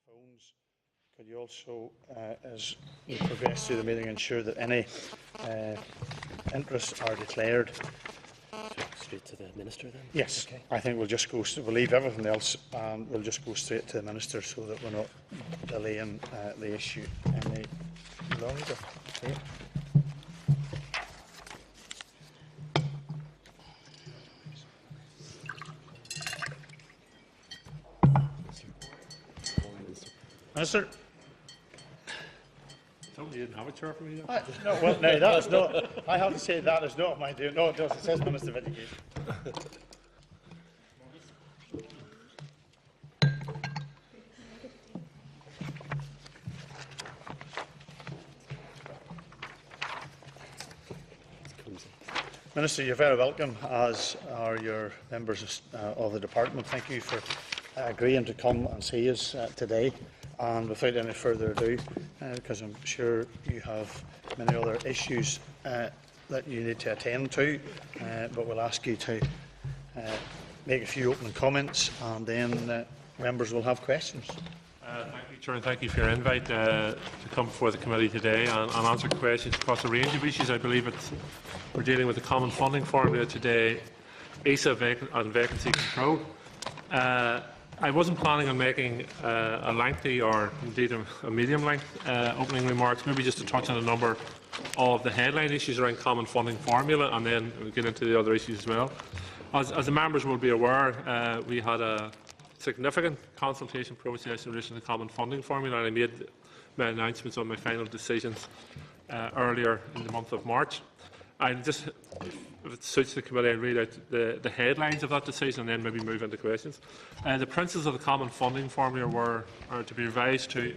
phones, could you also, as we progress through the meeting, ensure that any interests are declared? Straight to the Minister then? Yes, okay. I think we'll just go. We'll leave everything else, and we'll just go straight to the Minister, so that we're not delaying the issue any longer. Okay. Minister. You didn't have a chair for me. No, well, no, that is not. I have to say that is not my doing. No, it does. It says Minister of Education. Minister, you're very welcome, as are your members of the department. Thank you for agreeing to come and see us today. And without any further ado, because I'm sure you have many other issues that you need to attend to, but we'll ask you to make a few opening comments, and then members will have questions. Thank you, Chair, and thank you for your invite to come before the committee today and answer questions across a range of issues. I believe we're dealing with the common funding formula today, ESA and vacancy control. I wasn't planning on making a lengthy or indeed a medium-length opening remarks, maybe just to touch on a number of the headline issues around common funding formula, and then we'll get into the other issues as well. As the members will be aware, we had a significant consultation process in relation to the common funding formula, and I made my announcements on my final decisions earlier in the month of March. I just, if it suits the committee, I'll read out the headlines of that decision and then maybe move into questions. The principles of the common funding formula are to be revised to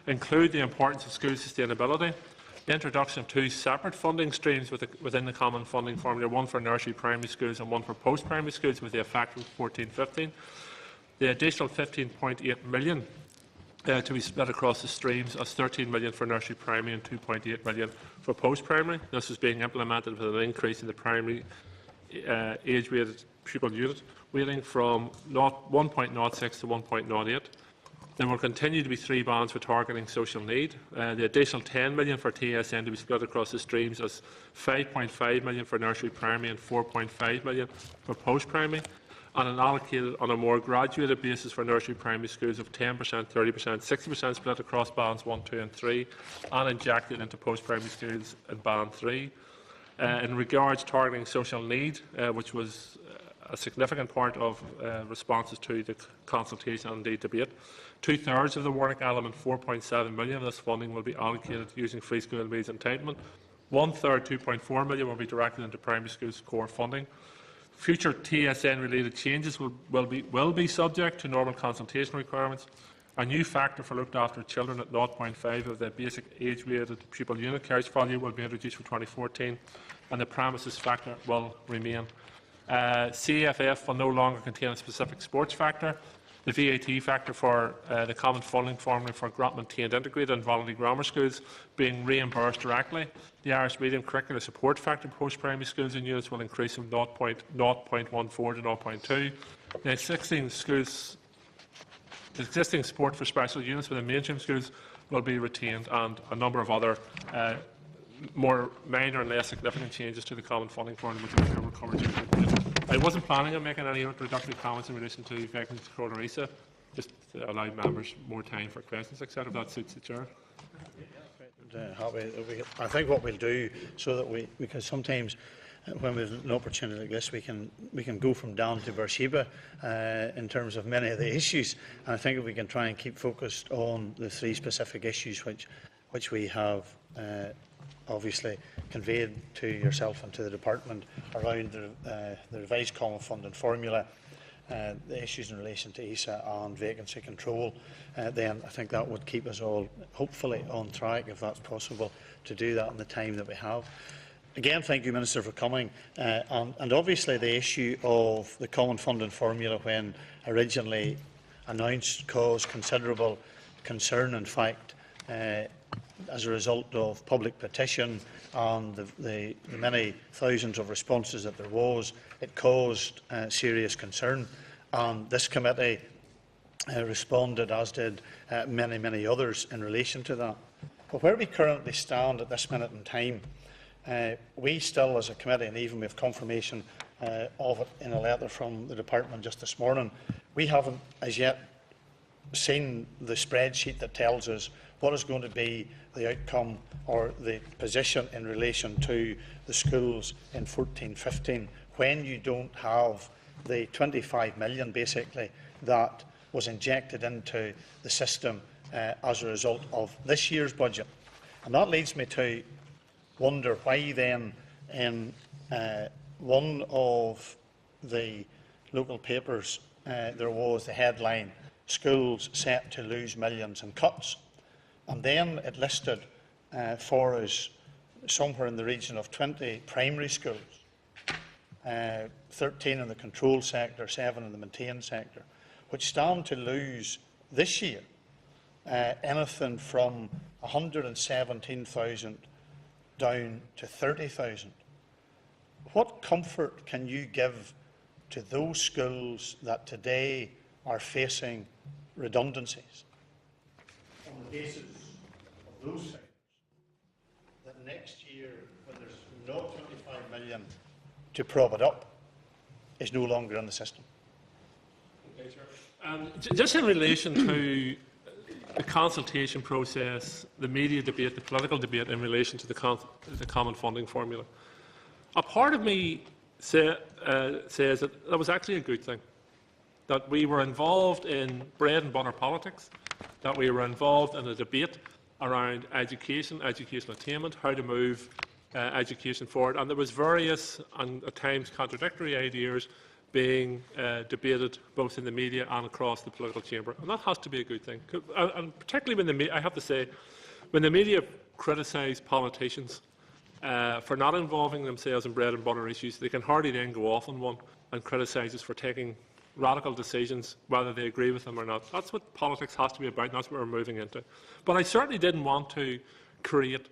include the importance of school sustainability, the introduction of two separate funding streams within the common funding formula, one for nursery primary schools and one for post-primary schools with the effect of 14-15, the additional 15.8 million to be split across the streams as 13 million for nursery primary and 2.8 million for post-primary. This is being implemented with an increase in the primary age-weighted pupil unit weighting from 1.06 to 1.08. There will continue to be 3 bands for targeting social need. The additional 10 million for TSN to be split across the streams as 5.5 million for nursery primary and 4.5 million for post-primary, and an allocated on a more graduated basis for nursery primary schools of 10%, 30%, 60% split across bands 1, 2 and 3, and injected into post-primary schools in band 3. In regards to targeting social need, which was a significant part of responses to the consultation and indeed debate, 2/3 of the Warnock element, 4.7 million of this funding, will be allocated using free school meals entitlement. 1/3, 2.4 million, will be directed into primary schools core funding. Future TSN-related changes will be subject to normal consultation requirements. A new factor for looked after children at 0.5 of the basic age-weighted pupil unit cash value will be introduced for 2014, and the premises factor will remain. CFF will no longer contain a specific sports factor. The VAT factor for the common funding formula for grant-maintained integrated and voluntary grammar schools being reimbursed directly. The Irish medium curricular support factor for post-primary schools and units will increase from 0.14 to 0.2. The existing support for special units within mainstream schools will be retained, and a number of other more minor and less significant changes to the common funding formula, which I'm sure we'll cover during the debate. I wasn't planning on making any introductory comments in relation to vacancy control or ESA, just to allow members more time for questions, etc. If that suits the chair. I think what we'll do, so that because sometimes when we have an opportunity like this, we can go from Dan to Beersheba in terms of many of the issues. And I think if we can try and keep focused on the 3 specific issues which we have obviously conveyed to yourself and to the department around the revised common funding formula, the issues in relation to ESA and vacancy control, then I think that would keep us all hopefully on track, if that's possible, to do that in the time that we have. Again, thank you, Minister, for coming. And obviously the issue of the common funding formula, when originally announced, caused considerable concern. In fact, as a result of public petition and the many thousands of responses that there was, it caused serious concern. And this committee responded, as did many others, in relation to that. But where we currently stand at this minute in time, we still, as a committee, and even we have confirmation of it in a letter from the department just this morning, we haven't as yet seen the spreadsheet that tells us what is going to be the outcome or the position in relation to the schools in 14-15, when you don't have the 25 million basically that was injected into the system as a result of this year's budget. And that leads me to wonder why then in one of the local papers there was the headline, "Schools set to lose millions in cuts." And then it listed for us somewhere in the region of 20 primary schools, 13 in the control sector, 7 in the maintained sector, which stand to lose this year anything from 117,000 down to 30,000. What comfort can you give to those schools that today are facing redundancies on the basis of those figures, that next year, when there's no 25 million to prop it up, is no longer in the system? Okay, sure. Just in relation to the consultation process, the media debate, the political debate in relation to the common funding formula, a part of me says that was actually a good thing, that we were involved in bread and butter politics, that we were involved in a debate around education, educational attainment, how to move education forward, and there was various and at times contradictory ideas being debated both in the media and across the political chamber, and that has to be a good thing. And particularly when I have to say, when the media criticise politicians for not involving themselves in bread and butter issues, they can hardly then go off on one and criticise us for taking radical decisions, whether they agree with them or not. That's what politics has to be about, and that's what we're moving into. But I certainly didn't want to create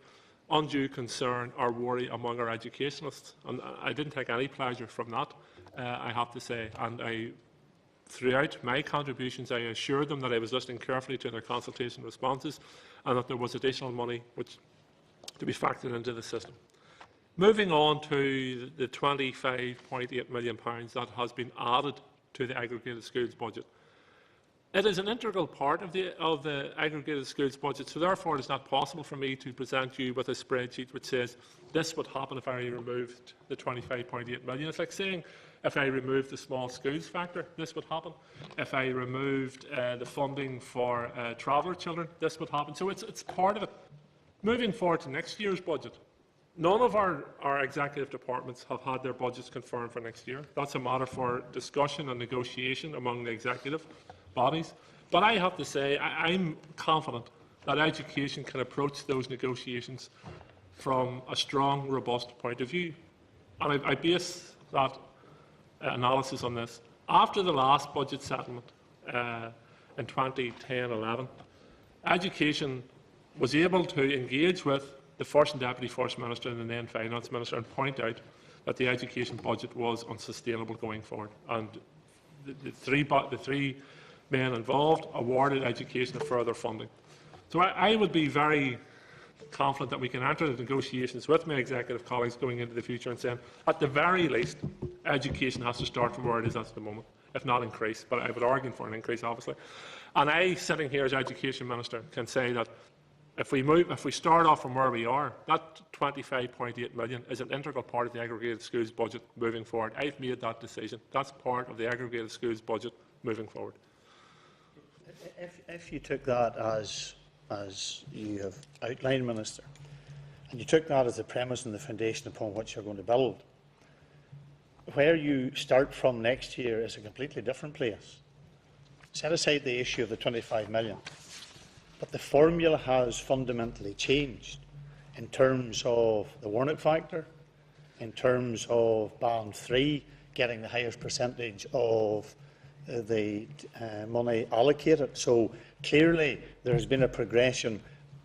undue concern or worry among our educationalists, and I didn't take any pleasure from that, I have to say. And throughout my contributions, I assured them that I was listening carefully to their consultation responses and that there was additional money to be factored into the system. Moving on to the £25.8 million that has been added to the aggregated schools budget. It is an integral part of the aggregated schools budget, so therefore it is not possible for me to present you with a spreadsheet which says this would happen if I removed the £25.8 million. It's like saying if I removed the small schools factor, this would happen. If I removed the funding for traveller children, this would happen. So it's part of it. Moving forward to next year's budget, none of our executive departments have had their budgets confirmed for next year. That's a matter for discussion and negotiation among the executive bodies. But I have to say, I'm confident that education can approach those negotiations from a strong, robust point of view. And I base that analysis on this. After the last budget settlement in 2010-11, education was able to engage with the First and Deputy First Minister and the then Finance Minister and point out that the education budget was unsustainable going forward. And the three men involved awarded education a further funding. So I would be very confident that we can enter the negotiations with my executive colleagues going into the future and saying, at the very least, education has to start from where it is at the moment, if not increase. But I would argue for an increase, obviously. And I, sitting here as Education Minister, can say that if we start off from where we are, that £25.8 million is an integral part of the aggregated schools budget moving forward. I've made that decision. That's part of the aggregated schools budget moving forward. If you took that as you have outlined, Minister, and you took that as the premise and the foundation upon which you're going to build, where you start from next year is a completely different place. Set aside the issue of the 25 million. But the formula has fundamentally changed in terms of the Warnock factor, in terms of Band 3 getting the highest percentage of the money allocated. So clearly there has been a progression,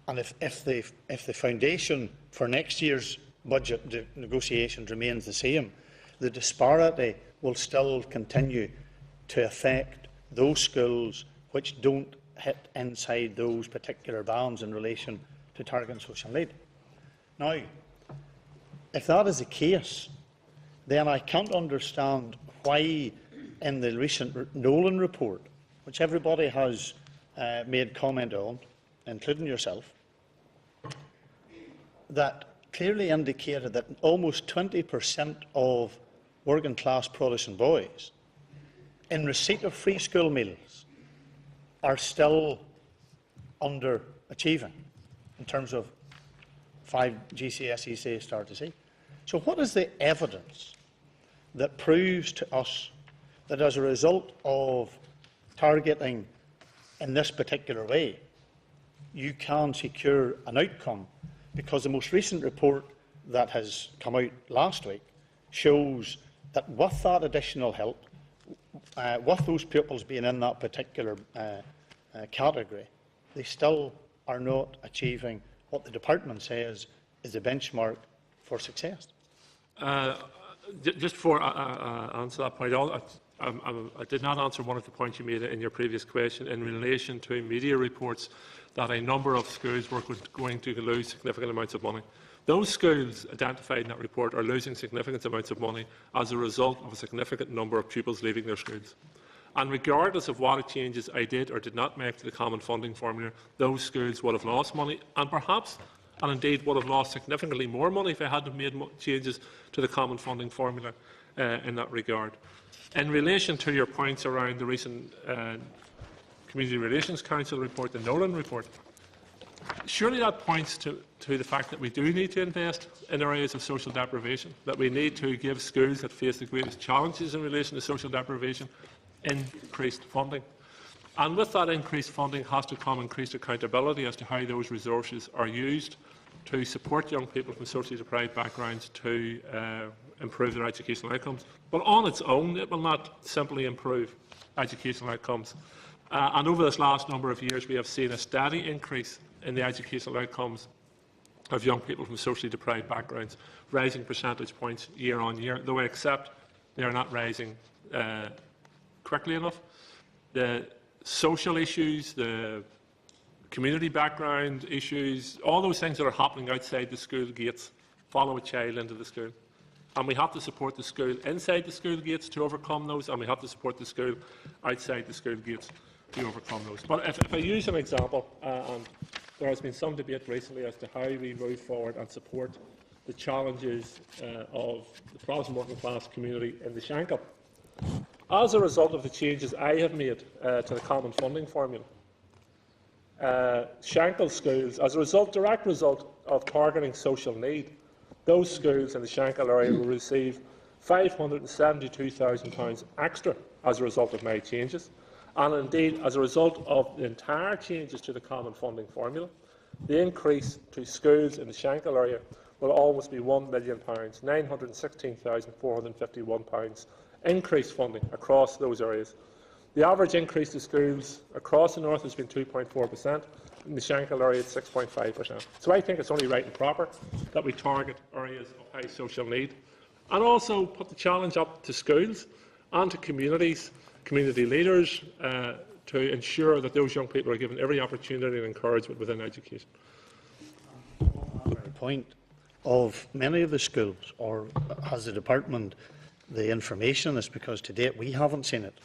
and if the foundation for next year's budget negotiations remains the same, the disparity will still continue to affect those schools which don't hit inside those particular bounds in relation to targeting social need. Now, if that is the case, then I can't understand why in the recent Nolan report, which everybody has made comment on, including yourself, that clearly indicated that almost 20% of working class Protestant boys in receipt of free school meals are still underachieving in terms of 5 GCSE say start to see. So what is the evidence that proves to us that as a result of targeting in this particular way, you can secure an outcome? Because the most recent report that has come out last week shows that with that additional help, with those pupils being in that particular category, they still are not achieving what the department says is the benchmark for success. Just before I answer that point, I did not answer one of the points you made in your previous question in relation to media reports that a number of schools were going to lose significant amounts of money. Those schools identified in that report are losing significant amounts of money as a result of a significant number of pupils leaving their schools. And regardless of what changes I did or did not make to the common funding formula, those schools would have lost money and perhaps, and indeed would have lost significantly more money if I hadn't made changes to the common funding formula in that regard. In relation to your points around the recent Community Relations Council report, the Nolan report, surely that points to the fact that we do need to invest in areas of social deprivation, that we need to give schools that face the greatest challenges in relation to social deprivation increased funding. And with that increased funding has to come increased accountability as to how those resources are used to support young people from socially deprived backgrounds to improve their educational outcomes. But on its own, it will not simply improve educational outcomes. And over this last number of years, we have seen a steady increase in the educational outcomes of young people from socially deprived backgrounds, rising percentage points year on year, though I accept they are not rising quickly enough. The social issues, the community background issues, all those things that are happening outside the school gates follow a child into the school. And we have to support the school inside the school gates to overcome those, and we have to support the school outside the school gates to overcome those. But if I use an example, and there has been some debate recently as to how we move forward and support the challenges of the Protestant working class community in the Shankill. As a result of the changes I have made to the common funding formula, Shankill schools, as a direct result of targeting social need, those schools in the Shankill area will receive £572,000 extra as a result of my changes. And indeed, as a result of the entire changes to the common funding formula, the increase to schools in the Shankill area will almost be £1 million, £916,451 increased funding across those areas. The average increase to schools across the north has been 2.4%, in the Shankill area it's 6.5%. So I think it's only right and proper that we target areas of high social need and also put the challenge up to schools and to communities, community leaders, to ensure that those young people are given every opportunity and encouragement within education. The point of many of the schools, or has the department the information on this, because to date we haven't seen it.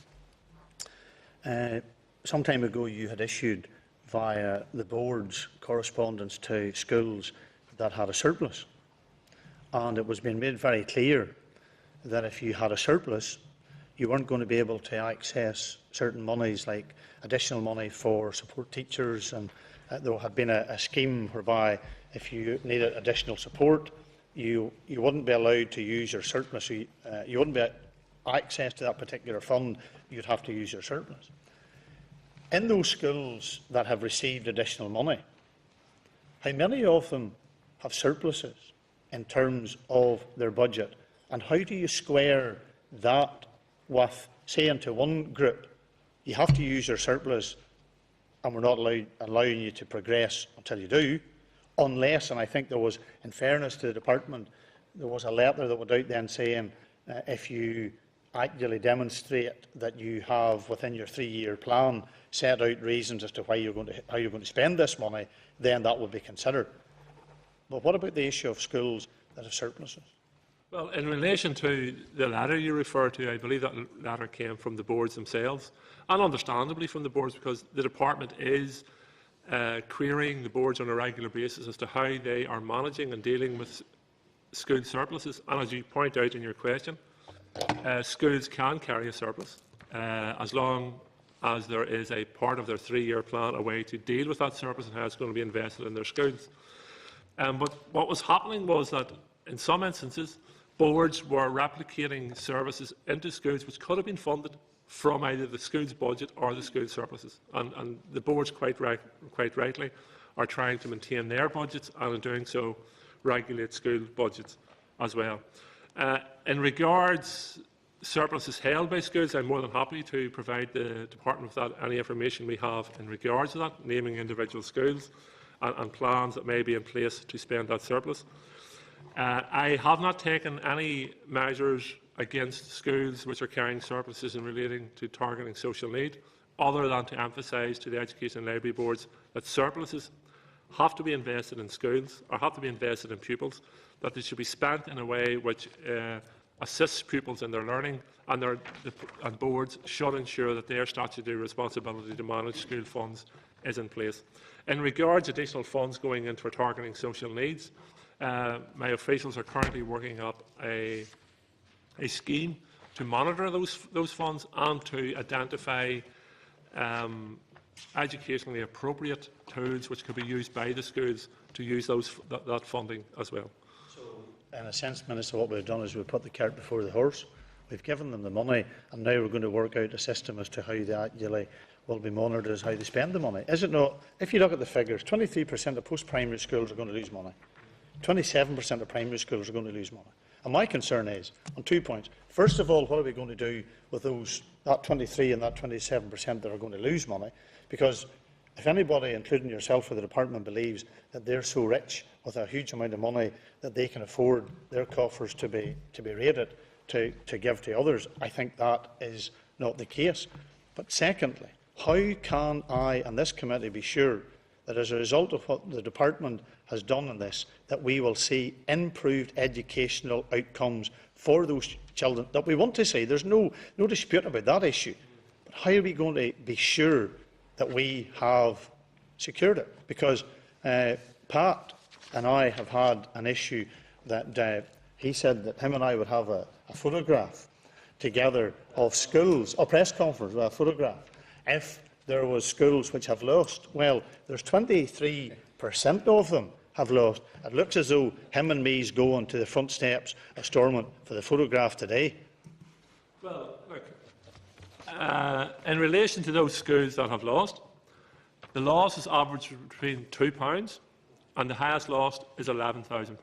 Some time ago you had issued via the board's correspondence to schools that had a surplus, and it was being made very clear that if you had a surplus you weren't going to be able to access certain monies like additional money for support teachers, and there had been a scheme whereby if you needed additional support you wouldn't be allowed to use your surplus, you wouldn't be access to that particular fund, you'd have to use your surplus. In those schools that have received additional money, how many of them have surpluses in terms of their budget, and how do you square that with saying to one group, you have to use your surplus and we're not allowing you to progress until you do, unless, and I think there was, in fairness to the department, there was a letter that went out then saying if you actually demonstrate that you have, within your 3-year plan, set out reasons as to how you're going to spend this money, then that would be considered. But what about the issue of schools that have surpluses? Well, in relation to the letter you refer to, I believe that letter came from the boards themselves, and understandably from the boards, because the department is querying the boards on a regular basis as to how they are managing and dealing with school surpluses. And as you point out in your question, schools can carry a surplus as long as there is a part of their 3-year plan, a way to deal with that surplus and how it's going to be invested in their schools. But what was happening was that in some instances, boards were replicating services into schools which could have been funded from either the school's budget or the school surpluses. And the boards, quite rightly, are trying to maintain their budgets, and in doing so, regulate school budgets as well. In regards surpluses held by schools, I'm more than happy to provide the department with any information we have in regards to that, naming individual schools and plans that may be in place to spend that surplus. I have not taken any measures against schools which are carrying surpluses in relating to targeting social need, other than to emphasise to the Education and Library Boards that surpluses have to be invested in schools, or have to be invested in pupils, that they should be spent in a way which assists pupils in their learning, and boards should ensure that their statutory responsibility to manage school funds is in place. In regards to additional funds going into targeting social needs, my officials are currently working up a scheme to monitor those funds and to identify educationally appropriate tools which could be used by the schools to use that funding as well. So, in a sense, Minister, what we've done is we've put the cart before the horse. We've given them the money, and now we're going to work out a system as to how they actually will be monitored as how they spend the money. Is it not? If you look at the figures, 23% of post-primary schools are going to lose money. 27% of primary schools are going to lose money. And my concern is on 2 points. First of all, what are we going to do with that 23 and that 27% that are going to lose money? Because if anybody, including yourself or the department, believes that they're so rich with a huge amount of money that they can afford their coffers to be raided to give to others, I think that is not the case. But secondly, how can I and this committee be sure that as a result of what the department has done in this, that we will see improved educational outcomes for those children that we want to see? There's no dispute about that issue. But how are we going to be sure that we have secured it? Because Pat and I have had an issue that he said that him and I would have a photograph together of schools, a press conference with a photograph, if there was schools which have lost. Well, there's 23% of them have lost. It looks as though him and me's going to the front steps of Stormont for the photograph today. Well, look, in relation to those schools that have lost, the loss is averaged between £2 and the highest loss is £11,000.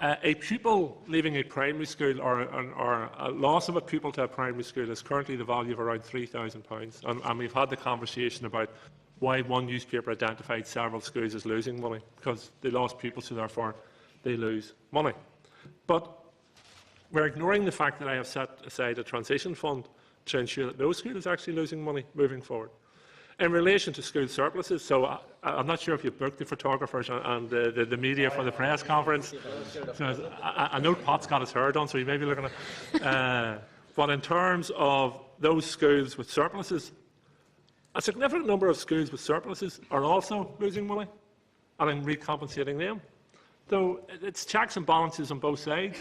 A pupil leaving a primary school or a loss of a pupil to a primary school is currently the value of around £3,000. And we've had the conversation about why one newspaper identified several schools as losing money, because they lost pupils, so therefore they lose money. But we're ignoring the fact that I have set aside a transition fund to ensure that no school is actually losing money moving forward. In relation to school surpluses, so I'm not sure if you booked the photographers and the media for the press conference. So I know Pat's got his hair done, so you may be looking at. But in terms of those schools with surpluses, a significant number of schools with surpluses are also losing money, and I'm recompensating them. So it's checks and balances on both sides.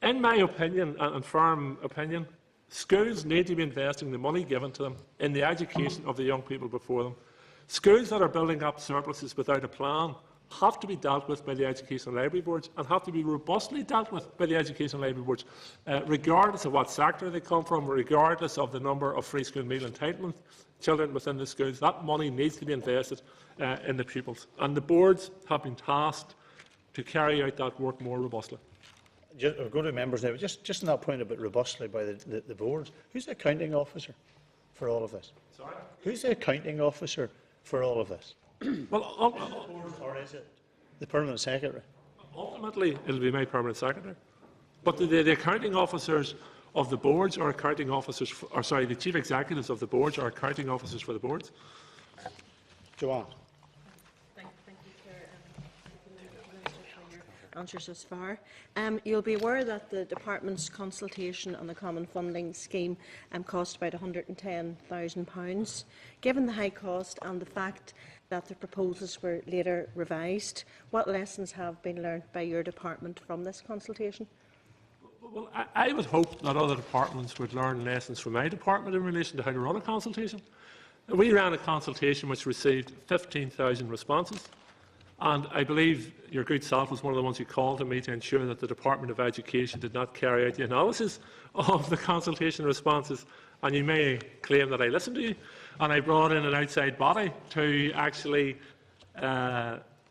In my opinion, and firm opinion, schools need to be investing the money given to them in the education of the young people before them. Schools that are building up surpluses without a plan have to be dealt with by the Education and Library Boards, and have to be robustly dealt with by the Education and Library Boards, regardless of what sector they come from, regardless of the number of free school meal entitlement children within the schools. That money needs to be invested in the pupils, and the boards have been tasked to carry out that work more robustly. I'll go to members now. Just on that point about robustly by the boards, who's the accounting officer for all of this? Sorry? Who's the accounting officer for all of this? Well, Or is it the permanent secretary? ultimately, it'll be my permanent secretary. But the accounting officers of the boards or accounting officers, the chief executives of the boards are accounting officers for the boards. Joanne. Thank you, Chair, and Minister, for your answers thus far. You'll be aware that the Department's consultation on the Common Funding Scheme cost about £110,000. Given the high cost and the fact that the proposals were later revised, what lessons have been learned by your department from this consultation? Well, I would hope that other departments would learn lessons from my department in relation to how to run a consultation. We ran a consultation which received 15,000 responses, and I believe your good self was one of the ones who called to me to ensure that the Department of Education did not carry out the analysis of the consultation responses. And you may claim that I listened to you, and I brought in an outside body to actually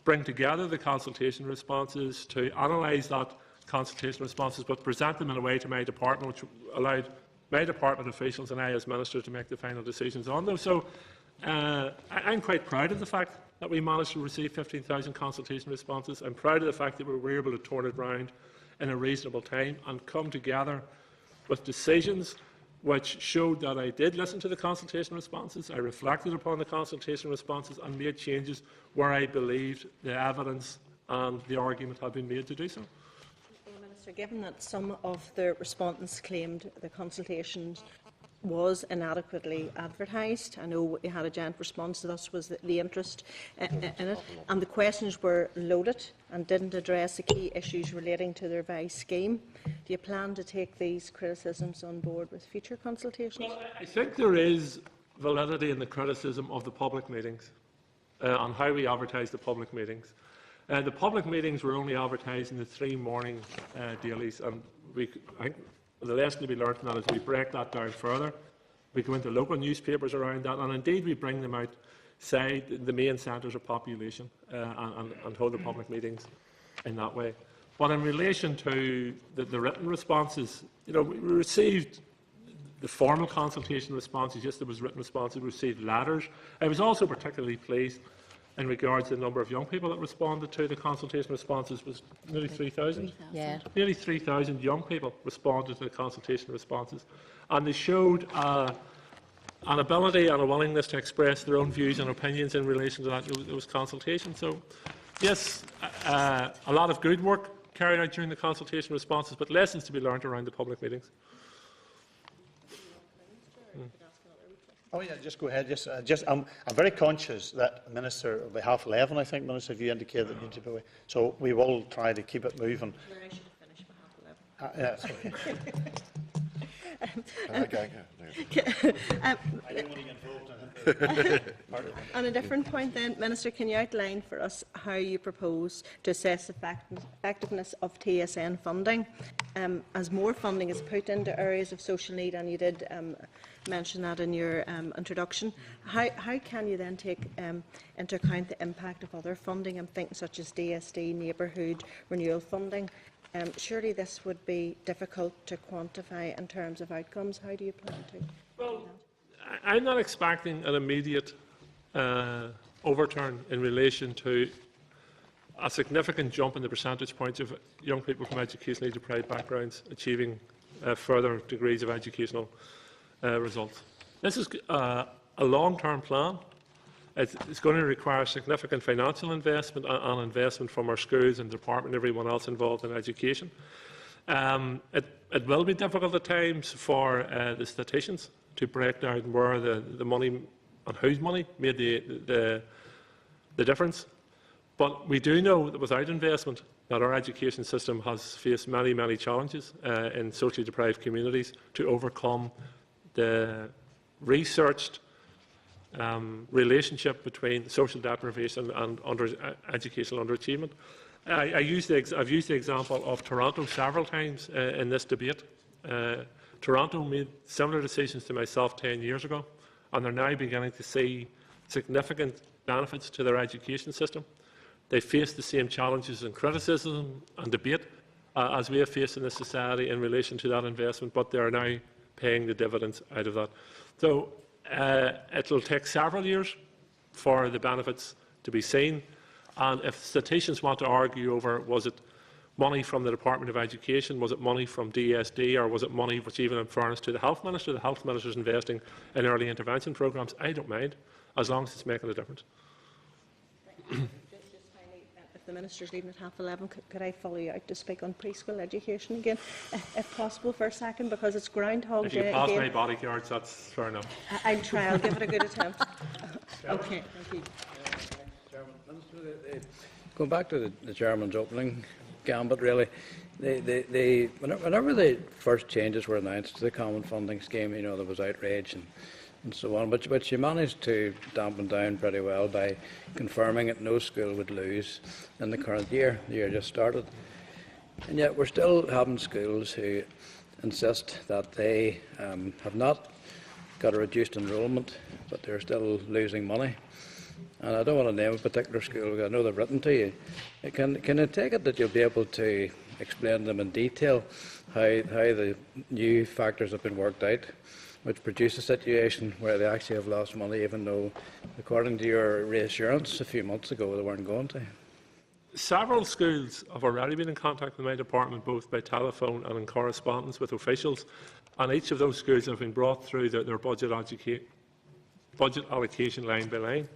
bring together the consultation responses, to analyse that consultation responses, but present them in a way to my department which allowed my department officials and I as Minister to make the final decisions on those. So I'm quite proud of the fact that we managed to receive 15,000 consultation responses. I'm proud of the fact that we were able to turn it round in a reasonable time and come together with decisions which showed that I did listen to the consultation responses, I reflected upon the consultation responses and made changes where I believed the evidence and the argument had been made to do so. Minister, given that some of the respondents claimed the consultation was inadequately advertised, I know we had a giant response to this, was the interest in it, and the questions were loaded and didn't address the key issues relating to the revised scheme. Do you plan to take these criticisms on board with future consultations? Well, I think there is validity in the criticism of the public meetings on how we advertise the public meetings. The public meetings were only advertised in the 3 morning dailies, and I think the lesson to be learned from that is we break that down further. We go into local newspapers around that, and indeed we bring them outside the main centres of population and hold the public meetings in that way. But in relation to the written responses, we received the formal consultation responses. Yes, there was written responses. We received letters. I was also particularly pleased in regards to the number of young people that responded to the consultation responses. Was nearly 3,000. Yeah. Nearly 3,000 young people responded to the consultation responses, and they showed an ability and a willingness to express their own views and opinions in relation to those consultations. So, yes, a lot of good work carried out during the consultation responses, but lessons to be learned around the public meetings. Oh yeah, just go ahead. I'm very conscious that Minister, on behalf of Levin, I think, Minister, you indicated that you need to be away. So we will try to keep it moving. I should have finished behalf of I didn't want to get involved in it. On a different point then, Minister, can you outline for us how you propose to assess the effectiveness of TSN funding? As more funding is put into areas of social need, and you did mention that in your introduction, how can you then take into account the impact of other funding? I'm thinking such as DSD, neighbourhood, renewal funding. Surely this would be difficult to quantify in terms of outcomes. How do you plan to? Well, I'm not expecting an immediate overturn in relation to a significant jump in the percentage points of young people from educationally deprived backgrounds achieving further degrees of educational results. This is a long-term plan. It's going to require significant financial investment and investment from our schools and department and everyone else involved in education. It will be difficult at times for the statisticians to break down where the money and whose money made the difference. But we do know that without investment, that our education system has faced many, many challenges in socially deprived communities to overcome the researched relationship between social deprivation and educational underachievement. I've used the example of Toronto several times in this debate. Toronto made similar decisions to myself 10 years ago, and they're now beginning to see significant benefits to their education system. They face the same challenges and criticism and debate as we have faced in this society in relation to that investment, but they are now paying the dividends out of that. So it will take several years for the benefits to be seen, and if statisticians want to argue over was money from the Department of Education? Was it money from DSD, or was it money which, even in fairness to the Health Minister, the Health Minister is investing in early intervention programmes? I don't mind, as long as it's making a difference. Just finally, if the Minister's leaving at 11:30, could I follow you out to speak on preschool education again, if possible, for a second, because it's Groundhog If you Day pass again. my bodyguards, that's fair enough. I'll try. I'll give it a good attempt. Okay, thank you. Going back to the Chairman's opening gambit, really, whenever the first changes were announced to the Common Funding Scheme, there was outrage and so on, which you managed to dampen down pretty well by confirming that no school would lose in the current year. The year just started. And yet we're still having schools who insist that they have not got a reduced enrolment, but they're still losing money. And I don't want to name a particular school, because I know they've written to you. Can I take it that you'll be able to explain to them in detail how the new factors have been worked out, which produce a situation where they actually have lost money, even though, according to your reassurance a few months ago, they weren't going to? Several schools have already been in contact with my department, both by telephone and in correspondence with officials, and each of those schools have been brought through their budget allocation line by line,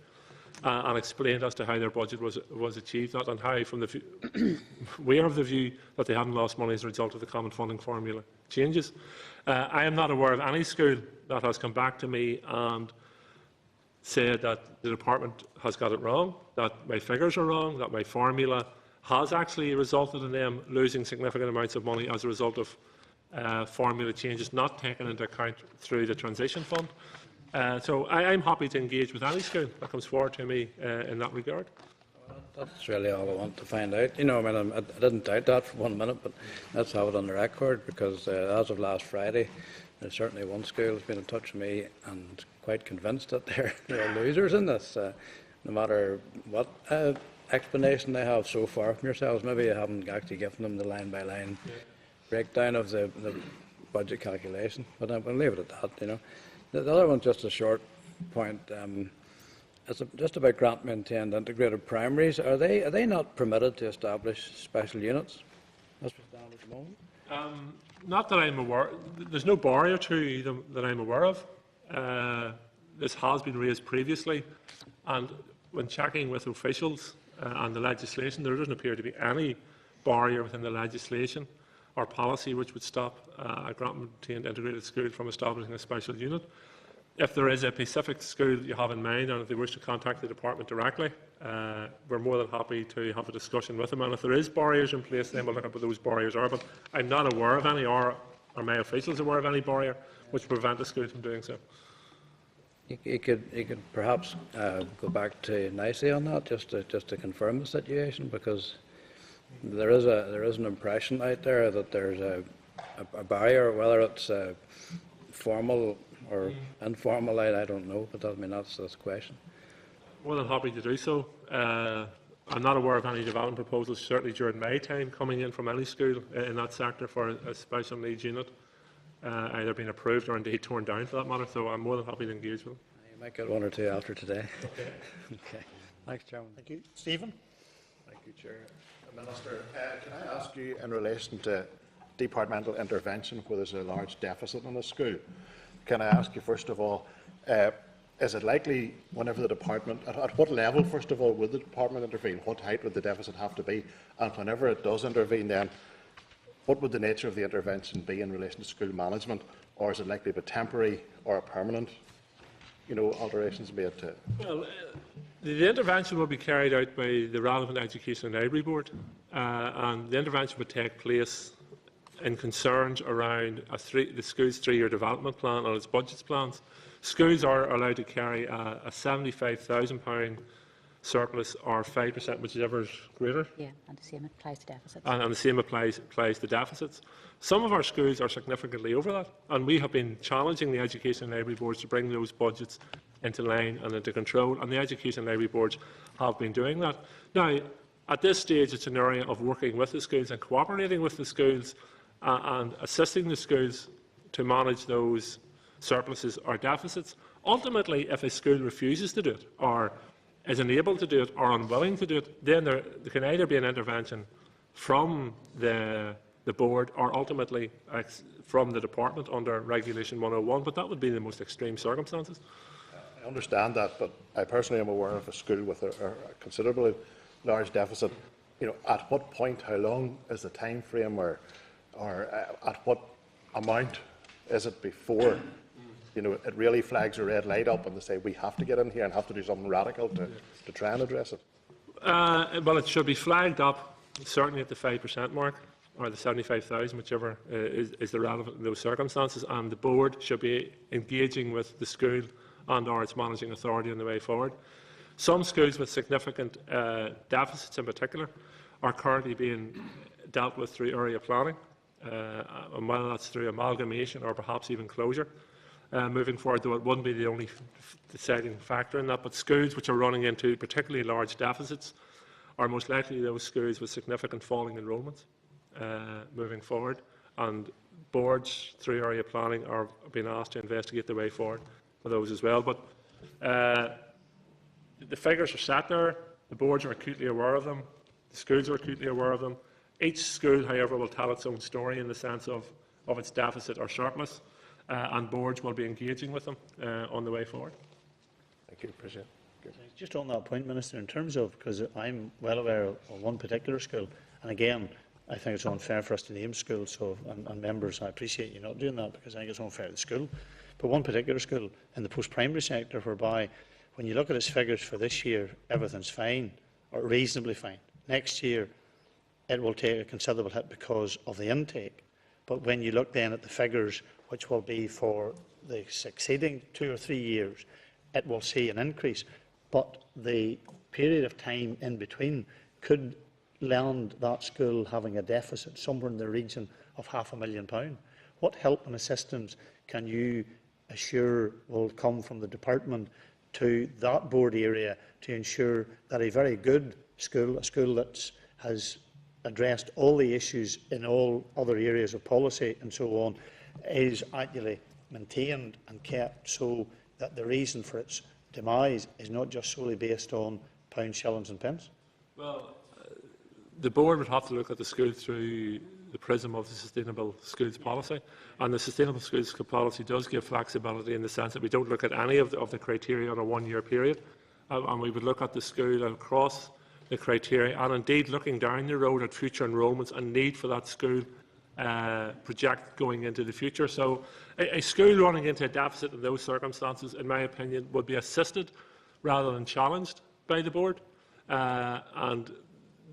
and explained as to how their budget was achieved, and how, from we are of the view that they haven't lost money as a result of the common funding formula changes. I am not aware of any school that has come back to me and said that the department has got it wrong, that my figures are wrong, that my formula has actually resulted in them losing significant amounts of money as a result of formula changes not taken into account through the transition fund. So I'm happy to engage with any school that comes forward to me in that regard. That's really all I want to find out. I didn't doubt that for 1 minute, but let's have it on the record, because as of last Friday, there's certainly one school that's been in touch with me and quite convinced that they're losers in this, no matter what explanation they have so far from yourselves. Maybe you haven't actually given them the line-by-line breakdown of the budget calculation, but we'll leave it at that. The other one's just a short point. It's just about grant-maintained integrated primaries. Are they not permitted to establish special units? That's what's down at the moment. Not that I'm aware. There's no barrier to them that I'm aware of. This has been raised previously, and when checking with officials and the legislation, there doesn't appear to be any barrier within the legislation or policy which would stop a grant-maintained integrated school from establishing a special unit. If there is a specific school that you have in mind, and if they wish to contact the department directly, we're more than happy to have a discussion with them. And if there is barriers in place, then we'll look at what those barriers are. But I'm not aware of any, or are my officials aware of any barrier which prevent the school from doing so. You could perhaps go back to NICE on that, just to confirm the situation, because there is an impression out there that there's a barrier, whether it's formal or informal, I don't know, but that's the question. More than happy to do so. I'm not aware of any development proposals, certainly during my time, coming in from any school in that sector for a special needs unit, either being approved or indeed torn down for that matter, so I'm more than happy to engage with them. You might get one or two after today. Okay. Thanks, Chairman. Thank you. Stephen? Thank you, Chair. Minister, can I ask you, in relation to departmental intervention where there's a large deficit in a school, can I ask you, first of all, is it likely, whenever the department, at what level, first of all, would the department intervene? What height would the deficit have to be? And whenever it does intervene, then, what would the nature of the intervention be in relation to school management? Or is it likely to be temporary or a permanent, alterations made to? Well, the intervention will be carried out by the relevant Education and Library Board, and the intervention would take place in concerns around the school's 3-year development plan and its budget plans. Schools are allowed to carry a £75,000 surplus, or 5%, whichever is greater. Yeah, and the same applies to deficits. And the same applies to deficits. Some of our schools are significantly over that, and we have been challenging the Education and Library Boards to bring those budgets into line and into control, and the Education and Library Boards have been doing that. Now, at this stage, it's an area of working with the schools and cooperating with the schools and assisting the schools to manage those surpluses or deficits. Ultimately, if a school refuses to do it, or is unable to do it, or unwilling to do it, then there can either be an intervention from the board or ultimately from the department under Regulation 101, but that would be the most extreme circumstances. I understand that, but I personally am aware of a school with a considerably large deficit. You know, at what point, how long is the time frame, or at what amount is it before, you know, it really flags a red light up and they say we have to get in here and have to do something radical to try and address it? Well, it should be flagged up certainly at the 5% mark, or the 75,000, whichever is the relevant in those circumstances, and the board should be engaging with the school and/or its managing authority on the way forward. Some schools with significant deficits in particular are currently being dealt with through area planning, and whether that's through amalgamation or perhaps even closure. Moving forward, though, it wouldn't be the only deciding factor in that, but schools which are running into particularly large deficits are most likely those schools with significant falling enrolments moving forward, and boards through area planning are being asked to investigate the way forward for those as well. But the figures are sat there, the boards are acutely aware of them, the schools are acutely aware of them. Each school, however, will tell its own story in the sense of its deficit or surplus, and boards will be engaging with them on the way forward. Thank you. Appreciate it. Just on that point, Minister, in terms of, because I'm well aware of one particular school, and again, I think it's unfair for us to name schools, so, and members, I appreciate you not doing that because I think it's unfair to the school. But one particular school in the post-primary sector whereby, when you look at its figures for this year, everything's fine, or reasonably fine. Next year, it will take a considerable hit because of the intake. But when you look then at the figures, which will be for the succeeding 2 or 3 years, it will see an increase. But the period of time in between could land that school having a deficit somewhere in the region of £500,000. What help and assistance can you assure will come from the department to that board area to ensure that a very good school, a school that has addressed all the issues in all other areas of policy and so on, is actually maintained and kept, so that the reason for its demise is not just solely based on pounds, shillings and pence? Well, the board would have to look at the school through the prism of the Sustainable Schools policy, and the Sustainable Schools policy does give flexibility in the sense that we don't look at any of the criteria on a one-year period, and we would look at the school across the criteria, and indeed looking down the road at future enrolments and need for that school project going into the future. So a school running into a deficit in those circumstances, in my opinion, would be assisted rather than challenged by the board, and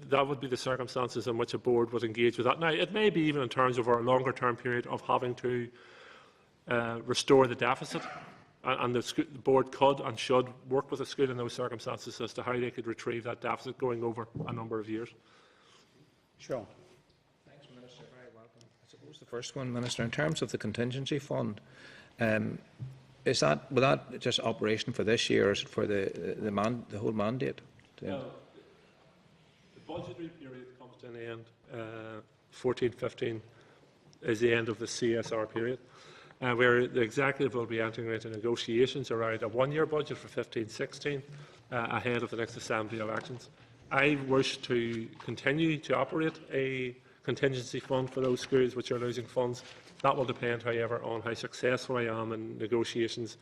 that would be the circumstances in which a board would engage with that. Now, it may be even in terms of our longer-term period of having to restore the deficit, and the board could and should work with the school in those circumstances as to how they could retrieve that deficit going over a number of years. Sure. Thanks, Minister. Very welcome. I suppose the first one, Minister, in terms of the contingency fund, is that, will that just operation for this year, or is it for the whole mandate? The budgetary period comes to an end. 14-15 is the end of the CSR period, where the executive will be entering into negotiations around a one-year budget for 15-16 ahead of the next Assembly elections. I wish to continue to operate a contingency fund for those schools which are losing funds. That will depend, however, on how successful I am in negotiations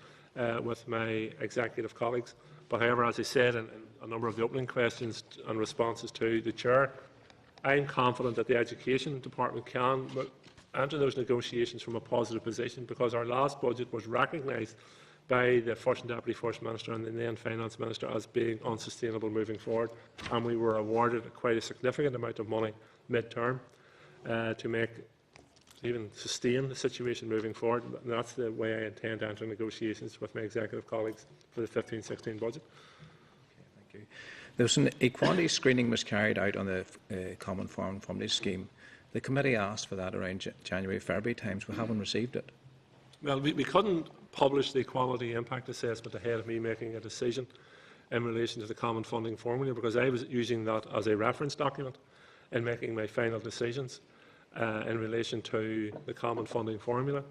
with my executive colleagues. But however, as I said in a number of the opening questions and responses to the Chair, I am confident that the Education Department can enter those negotiations from a positive position, because our last budget was recognised by the First and Deputy First Minister and the then Finance Minister as being unsustainable moving forward, and we were awarded quite a significant amount of money mid-term to even sustain the situation moving forward. And that's the way I intend to enter negotiations with my executive colleagues for the 15-16 budget. Thank you. There was an equality screening was carried out on the Common Foreign Funding Scheme. The committee asked for that around January, February times. We haven't received it. Well, we couldn't publish the equality impact assessment ahead of me making a decision in relation to the common funding formula, because I was using that as a reference document in making my final decisions in relation to the common funding formula.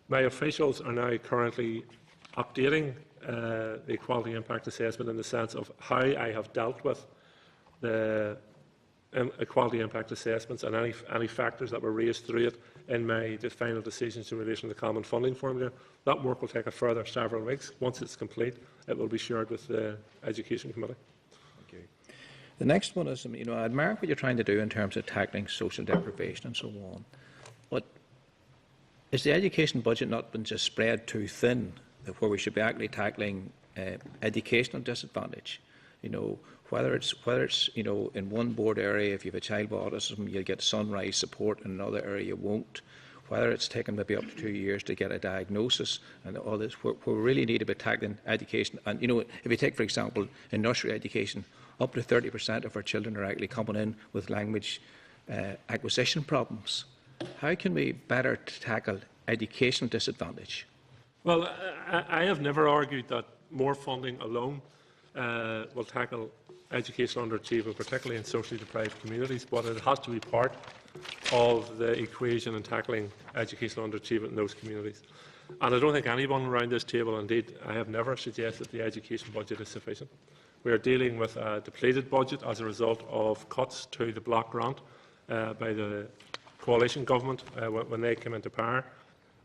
My officials are now currently updating the equality impact assessment in the sense of how I have dealt with the equality impact assessments and any factors that were raised through it in the final decisions in relation to the common funding formula. That work will take a further several weeks. Once it's complete, it will be shared with the Education Committee. The next one is, I admire what you're trying to do in terms of tackling social deprivation and so on. But is the education budget not been just spread too thin, where we should be actually tackling educational disadvantage? Whether it's in one board area, if you have a child with autism, you'll get sunrise support, in another area you won't. Whether it's taken maybe up to 2 years to get a diagnosis and all this, where we really need to be tackling education. And if you take, for example, in nursery education, up to 30% of our children are actually coming in with language acquisition problems. How can we better tackle educational disadvantage? Well, I have never argued that more funding alone will tackle educational underachievement, particularly in socially deprived communities, but it has to be part of the equation in tackling educational underachievement in those communities. And I don't think anyone around this table, indeed, I have never suggested the education budget is sufficient. We are dealing with a depleted budget as a result of cuts to the block grant by the coalition government when they came into power,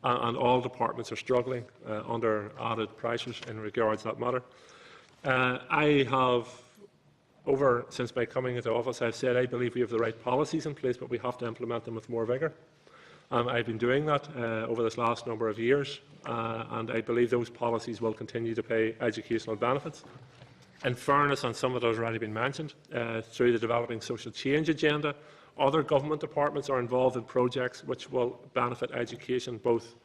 and all departments are struggling under added pressures in regards to that matter. I have, since my coming into office, I've said I believe we have the right policies in place, but we have to implement them with more vigour. I've been doing that over this last number of years, and I believe those policies will continue to pay educational benefits. In fairness, and some of it has already been mentioned, through the Developing Social Change agenda, other government departments are involved in projects which will benefit education. Both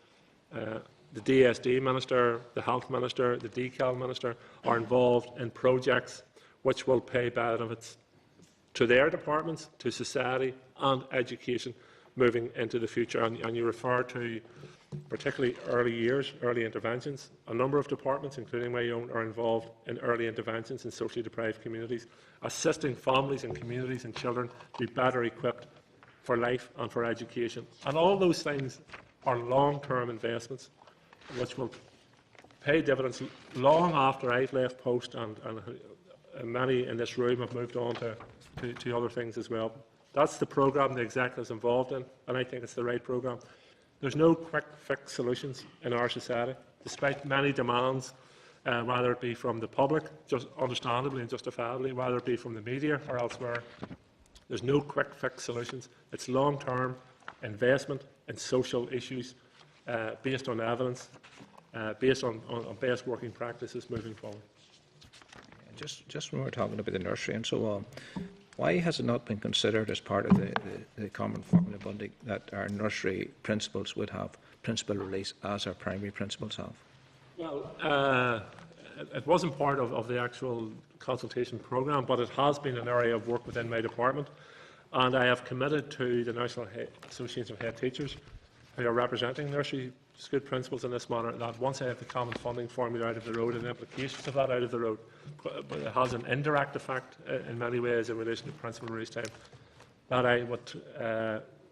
the DSD Minister, the Health Minister, the DCAL Minister are involved in projects which will pay benefits to their departments, to society and education moving into the future. And you refer to particularly early years, early interventions. A number of departments, including my own, are involved in early interventions in socially deprived communities, assisting families and communities and children to be better equipped for life and for education. And all those things are long-term investments which will pay dividends long after I've left post, and many in this room have moved on to other things as well. That's the programme the Executive is involved in, and I think it's the right programme. There's no quick fix solutions in our society, despite many demands, whether it be from the public, just understandably and justifiably, whether it be from the media or elsewhere. There's no quick fix solutions. It's long-term investment in social issues based on evidence, based on best working practices moving forward. Just when we're talking about the nursery and so on, why has it not been considered as part of the common formula funding that our nursery principals would have principal release as our primary principals have? Well, it wasn't part of the actual consultation programme, but it has been an area of work within my department, and I have committed to the National Association of Head Teachers, who are representing nursery school principals in this matter, that once I have the common funding formula out of the road and the implications of that out of the road, but it has an indirect effect in many ways in relation to principal release time, that I would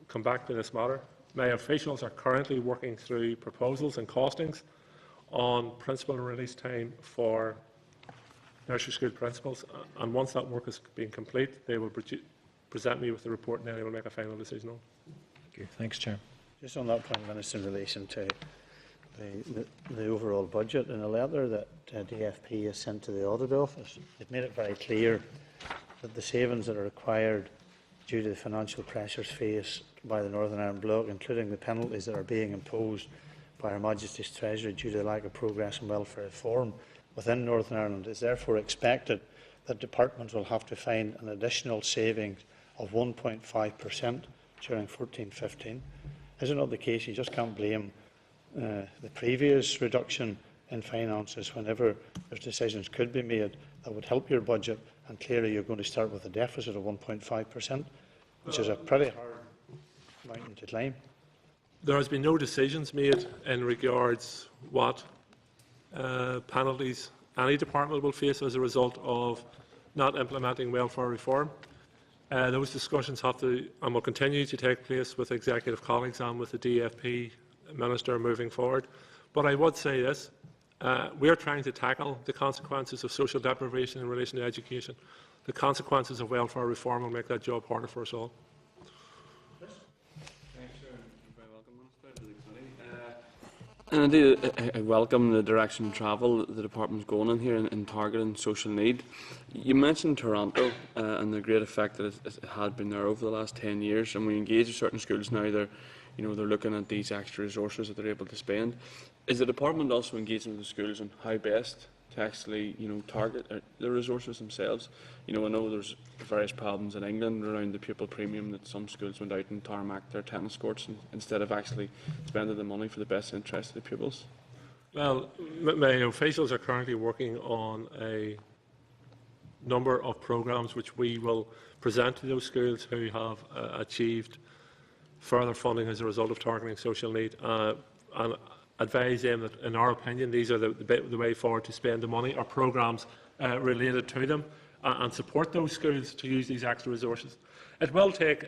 come back to this matter. My officials are currently working through proposals and costings on principal release time for nursery school principals, and once that work has been complete, they will present me with the report, and then I will make a final decision on it. Thank you. Thanks, Chair. Just on that point, Minister, in relation to the overall budget, in a letter that DFP has sent to the Audit Office, it made it very clear that the savings that are required due to the financial pressures faced by the Northern Ireland Bloc, including the penalties that are being imposed by Her Majesty's Treasury due to the lack of progress and welfare reform within Northern Ireland, is therefore expected that departments will have to find an additional savings of 1.5% during 14-15. Is it not the case you just can't blame the previous reduction in finances whenever there's decisions could be made that would help your budget, and clearly you're going to start with a deficit of 1.5%, which is a pretty hard mountain to climb? There has been no decisions made in regards what penalties any department will face as a result of not implementing welfare reform. Those discussions have to and will continue to take place with executive colleagues and with the DFP Minister moving forward. But I would say this, We are trying to tackle the consequences of social deprivation in relation to education. The consequences of welfare reform will make that job harder for us all. And indeed, I welcome the direction of travel that the department's going in here in targeting social need. You mentioned Toronto and the great effect that it had been there over the last 10 years, and we engage with certain schools now. They're looking at these extra resources that they're able to spend. Is the department also engaging with the schools on how best to actually, target the resources themselves? I know there's various problems in England around the pupil premium, that some schools went out and tarmacked their tennis courts instead of actually spending the money for the best interest of the pupils. Well, my officials are currently working on a number of programmes which we will present to those schools who have achieved further funding as a result of targeting social need, and advise them that, in our opinion, these are the way forward to spend the money, or programmes related to them, and support those schools to use these extra resources. It will take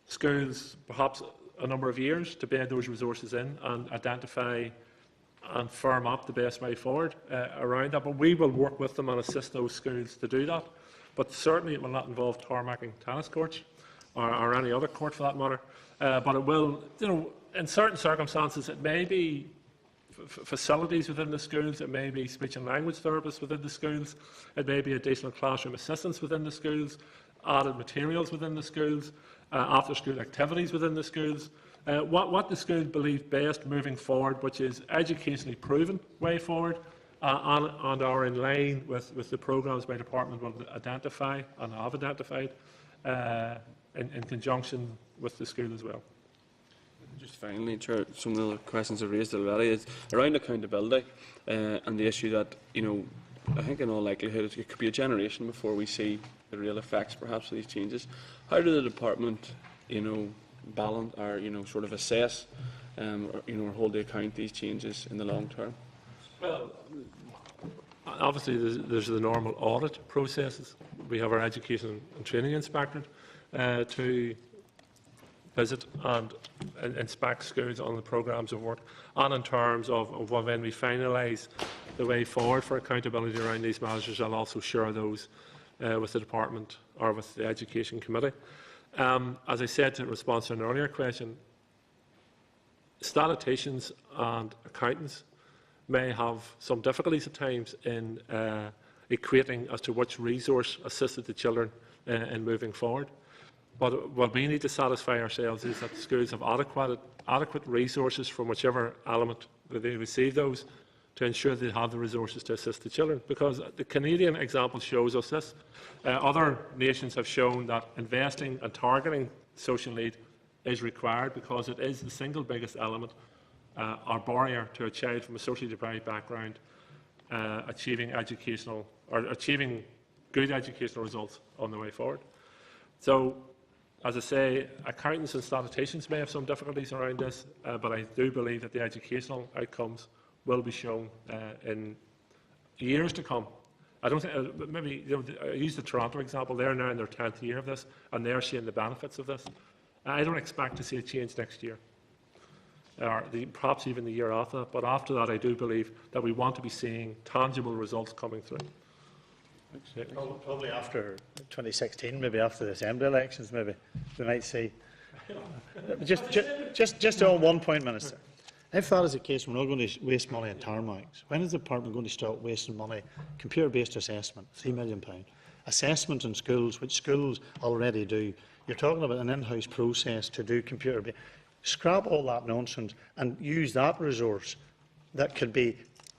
schools perhaps a number of years to bed those resources in and identify and firm up the best way forward around that, but we will work with them and assist those schools to do that. But certainly it will not involve tarmacking tennis courts or any other court for that matter, but it will, in certain circumstances, it may be facilities within the schools, it may be speech and language therapists within the schools, it may be additional classroom assistants within the schools, added materials within the schools, after-school activities within the schools. What the schools believe best moving forward, which is educationally proven way forward, and are in line with the programmes my department will identify and have identified in conjunction with the school as well. Just finally, Chair, some of the other questions I've raised already is around accountability and the issue that, I think in all likelihood it could be a generation before we see the real effects perhaps of these changes. How do the department, balance or, sort of assess or hold to account these changes in the long term? Well, obviously there's the normal audit processes. We have our Education and Training Inspectorate to visit and inspect schools on the programmes of work, and in terms of when we finalise the way forward for accountability around these measures, I'll also share those with the department or with the Education Committee. As I said in response to an earlier question, statisticians and accountants may have some difficulties at times in equating as to which resource assisted the children in moving forward. But what we need to satisfy ourselves is that the schools have adequate resources from whichever element that they receive those, to ensure they have the resources to assist the children. Because the Canadian example shows us this. Other nations have shown that investing and targeting social need is required, because it is the single biggest element or barrier to a child from a socially deprived background achieving good educational results on the way forward. So, as I say, accountants and statisticians may have some difficulties around this, but I do believe that the educational outcomes will be shown in years to come. I don't think, maybe, I use the Toronto example. They're now in their 10th year of this, and they're seeing the benefits of this. I don't expect to see a change next year, or perhaps even the year after that. But after that, I do believe that we want to be seeing tangible results coming through. Probably after 2016, maybe after the Assembly elections, maybe we might see. Just on one point, Minister. If that is the case, we're not going to waste money on tarmacs. When is the department going to start wasting money? Computer-based assessment, £3 million. Assessment in schools, which schools already do. You're talking about an in-house process to do computer-based. Scrap all that nonsense and use that resource that could be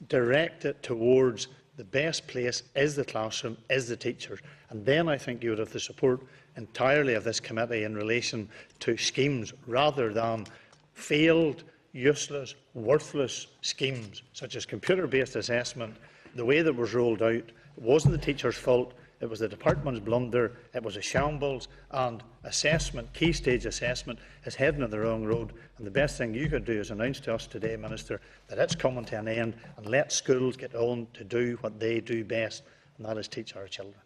directed towards the best place is the classroom, is the teachers. And then I think you would have the support entirely of this committee in relation to schemes, rather than failed, useless, worthless schemes such as computer-based assessment. The way that was rolled out, it wasn't the teacher's fault, it was the department's blunder, it was a shambles, and assessment, key stage assessment, is heading on the wrong road. And the best thing you could do is announce to us today, Minister, that it's coming to an end, and let schools get on to do what they do best, and that is teach our children.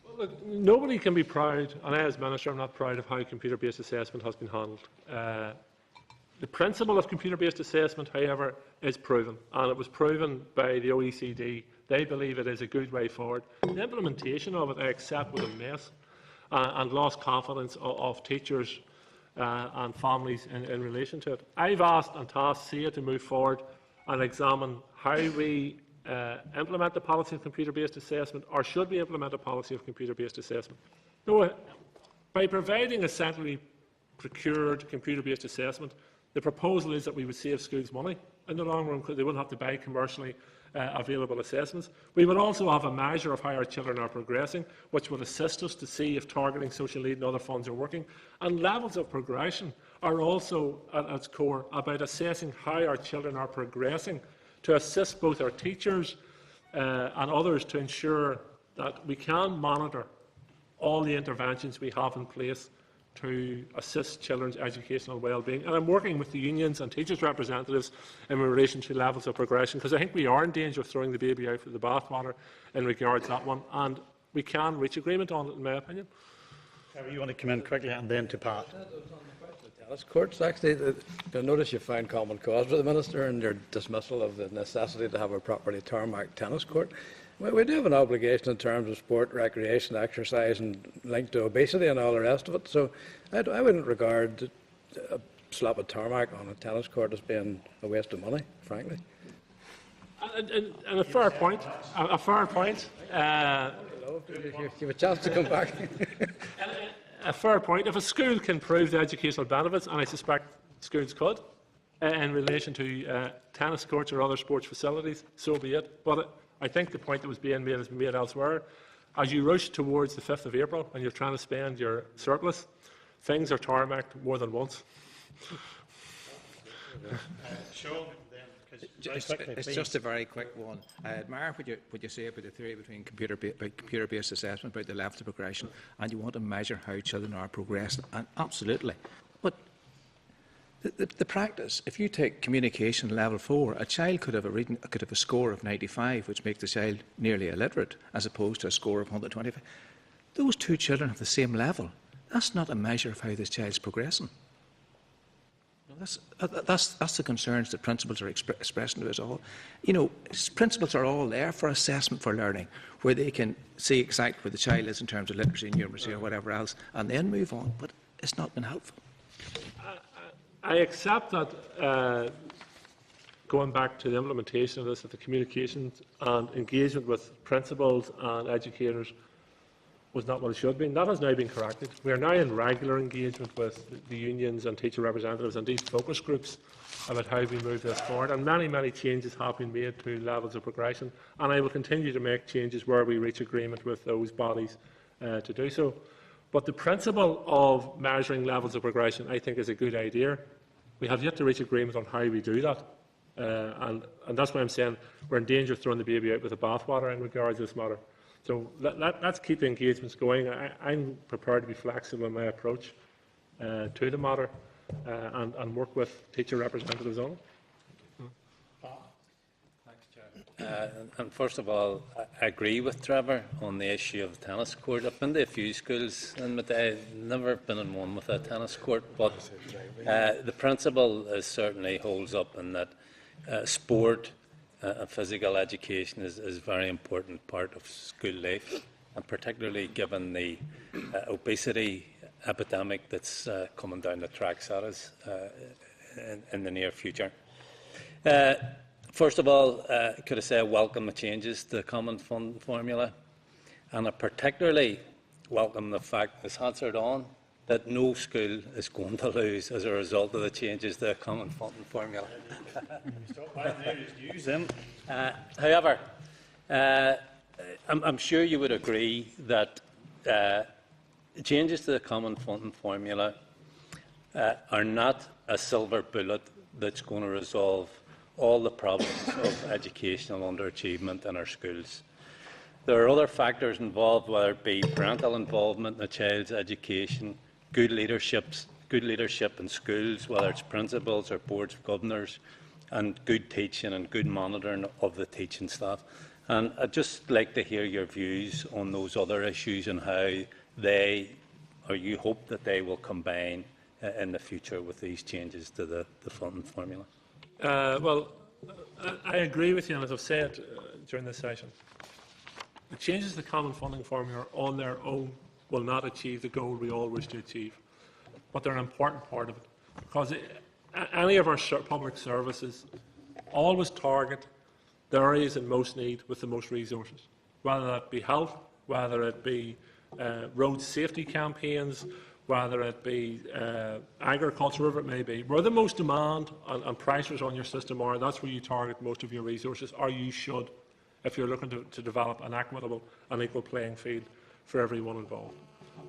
Well, look, nobody can be proud, and I as Minister am not proud of how computer-based assessment has been handled. The principle of computer-based assessment, however, is proven, and it was proven by the OECD. They believe it is a good way forward. The implementation of it, I accept, was a mess, and lost confidence of teachers and families in relation to it. I've asked and tasked SEA to move forward and examine how we implement the policy of computer-based assessment, or should we implement a policy of computer-based assessment. No, by providing a centrally procured computer-based assessment, the proposal is that we would save schools money in the long run because they wouldn't have to buy commercially available assessments. We would also have a measure of how our children are progressing, which would assist us to see if targeting social need and other funds are working. And levels of progression are also, at its core, about assessing how our children are progressing to assist both our teachers and others to ensure that we can monitor all the interventions we have in place to assist children's educational well-being. And I'm working with the unions and teachers' representatives in relation to levels of progression, because I think we are in danger of throwing the baby out with the bathwater in regards to that one, and we can reach agreement on it, in my opinion. Trevor, you want to come in quickly and then to Pat? Tennis courts, actually, I notice you found common cause with the Minister in your dismissal of the necessity to have a properly tarmac tennis court. We do have an obligation in terms of sport, recreation, exercise, and linked to obesity and all the rest of it. So I wouldn't regard a slap of tarmac on a tennis court as being a waste of money, frankly. And a fair point. A fair point. You have a chance to come back. A fair point. If a school can prove the educational benefits, and I suspect schools could, in relation to tennis courts or other sports facilities, so be it. But I think the point that was being made has been made elsewhere. As you rush towards the 5th of April and you're trying to spend your surplus, things are tarmacked more than once. It's just a very quick one. I admire what you say about the theory between computer-based assessment, about the levels of progression, and you want to measure how children are progressing, and absolutely. But the practice, if you take communication level 4, a child could have a score of 95, which makes the child nearly illiterate, as opposed to a score of 125. Those two children have the same level. That's not a measure of how this child's progressing. That's the concerns that principals are expressing to us all. You know, principals are all there for assessment for learning, where they can see exactly where the child is in terms of literacy, numeracy, or whatever else, and then move on. But it's not been helpful. I accept that going back to the implementation of this, that the communications and engagement with principals and educators was not what it should have been. That has now been corrected. We are now in regular engagement with the unions and teacher representatives and these focus groups about how we move this forward. And many changes have been made to levels of progression. And I will continue to make changes where we reach agreement with those bodies to do so. But the principle of measuring levels of progression, I think, is a good idea. We have yet to reach agreement on how we do that. And that's why I'm saying we're in danger of throwing the baby out with the bathwater in regards to this matter. So let's keep the engagements going. I'm prepared to be flexible in my approach to the matter and work with teacher representatives on it. And first of all, I agree with Trevor on the issue of the tennis court. I've been to a few schools in my day, never been in one with a tennis court, but the principle certainly holds up in that sport and physical education is a very important part of school life, and particularly given the obesity epidemic that's coming down the tracks at us in the near future. First of all, could I say I welcome the changes to the Common Fund formula, and I particularly welcome the fact, as answered on, that no school is going to lose as a result of the changes to the Common Fund formula. However, I'm sure you would agree that changes to the Common Fund formula are not a silver bullet that's going to resolve all the problems of educational underachievement in our schools. There are other factors involved, whether it be parental involvement in a child's education, good leadership in schools, whether it's principals or boards of governors, and good teaching and good monitoring of the teaching staff. And I'd just like to hear your views on those other issues and how they, or you hope that they will combine in the future with these changes to the funding formula? Well, I agree with you, and as I've said during this session, the changes to the common funding formula on their own will not achieve the goal we all wish to achieve, but they're an important part of it, because any of our public services always target the areas in most need with the most resources, whether that be health, whether it be road safety campaigns, whether it be agriculture, whatever it may be. Where the most demand and pressures on your system are, that's where you target most of your resources, or you should, if you're looking to develop an equitable and equal playing field for everyone involved.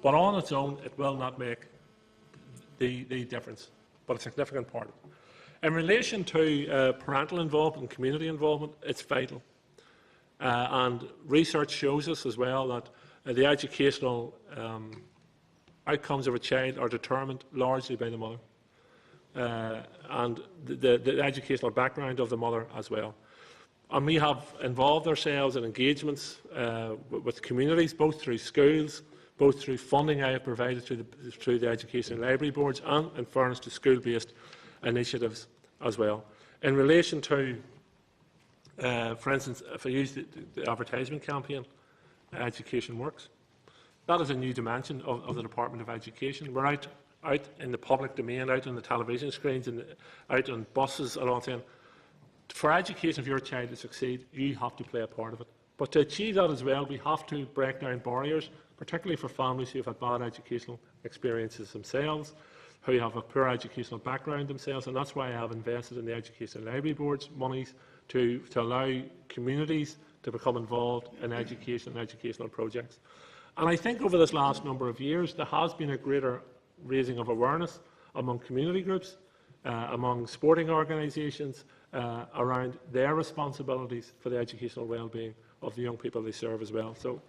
But on its own, it will not make the difference, but a significant part of it. In relation to parental involvement and community involvement, it's vital. And research shows us as well that the educational outcomes of a child are determined largely by the mother and the educational background of the mother as well. And we have involved ourselves in engagements with communities, both through schools, both through funding I have provided through the education library boards, and in fairness to school-based initiatives as well. In relation to, for instance, if I use the advertisement campaign, Education Works, that is a new dimension of the Department of Education. We're out in the public domain, out on the television screens, and out on buses and all that. For education of your child to succeed, you have to play a part of it. But to achieve that as well, we have to break down barriers, particularly for families who have had bad educational experiences themselves, who have a poor educational background themselves, and that's why I have invested in the Education Library Board's monies to allow communities to become involved in education and educational projects. And I think over this last number of years, there has been a greater raising of awareness among community groups, among sporting organisations, around their responsibilities for the educational well-being of the young people they serve as well. So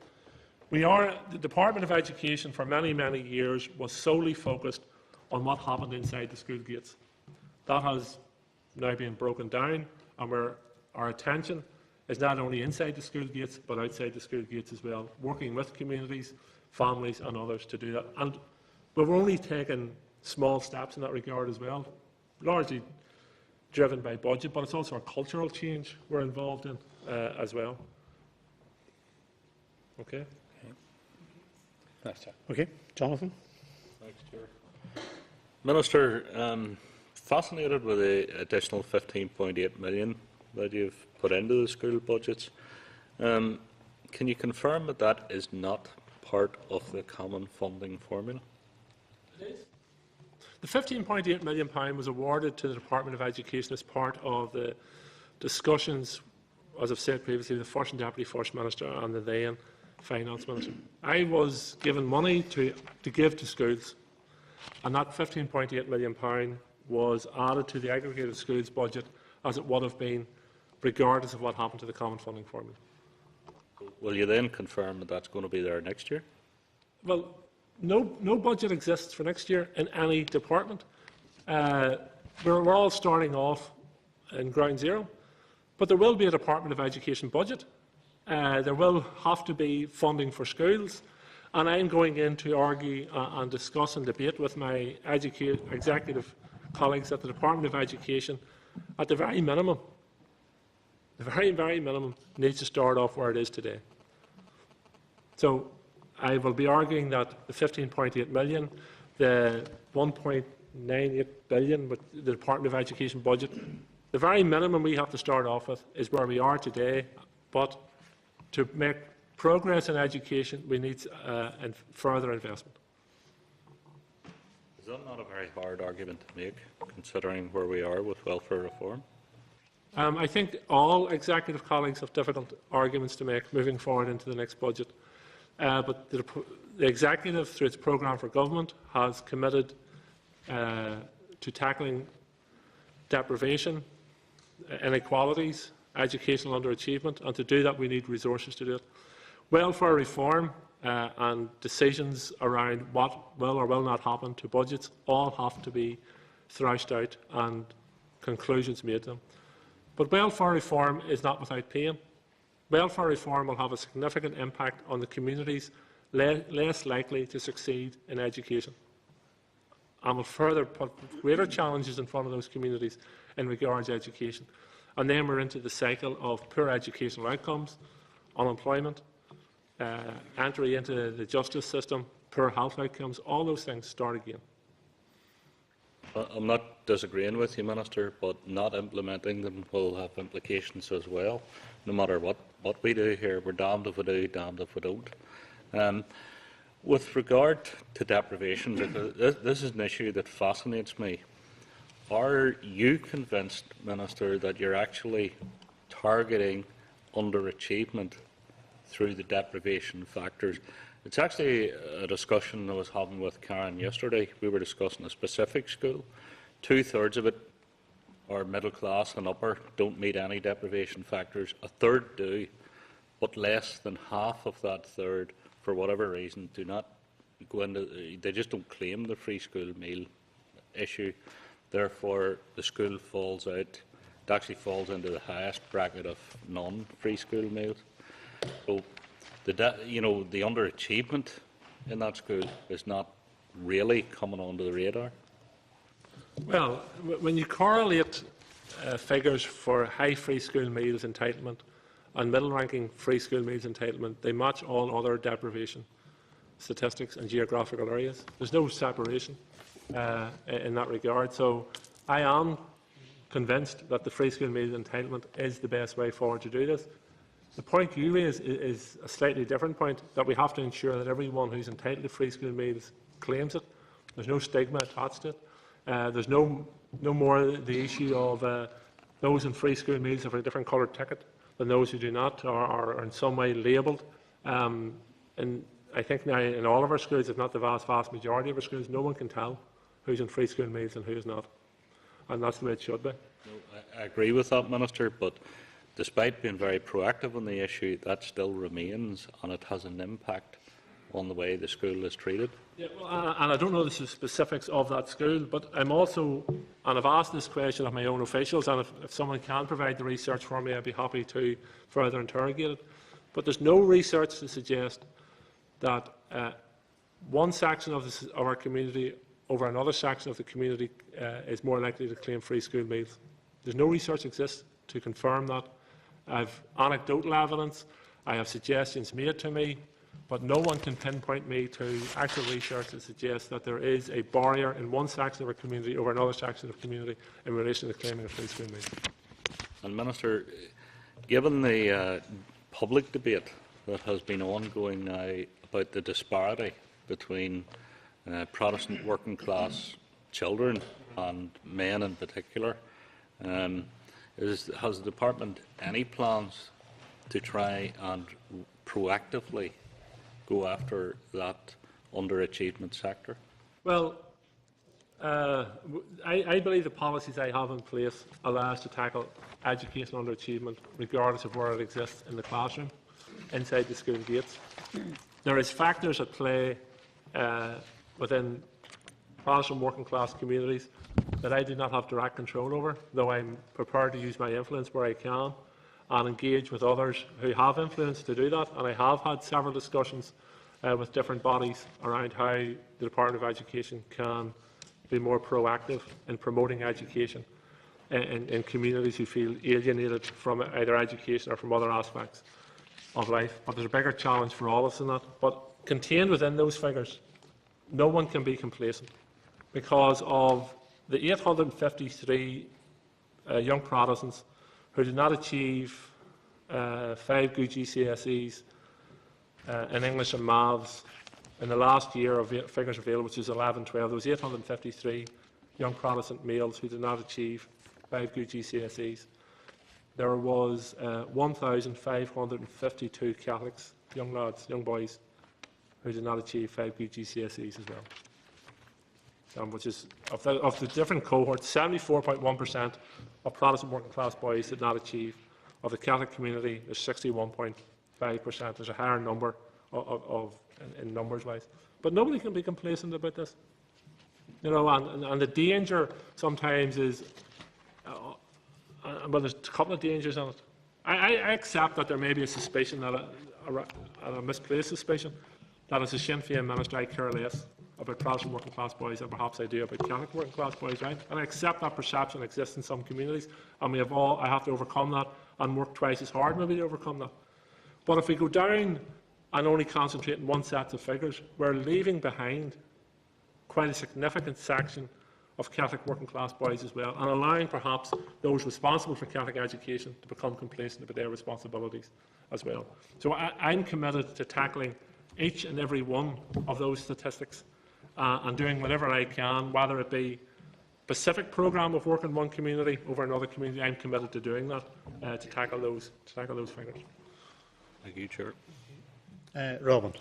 the Department of Education for many, many years was solely focused on what happened inside the school gates. That has now been broken down, and our attention is not only inside the school gates, but outside the school gates as well, working with communities, families and others to do that. And we're only taking small steps in that regard as well, largely driven by budget, but it's also a cultural change we're involved in as well. Okay. Thanks, Chair. Okay, Jonathan. Thanks, Chair. Minister, fascinated with the additional 15.8 million that you've put into the school budgets. Can you confirm that that is not part of the common funding formula? It is. The £15.8 million was awarded to the Department of Education as part of the discussions, as I've said previously, the First and Deputy First Minister and the then Finance Minister. I was given money to give to schools, and that £15.8 million was added to the aggregated schools budget as it would have been regardless of what happened to the common funding formula. Will you then confirm that that's going to be there next year? Well, no budget exists for next year in any department. We're all starting off in ground zero, but there will be a Department of Education budget. There will have to be funding for schools, and I'm going in to argue and discuss and debate with my executive colleagues at the Department of Education at the very minimum. The very, very minimum needs to start off where it is today. So I will be arguing that the 15.8 million, the 1.98 billion with the Department of Education budget, the very minimum we have to start off with is where we are today. But to make progress in education, we need further investment. Is that not a very hard argument to make, considering where we are with welfare reform? I think all executive colleagues have difficult arguments to make moving forward into the next budget. But the executive, through its programme for government, has committed to tackling deprivation, inequalities, educational underachievement, and to do that we need resources to do it. Welfare reform and decisions around what will or will not happen to budgets all have to be thrashed out and conclusions made to them. But welfare reform is not without pain. Welfare reform will have a significant impact on the communities less likely to succeed in education. and will further put greater challenges in front of those communities in regards to education. And then we're into the cycle of poor educational outcomes, unemployment, entry into the justice system, poor health outcomes. All those things start again. I'm not disagreeing with you, Minister, but not implementing them will have implications as well. No matter what we do here, we're damned if we do, damned if we don't. With regard to deprivation, this is an issue that fascinates me. Are you convinced, Minister, that you're actually targeting underachievement through the deprivation factors? It's actually a discussion I was having with Karen yesterday. We were discussing a specific school. 2/3 of it are middle class and upper, don't meet any deprivation factors. A third do, but less than half of that third, for whatever reason, do not go into. They just don't claim the free school meal issue. Therefore, the school falls out. It actually falls into the highest bracket of non-free school meals. So, the underachievement in that school is not really coming onto the radar. Well, when you correlate figures for high free school meals entitlement and middle-ranking free school meals entitlement, they match all other deprivation statistics and geographical areas. There's no separation in that regard. So I am convinced that the free school meals entitlement is the best way forward to do this. The point you raise is a slightly different point, that we have to ensure that everyone who's entitled to free school meals claims it. There's no stigma attached to it. There's no more the issue of those in free school meals have a different coloured ticket than those who do not, or are in some way labelled. And I think now in all of our schools, if not the vast majority of our schools, no one can tell who's in free school meals and who's not. And that's the way it should be. No, I agree with that, Minister, but despite being very proactive on the issue, that still remains, and it has an impact on the way the school is treated. Yeah, well, and I don't know the specifics of that school, but I'm also, and I've asked this question of my own officials, and if someone can provide the research for me, I'd be happy to further interrogate it. But there's no research to suggest that one section of our community over another section of the community is more likely to claim free school meals. There's no research exists to confirm that. I have anecdotal evidence, I have suggestions made to me, but no one can pinpoint me to actual research that suggests that there is a barrier in one section of our community over another section of the community in relation to claiming a free school meal. And Minister, given the public debate that has been ongoing now about the disparity between Protestant working class children and men in particular, has the department any plans to try and proactively go after that underachievement sector? Well, I believe the policies I have in place allow us to tackle education underachievement regardless of where it exists in the classroom, inside the school gates. There is factors at play within Protestant working class communities that I do not have direct control over, though I'm prepared to use my influence where I can and engage with others who have influence to do that. And I have had several discussions with different bodies around how the Department of Education can be more proactive in promoting education in communities who feel alienated from either education or from other aspects of life. But there's a bigger challenge for all of us in that. But contained within those figures, no one can be complacent, because of the 853 young Protestants who did not achieve 5 good GCSEs in English and Maths in the last year of figures available, which is 11-12. There was 853 young Protestant males who did not achieve 5 good GCSEs. There was 1,552 Catholics, young lads, young boys, who did not achieve 5 good GCSEs as well. Which is, of the different cohorts, 74.1% of Protestant working class boys did not achieve. Of the Catholic community, there's 61.5%. There's a higher number in numbers wise. But nobody can be complacent about this. You know, and the danger sometimes is, well, there's a couple of dangers in it. I accept that there may be a suspicion, a misplaced suspicion, that as a Sinn Féin minister I care less about Protestant working class boys than perhaps I do about Catholic working class boys, right? And I accept that perception exists in some communities, and I have to overcome that and work twice as hard maybe to overcome that. But if we go down and only concentrate on one set of figures, we're leaving behind quite a significant section of Catholic working class boys as well, and allowing perhaps those responsible for Catholic education to become complacent about their responsibilities as well. So I'm committed to tackling each and every one of those statistics and doing whatever I can, whether it be a specific programme of work in one community over another community. I'm committed to doing that to tackle those figures. Thank you, Chair. Robin.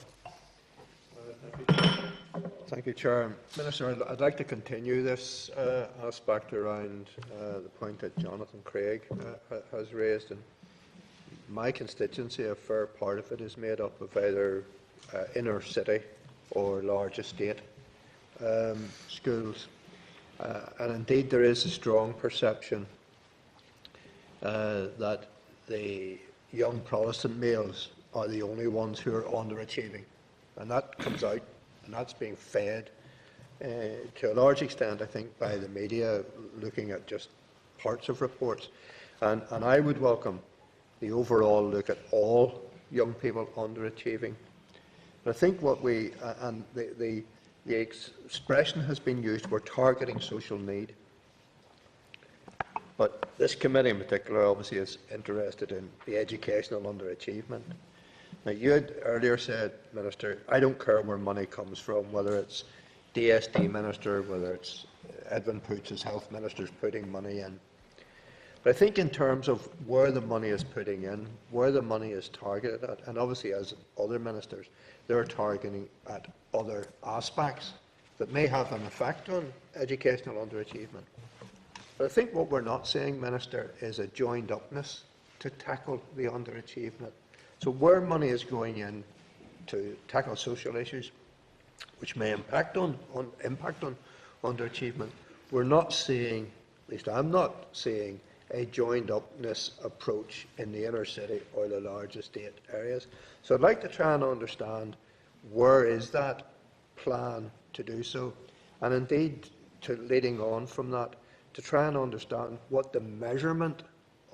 Thank you, Chair. Minister, I'd like to continue this aspect around the point that Jonathan Craig has raised. In my constituency, a fair part of it is made up of either inner city or large estate schools. And indeed, there is a strong perception that the young Protestant males are the only ones who are underachieving. And that comes out, and that's being fed to a large extent, I think, by the media, looking at just parts of reports. And I would welcome the overall look at all young people underachieving. But I think what we, and the expression has been used, we're targeting social need. But this committee in particular obviously is interested in the educational underachievement. Now, you had earlier said, Minister, I don't care where money comes from, whether it's DSD Minister, whether it's Edwin Poots as Health Minister's putting money in. But I think in terms of where the money is putting in, where the money is targeted at, and obviously as other ministers, they're targeting at other aspects that may have an effect on educational underachievement. But I think what we're not seeing, Minister, is a joined-upness to tackle the underachievement. So where money is going in to tackle social issues, which may impact on underachievement, we're not seeing, at least I'm not seeing, a joined-upness approach in the inner city or the large estate areas. So I'd like to try and understand where is that plan to do so, and indeed, leading on from that, to try and understand what the measurement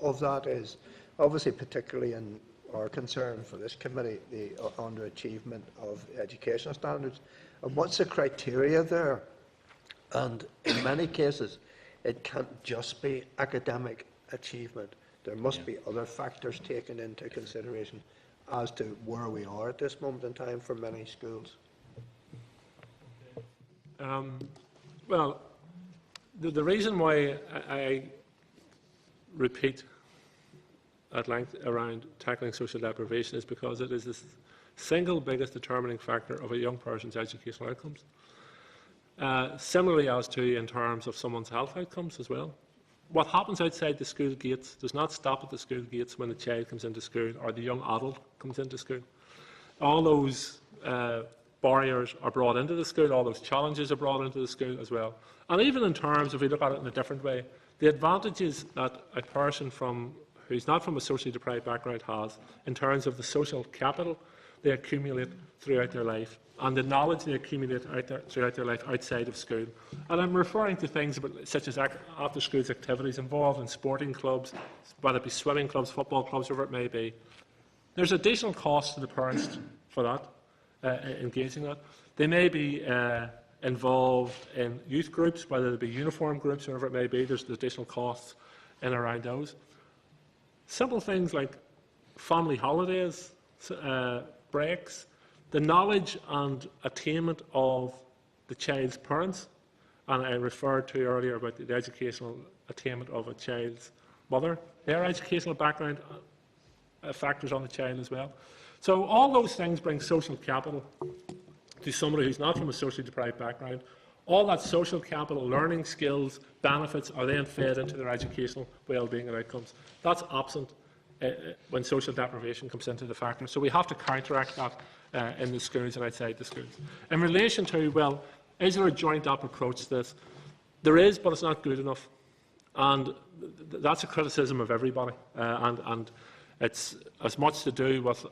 of that is. Obviously, particularly in our concern for this committee, the underachievement of educational standards, and what's the criteria there? And in many cases, it can't just be academic achievement. There must be other factors taken into consideration as to where we are at this moment in time for many schools. Well, the reason why I repeat at length around tackling social deprivation is because it is the single biggest determining factor of a young person's educational outcomes. Similarly as to in terms of someone's health outcomes as well. What happens outside the school gates does not stop at the school gates when the child comes into school or the young adult comes into school. All those barriers are brought into the school, all those challenges are brought into the school as well. And even in terms, if we look at it in a different way, the advantages that a person who's not from a socially deprived background has in terms of the social capital they accumulate throughout their life and the knowledge they accumulate throughout their life outside of school. And I'm referring to things such as after-school activities involved in sporting clubs, whether it be swimming clubs, football clubs, whatever it may be. There's additional costs to the parents for that, engaging that. They may be involved in youth groups, whether it be uniform groups, whatever it may be. There's additional costs in and around those. Simple things like family holidays, breaks, the knowledge and attainment of the child's parents, and I referred to earlier about the educational attainment of a child's mother. Their educational background factors on the child as well. So all those things bring social capital to somebody who's not from a socially deprived background. All that social capital, learning skills, benefits are then fed into their educational well-being and outcomes. That's absent when social deprivation comes into the factor. So we have to counteract that in the schools and outside the schools. In relation to, well, is there a joined-up approach to this? There is, but it's not good enough. And that's a criticism of everybody. And it's as much to do with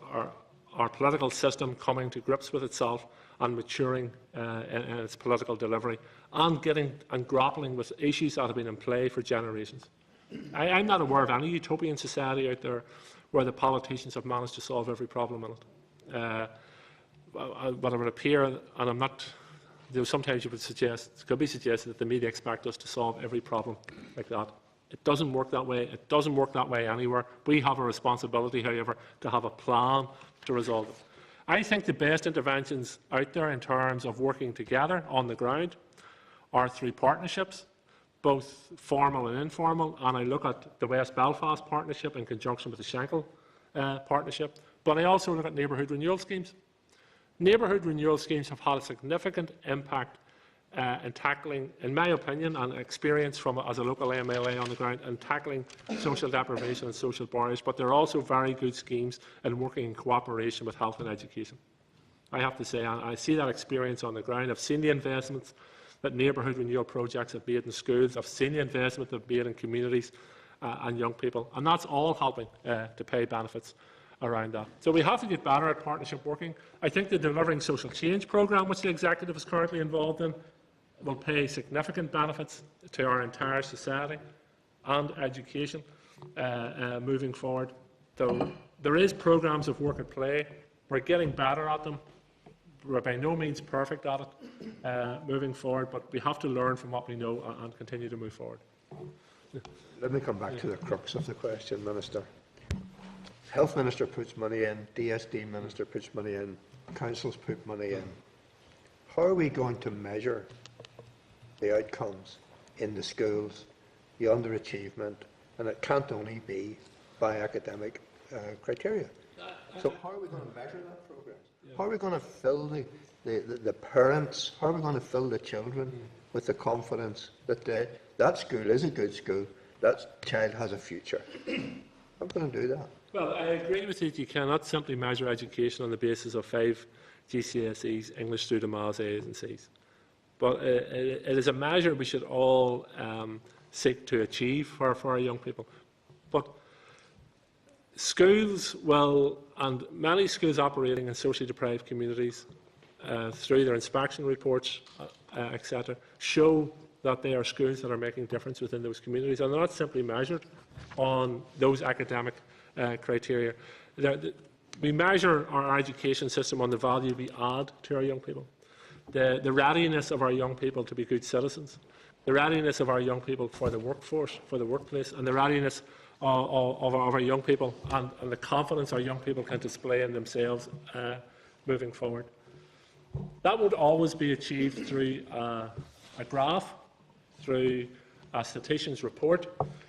our political system coming to grips with itself and maturing in its political delivery, and grappling with issues that have been in play for generations. I'm not aware of any utopian society out there where the politicians have managed to solve every problem in it. But it would appear, and I'm not, sometimes you would suggest, it could be suggested that the media expect us to solve every problem like that. It doesn't work that way. It doesn't work that way anywhere. We have a responsibility, however, to have a plan to resolve it. I think the best interventions out there in terms of working together on the ground are through partnerships, both formal and informal, and I look at the West Belfast partnership in conjunction with the Schenkel partnership, but I also look at neighbourhood renewal schemes. Neighbourhood renewal schemes have had a significant impact in tackling, in my opinion, and experience from as a local MLA on the ground, in tackling social deprivation and social barriers, but they're also very good schemes in working in cooperation with health and education. I have to say, I see that experience on the ground. I've seen the investments that neighbourhood renewal projects have made in schools. I've seen the investment they've made in communities and young people, and that's all helping to pay benefits around that. So we have to get better at partnership working. I think the Delivering Social Change programme, which the Executive is currently involved in, will pay significant benefits to our entire society and education moving forward. So there is programmes of work at play. We're getting better at them. We're by no means perfect at it moving forward, but we have to learn from what we know and continue to move forward. Let me come back to the crux of the question, Minister. Health Minister puts money in, DSD Minister puts money in, councils put money in. How are we going to measure the outcomes in the schools, the underachievement, and it can't only be by academic criteria? So how are we going to measure that progress? How are we going to fill the parents, how are we going to fill the children with the confidence that that school is a good school, that child has a future? How are we going to do that? Well, I agree with you. You cannot simply measure education on the basis of 5 GCSEs, English through to Maths A's and C's. But it is a measure we should all seek to achieve for our young people. But schools will, and many schools operating in socially deprived communities, through their inspection reports, etc., show that they are schools that are making a difference within those communities, and they're not simply measured on those academic criteria. We measure our education system on the value we add to our young people, the readiness of our young people to be good citizens, the readiness of our young people for the workforce, for the workplace, and the readiness of our young people and the confidence our young people can display in themselves moving forward. That would always be achieved through a graph, through a statistician's report,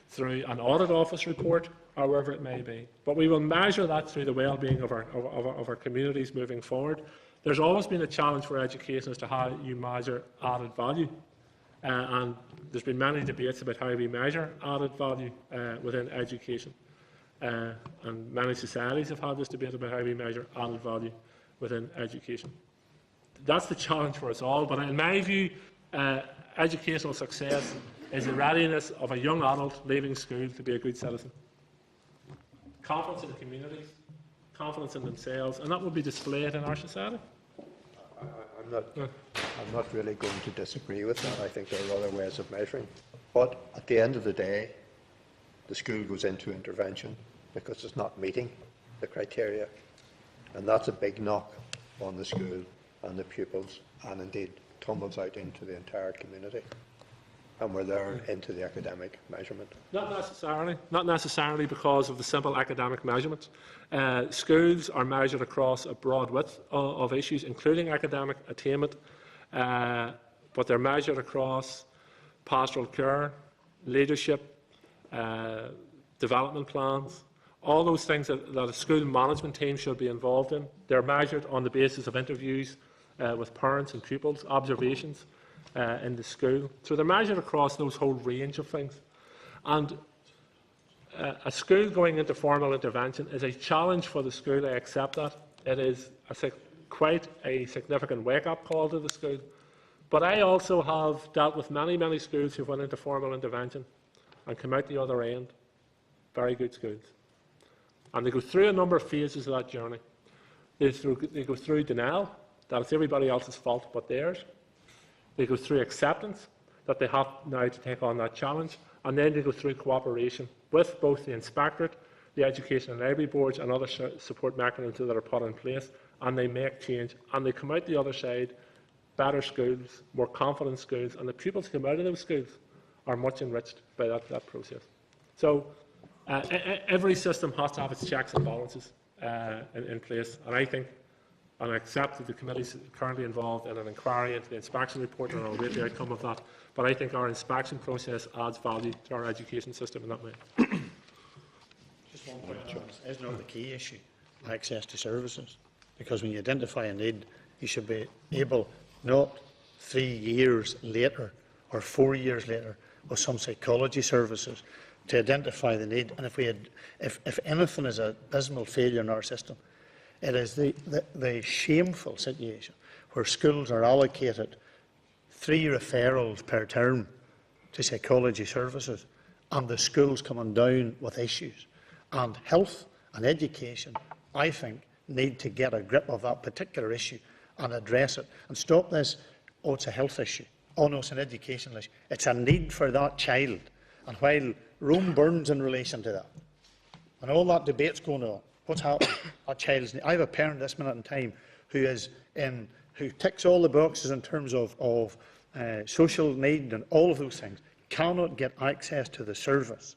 through an audit office report, or wherever it may be. But we will measure that through the well-being of our communities moving forward. There's always been a challenge for education as to how you measure added value. And there's been many debates about how we measure added value within education. And many societies have had this debate about how we measure added value within education. That's the challenge for us all. But in my view, educational success is the readiness of a young adult leaving school to be a good citizen. Confidence in the communities, confidence in themselves, and that will be displayed in our society. I'm not really going to disagree with that. I think there are other ways of measuring. But at the end of the day, the school goes into intervention because it's not meeting the criteria. And that's a big knock on the school and the pupils, and indeed tumbles out into the entire community. And we're there into the academic measurement. Not necessarily because of the simple academic measurements. Schools are measured across a broad width of issues, including academic attainment, but they're measured across pastoral care, leadership, development plans, all those things that a school management team should be involved in. They're measured on the basis of interviews with parents and pupils, observations in the school. So they're measured across those whole range of things. And a school going into formal intervention is a challenge for the school. I accept that. It is quite a significant wake-up call to the school. But I also have dealt with many, many schools who went into formal intervention and come out the other end. Very good schools. And they go through a number of phases of that journey. They go through denial, that it's everybody else's fault but theirs. They go through acceptance, that they have now to take on that challenge, and then they go through cooperation with both the Inspectorate, the Education and Library Boards and other support mechanisms that are put in place, and they make change, and they come out the other side, better schools, more confident schools, and the pupils who come out of those schools are much enriched by that process. So every system has to have its checks and balances in place, and I think, and I accept that the committee is currently involved in an inquiry into the inspection report, and I'll await the outcome of that, but I think our inspection process adds value to our education system in that way. Just one point, is not the key issue, access to services. Because when you identify a need, you should be able, not 3 years later or 4 years later, with some psychology services, to identify the need. And if anything is an abysmal failure in our system, it is the shameful situation where schools are allocated 3 referrals per term to psychology services, and the schools coming down with issues. And health and education, I think, need to get a grip of that particular issue and address it and stop this, oh, it's a health issue, oh no, it's an educational issue. It's a need for that child. And while Rome burns in relation to that, and all that debate's going on, what's happening? That child's need. I have a parent this minute in time who ticks all the boxes in terms of social need and all of those things, cannot get access to the service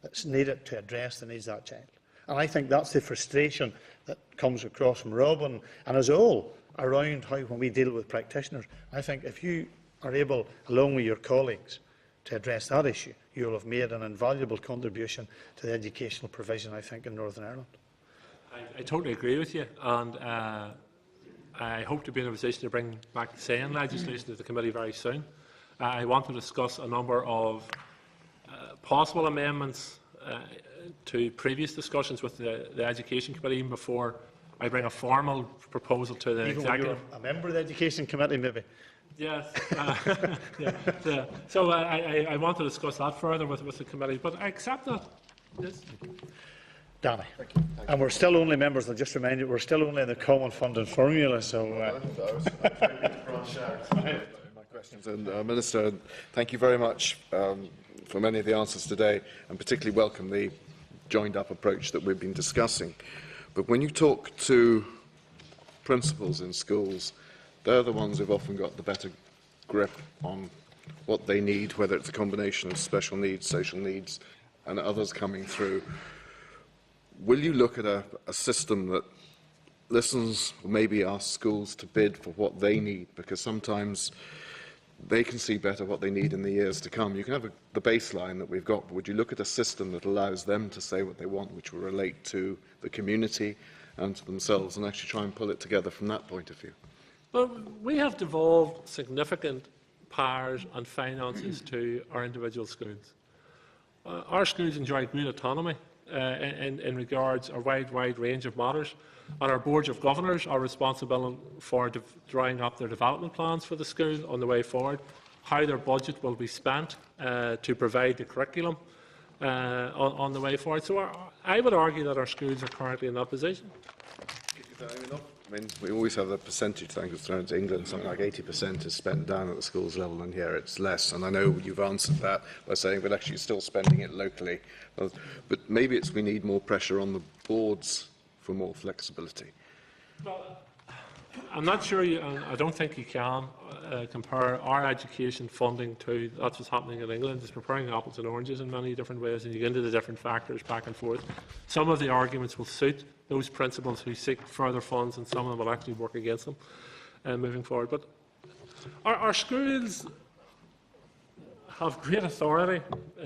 that's needed to address the needs of that child. And I think that's the frustration that comes across from Robin and us all around how, when we deal with practitioners, I think if you are able, along with your colleagues, to address that issue, you will have made an invaluable contribution to the educational provision, I think, in Northern Ireland. I totally agree with you, and I hope to be in a position to bring back the SEN legislation to the committee very soon. I want to discuss a number of possible amendments to previous discussions with the Education Committee, even before I bring a formal proposal to the Executive. A member of the Education Committee, maybe? Yes. So I want to discuss that further with the committee, but I accept that. Yes. Danny. Thank you. And we're still only members, I'll just remind you, we're still only in the common funding formula, so... My questions. And Minister, thank you very much for many of the answers today, and particularly welcome the joined-up approach that we've been discussing. But when you talk to principals in schools, they're the ones who've often got the better grip on what they need, whether it's a combination of special needs, social needs, and others coming through. Will you look at a system that listens, or maybe asks schools to bid for what they need? Because sometimes they can see better what they need in the years to come. You can have the baseline that we've got, but would you look at a system that allows them to say what they want, which will relate to the community and to themselves, and actually try and pull it together from that point of view? Well, we have devolved significant powers and finances to our individual schools. Our schools enjoy great autonomy in regards a wide range of matters, and our boards of governors are responsible for drawing up their development plans for the school on the way forward, how their budget will be spent to provide the curriculum on the way forward. So I would argue that our schools are currently in that position. I mean, we always have the percentage thing, because in England, something like 80% is spent down at the schools level, and here it's less. And I know you've answered that by saying, but actually you're still spending it locally. But maybe we need more pressure on the boards for more flexibility. Well, I'm not sure, I don't think you can compare our education funding to that's what's happening in England. It's comparing apples and oranges in many different ways, and you get into the different factors back and forth. Some of the arguments will suit those principals who seek further funds, and some of them will actually work against them moving forward. But our schools have great authority,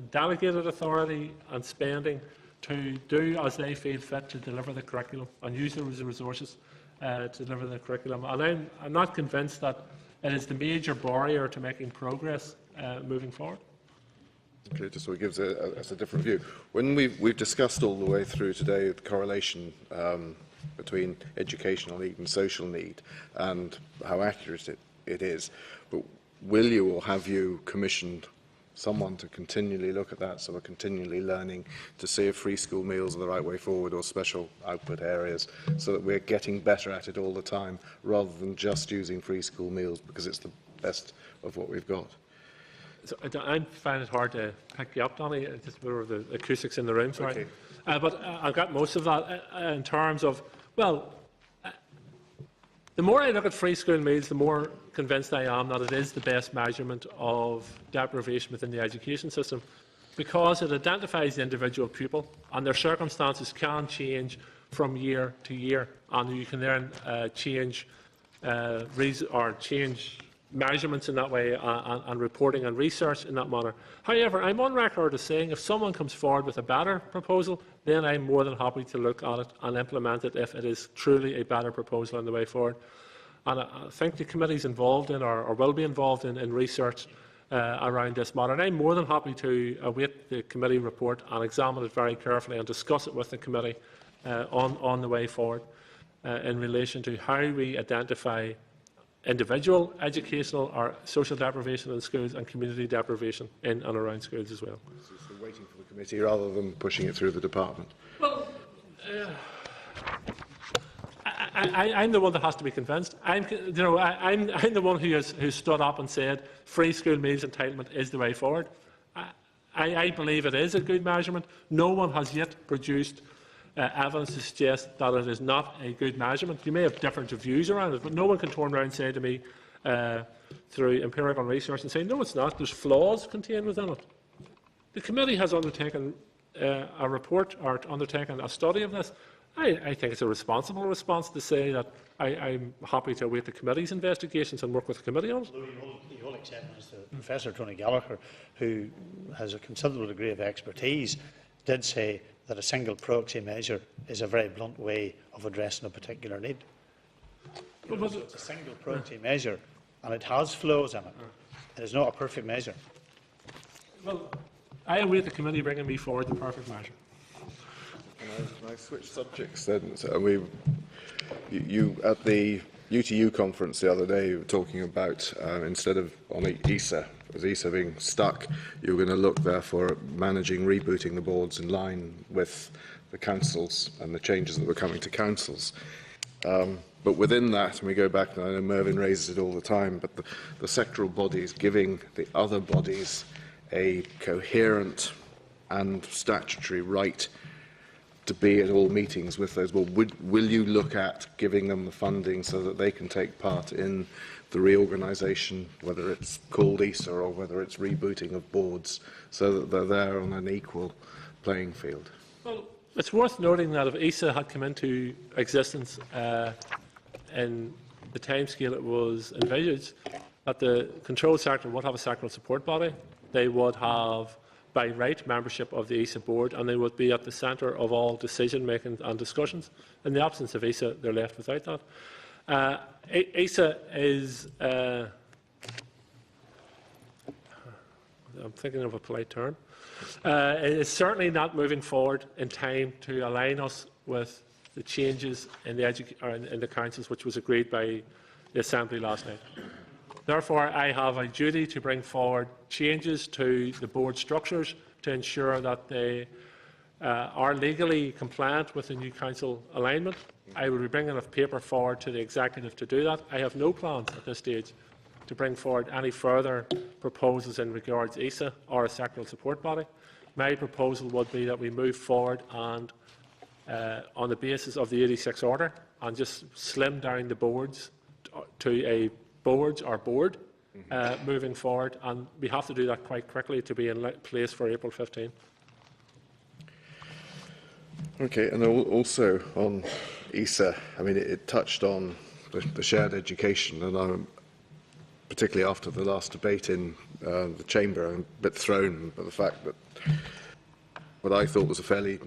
delegated authority and spending to do as they feel fit to deliver the curriculum and use those resources to deliver the curriculum. And I'm not convinced that it is the major barrier to making progress moving forward. Okay, just so it gives us a different view. When we've discussed all the way through today the correlation between educational need and social need and how accurate it is, but will you or have you commissioned someone to continually look at that, so we're continually learning to see if free school meals are the right way forward or special output areas, so that we're getting better at it all the time, rather than just using free school meals because it's the best of what we've got. So I find it hard to pick you up, Donny, just more of the acoustics in the room, sorry. Okay. But I've got most of that in terms of, well, the more I look at free school meals, the more convinced I am that it is the best measurement of deprivation within the education system, because it identifies the individual pupil and their circumstances can change from year to year, and you can then change measurements in that way and reporting and research in that manner. However, I'm on record as saying if someone comes forward with a better proposal, then I'm more than happy to look at it and implement it if it is truly a better proposal on the way forward. And I think the committee is involved in, or will be involved in research around this matter. And I'm more than happy to await the committee report and examine it very carefully and discuss it with the committee on the way forward in relation to how we identify individual educational or social deprivation in schools and community deprivation in and around schools as well. So waiting for the committee rather than pushing it through the department. Well, I'm the one that has to be convinced. I'm the one who stood up and said free school meals entitlement is the way forward. I believe it is a good measurement. No one has yet produced evidence to suggest that it is not a good measurement. You may have different views around it, but no one can turn around and say to me through empirical research and say, no, it's not. There's flaws contained within it. The committee has undertaken a report or undertaken a study of this. I think it's a responsible response to say that I'm happy to await the committee's investigations and work with the committee on it. The whole acceptance that Professor Tony Gallagher, who has a considerable degree of expertise, did say that a single proxy measure is a very blunt way of addressing a particular need. It's a single proxy measure, and it has flaws in it. It is not a perfect measure. Well, I await the committee bringing me forward the perfect measure. Can I switch subjects then? So you at the UTU conference the other day, you were talking about instead of on ESA, as ESA being stuck, you were going to look therefore at managing rebooting the boards in line with the councils and the changes that were coming to councils. But within that, and we go back, and I know Mervyn raises it all the time, but the sectoral bodies giving the other bodies a coherent and statutory right to be at all meetings with those. Well, will you look at giving them the funding so that they can take part in the reorganisation, whether it's called ESA or whether it's rebooting of boards, so that they're there on an equal playing field? Well, it's worth noting that if ESA had come into existence in the timescale it was envisaged, that the control sector would have a sectoral support body. They would have, by right, membership of the ESA board, and they would be at the centre of all decision-making and discussions. In the absence of ESA, they're left without that. ESA is, I'm thinking of a polite term, it is certainly not moving forward in time to align us with the changes in the councils which was agreed by the Assembly last night. Therefore, I have a duty to bring forward changes to the board structures to ensure that they are legally compliant with the new council alignment. I will be bringing a paper forward to the executive to do that. I have no plans at this stage to bring forward any further proposals in regards to ESA or a sectoral support body. My proposal would be that we move forward and, on the basis of the 86 order, and just slim down the boards to a board moving forward, and we have to do that quite quickly to be in place for April 15. Okay, and also on ESA, I mean, it touched on the shared education, and I'm particularly after the last debate in the chamber, I'm a bit thrown by the fact that what I thought was a fairly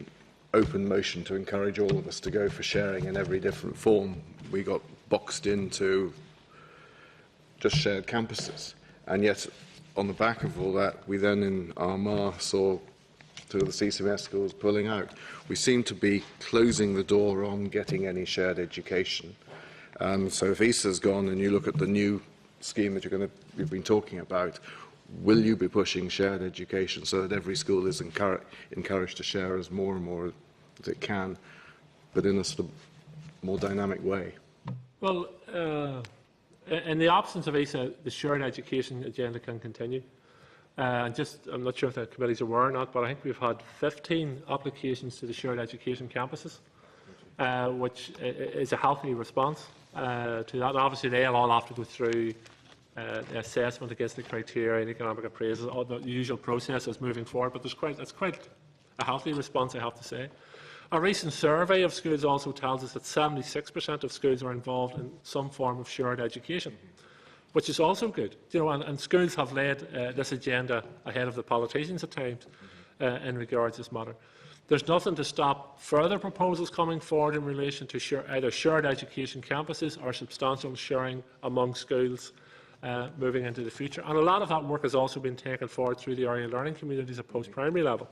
open motion to encourage all of us to go for sharing in every different form, we got boxed into just shared campuses. And yet, on the back of all that, we then in Armagh saw two of the CCMS schools pulling out. We seem to be closing the door on getting any shared education. So if ESA's gone and you look at the new scheme that you've been talking about, will you be pushing shared education so that every school is encouraged to share as more and more as it can, but in a sort of more dynamic way? Well, in the absence of ESA, the shared education agenda can continue. I'm not sure if the committee's aware or not, but I think we've had 15 applications to the shared education campuses, which is a healthy response to that. And obviously, they'll all have to go through the assessment against the criteria and economic appraisal, all the usual processes moving forward. But it's quite a healthy response, I have to say. A recent survey of schools also tells us that 76% of schools are involved in some form of shared education, which is also good. And schools have led this agenda ahead of the politicians at times in regards to this matter. There's nothing to stop further proposals coming forward in relation to either shared education campuses or substantial sharing among schools moving into the future. And a lot of that work has also been taken forward through the area learning communities at post-primary level.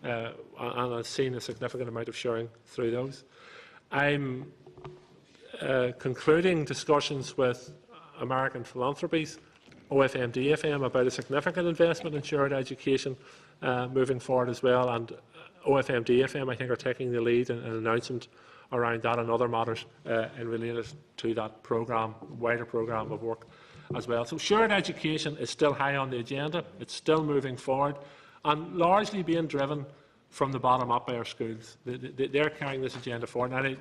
And I've seen a significant amount of sharing through those. I'm concluding discussions with American Philanthropies, OFM, DFM, about a significant investment in shared education moving forward as well. And OFM, DFM, I think, are taking the lead in an announcement around that and other matters in related to that programme, wider programme of work as well. So shared education is still high on the agenda. It's still moving forward, and largely being driven from the bottom up by our schools. They're carrying this agenda forward. And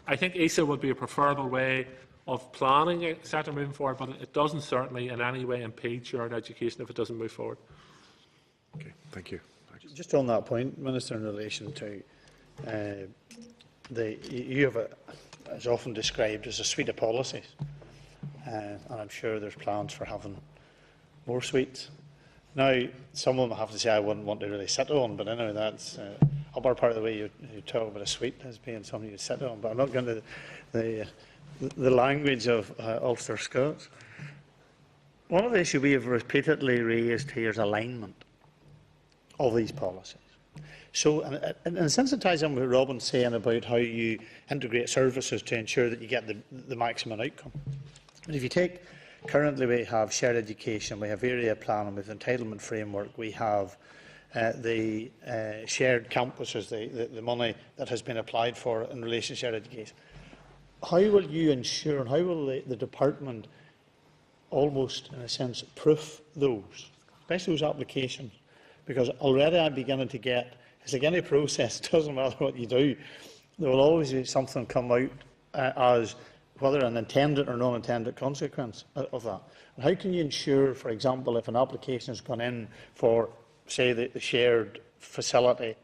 I think ESA would be a preferable way of planning, etc., moving forward, but it doesn't certainly in any way impede shared education if it doesn't move forward. Okay, thank you. Just on that point, Minister, in relation to you have as often described as a suite of policies, and I'm sure there's plans for having more suites. Now, some of them I have to say I wouldn't want to really sit on, but anyway, that's upper part of the way you talk about a suite as being something you sit on. But I'm not going to the language of Ulster Scots. One of the issues we have repeatedly raised here is alignment of these policies. So, and sensitising what Robin's saying about how you integrate services to ensure that you get the maximum outcome. But if you take, currently we have shared education, we have area planning, we have entitlement framework, we have the shared campuses, the money that has been applied for in relation to shared education. How will you ensure, and how will the department almost, in a sense, proof those, especially those applications? Because already I'm beginning to get, it's like any process, it doesn't matter what you do, there will always be something come out as whether an intended or non-intended consequence of that. And how can you ensure, for example, if an application has gone in for, say, the shared facility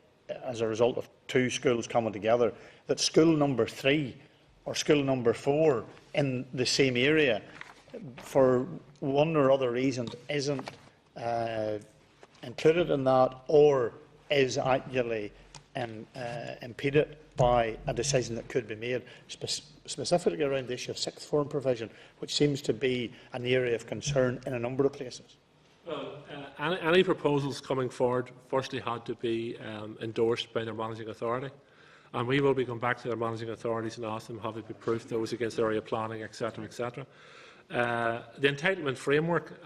as a result of two schools coming together, that school number 3 or school number 4 in the same area, for one or other reasons, isn't included in that, or is actually impeded by a decision that could be made, specifically around the issue of sixth form provision, which seems to be an area of concern in a number of places? Well, any proposals coming forward firstly had to be endorsed by their managing authority, and we will be going back to their managing authorities and ask them have they proof those against area planning, etc., etc. The entitlement framework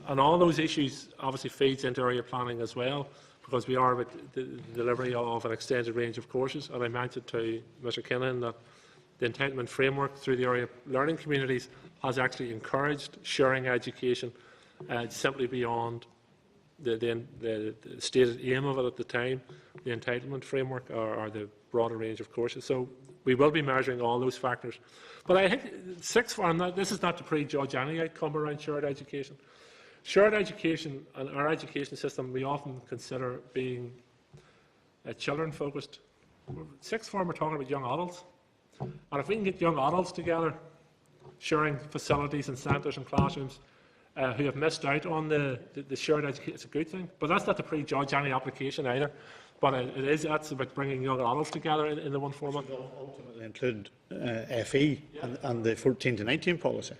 and all those issues obviously feeds into area planning as well, because we are with the delivery of an extended range of courses. And I mentioned to Mr Kinahan that the entitlement framework through the area learning communities has actually encouraged sharing education simply beyond the stated aim of it at the time, the entitlement framework or the broader range of courses. So we will be measuring all those factors. But I think sixth form, this is not to prejudge any outcome around shared education. Shared education and our education system we often consider being children-focused. Sixth form, we're talking about young adults. And if we can get young adults together, sharing facilities and centres and classrooms, who have missed out on the shared education, it's a good thing. But that's not to prejudge any application either. But that's about bringing young adults together in the one format. Ultimately include FE and the 14 to 19 policy,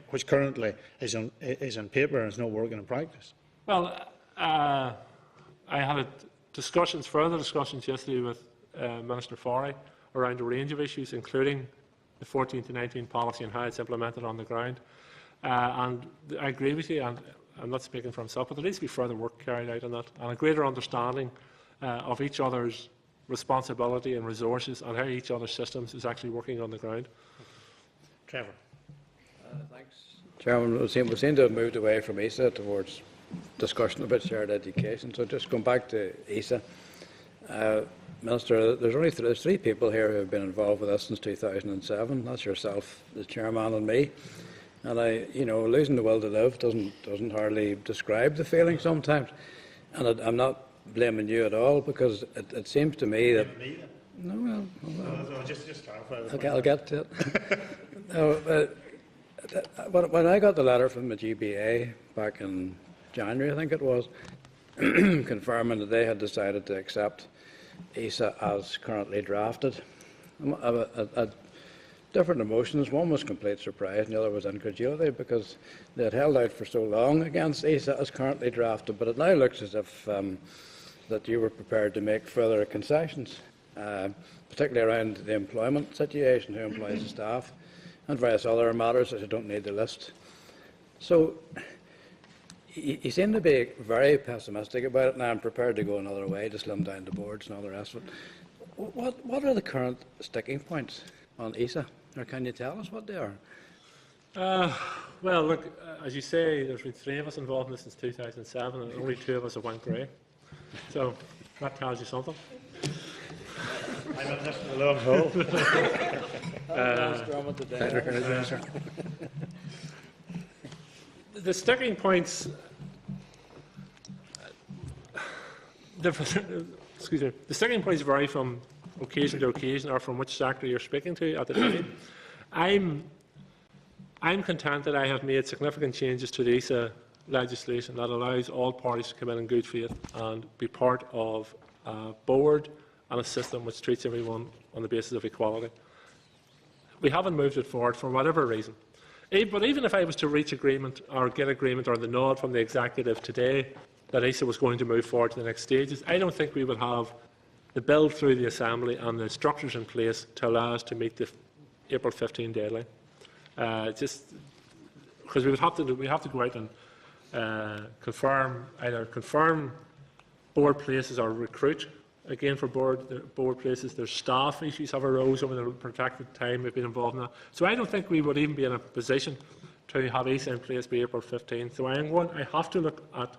which currently is on paper and is not working in practice. Well, I had further discussions yesterday with Minister Forey around a range of issues, including the 14 to 19 policy and how it's implemented on the ground. And I agree with you, and I'm not speaking for himself, but there needs to be further work carried out on that, and a greater understanding of each other's responsibility and resources, and how each other's systems is actually working on the ground. Trevor. Thanks, Chairman. We seem to have moved away from ESA towards discussion about shared education. So just going back to ESA, Minister, there's three people here who have been involved with this since 2007. That's yourself, the chairman, and me. And losing the will to live doesn't hardly describe the feeling sometimes. And I'm not blaming you at all, because it seems to me that. No, well, just clarify. Okay, I'll get to it. No, when I got the letter from the GBA back in January, I think it was, confirming that they had decided to accept ESA as currently drafted, I had different emotions. One was complete surprise, and the other was incredulity, because they had held out for so long against ESA as currently drafted. But it now looks as if that you were prepared to make further concessions, particularly around the employment situation, who employs the staff, and various other matters that I don't need to list. So you seem to be very pessimistic about it, and I'm prepared to go another way to slim down the boards and all the rest of it. What are the current sticking points on ESA, or can you tell us what they are? Well, look, as you say, there's been three of us involved in this since 2007, and only two of us have went grey. So that tells you something. I'm in this for the long haul. The sticking points. Excuse me. The sticking points vary from occasion to occasion, or from which sector you're speaking to at the time. I'm content that I have made significant changes to the ESA legislation that allows all parties to come in good faith and be part of a board and a system which treats everyone on the basis of equality. We haven't moved it forward for whatever reason. But even if I was to reach agreement or get agreement or the nod from the executive today that ESA was going to move forward to the next stages, I don't think we would have the build through the Assembly and the structures in place to allow us to meet the April 15 deadline. Just because we have to go out and either confirm board places or recruit again for board places. There's staff issues have arose over the protracted time we've been involved in that. So I don't think we would even be in a position to have ESA in place by April 15. So I have to look at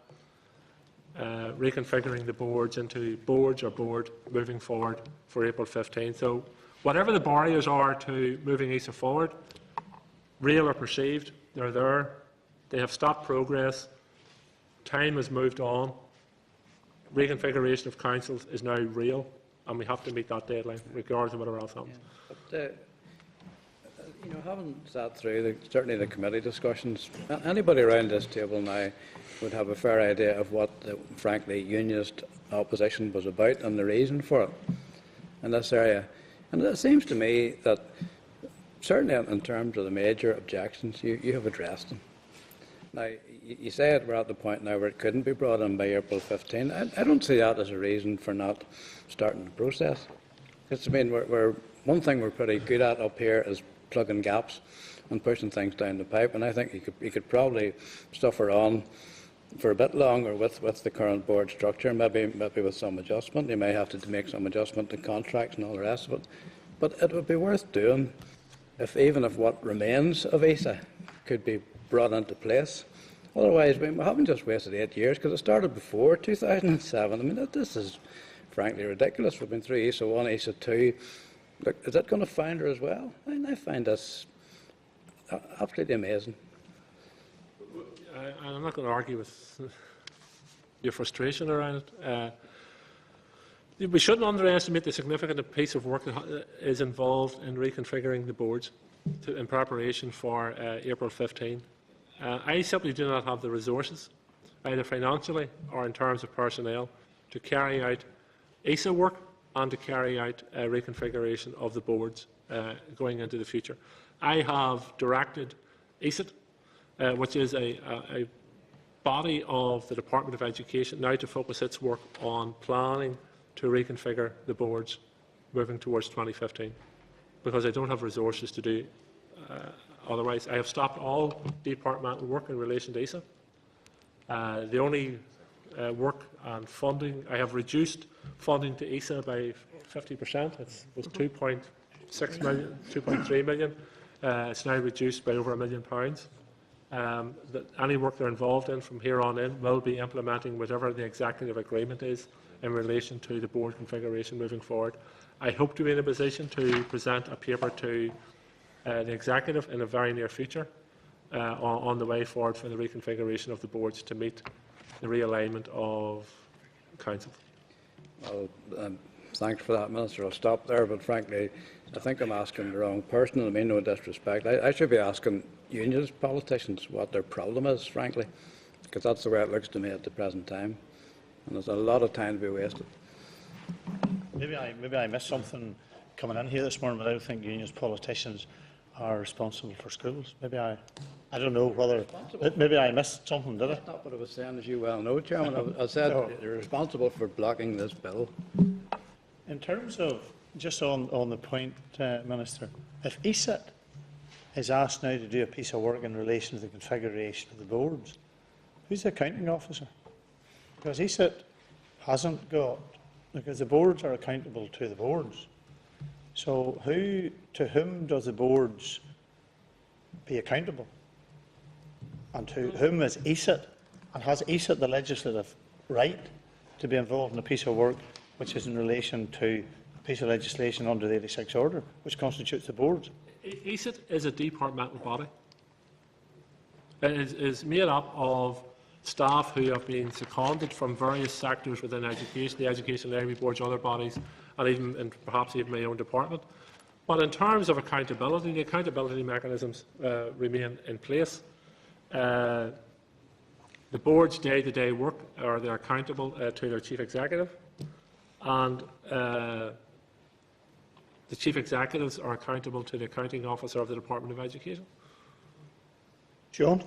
reconfiguring the boards into boards or board moving forward for April 15. So whatever the barriers are to moving ESA forward, real or perceived, they're there. They have stopped progress. Time has moved on. Reconfiguration of councils is now real, and we have to meet that deadline, regardless of whatever else happens. Yeah, but, having sat through certainly the committee discussions, anybody around this table now would have a fair idea of what the, frankly, unionist opposition was about and the reason for it in this area. And it seems to me that, certainly in terms of the major objections, you have addressed them. Now, you say we're at the point now where it couldn't be brought in by April 15. I don't see that as a reason for not starting the process. Because, one thing we're pretty good at up here is plugging gaps and pushing things down the pipe, and I think you could probably suffer on for a bit longer with the current board structure, maybe with some adjustment. You may have to make some adjustment to contracts and all the rest of it. But it would be worth doing even if what remains of ESA could be brought into place. Otherwise, we haven't just wasted 8 years, because it started before 2007. This is frankly ridiculous. We've been through ESA 1, ESA 2. Look, is it going to founder as well? I find this absolutely amazing. I'm not going to argue with your frustration around it. We shouldn't underestimate the significant piece of work that is involved in reconfiguring the boards in preparation for April 15. I simply do not have the resources, either financially or in terms of personnel, to carry out ESA work and to carry out reconfiguration of the boards going into the future. I have directed ESIT, which is a body of the Department of Education, now to focus its work on planning to reconfigure the boards moving towards 2015, because I don't have resources to do otherwise. I have stopped all departmental work in relation to ESA, The only work and funding, I have reduced funding to ESA by 50%. It was 2.6 million, 2.3 million. It's now reduced by over £1 million. That any work they're involved in from here on in will be implementing whatever the executive agreement is in relation to the board configuration moving forward. I hope to be in a position to present a paper to the executive in the very near future on the way forward for the reconfiguration of the boards to meet the realignment of council. Well, thanks for that, Minister. I'll stop there, but frankly, I think I'm asking the wrong person. I mean no disrespect. I should be asking unionist politicians what their problem is, frankly, because that's the way it looks to me at the present time. And there's a lot of time to be wasted. Maybe I missed something coming in here this morning, but I don't think unionist politicians are responsible for schools. Maybe I don't know whether, maybe I missed something, did I? That's not what I was saying, as you well know, Chairman. I said you're responsible for blocking this bill. In terms of, just on the point, Minister, if ESIT is asked now to do a piece of work in relation to the configuration of the boards, who's the accounting officer? Because ESIT hasn't got, because the boards are accountable to the boards. So to whom does the boards be accountable? And to whom is ESIT? And has ESIT the legislative right to be involved in a piece of work which is in relation to a piece of legislation under the 86 Order, which constitutes the boards? ESIT is a departmental body. It is made up of staff who have been seconded from various sectors within education, the Education Library Boards, other bodies, and even and perhaps even my own department. But in terms of accountability, the accountability mechanisms remain in place. The board's day-to-day work, they're accountable to their chief executive, and the chief executives are accountable to the accounting officer of the Department of Education. John?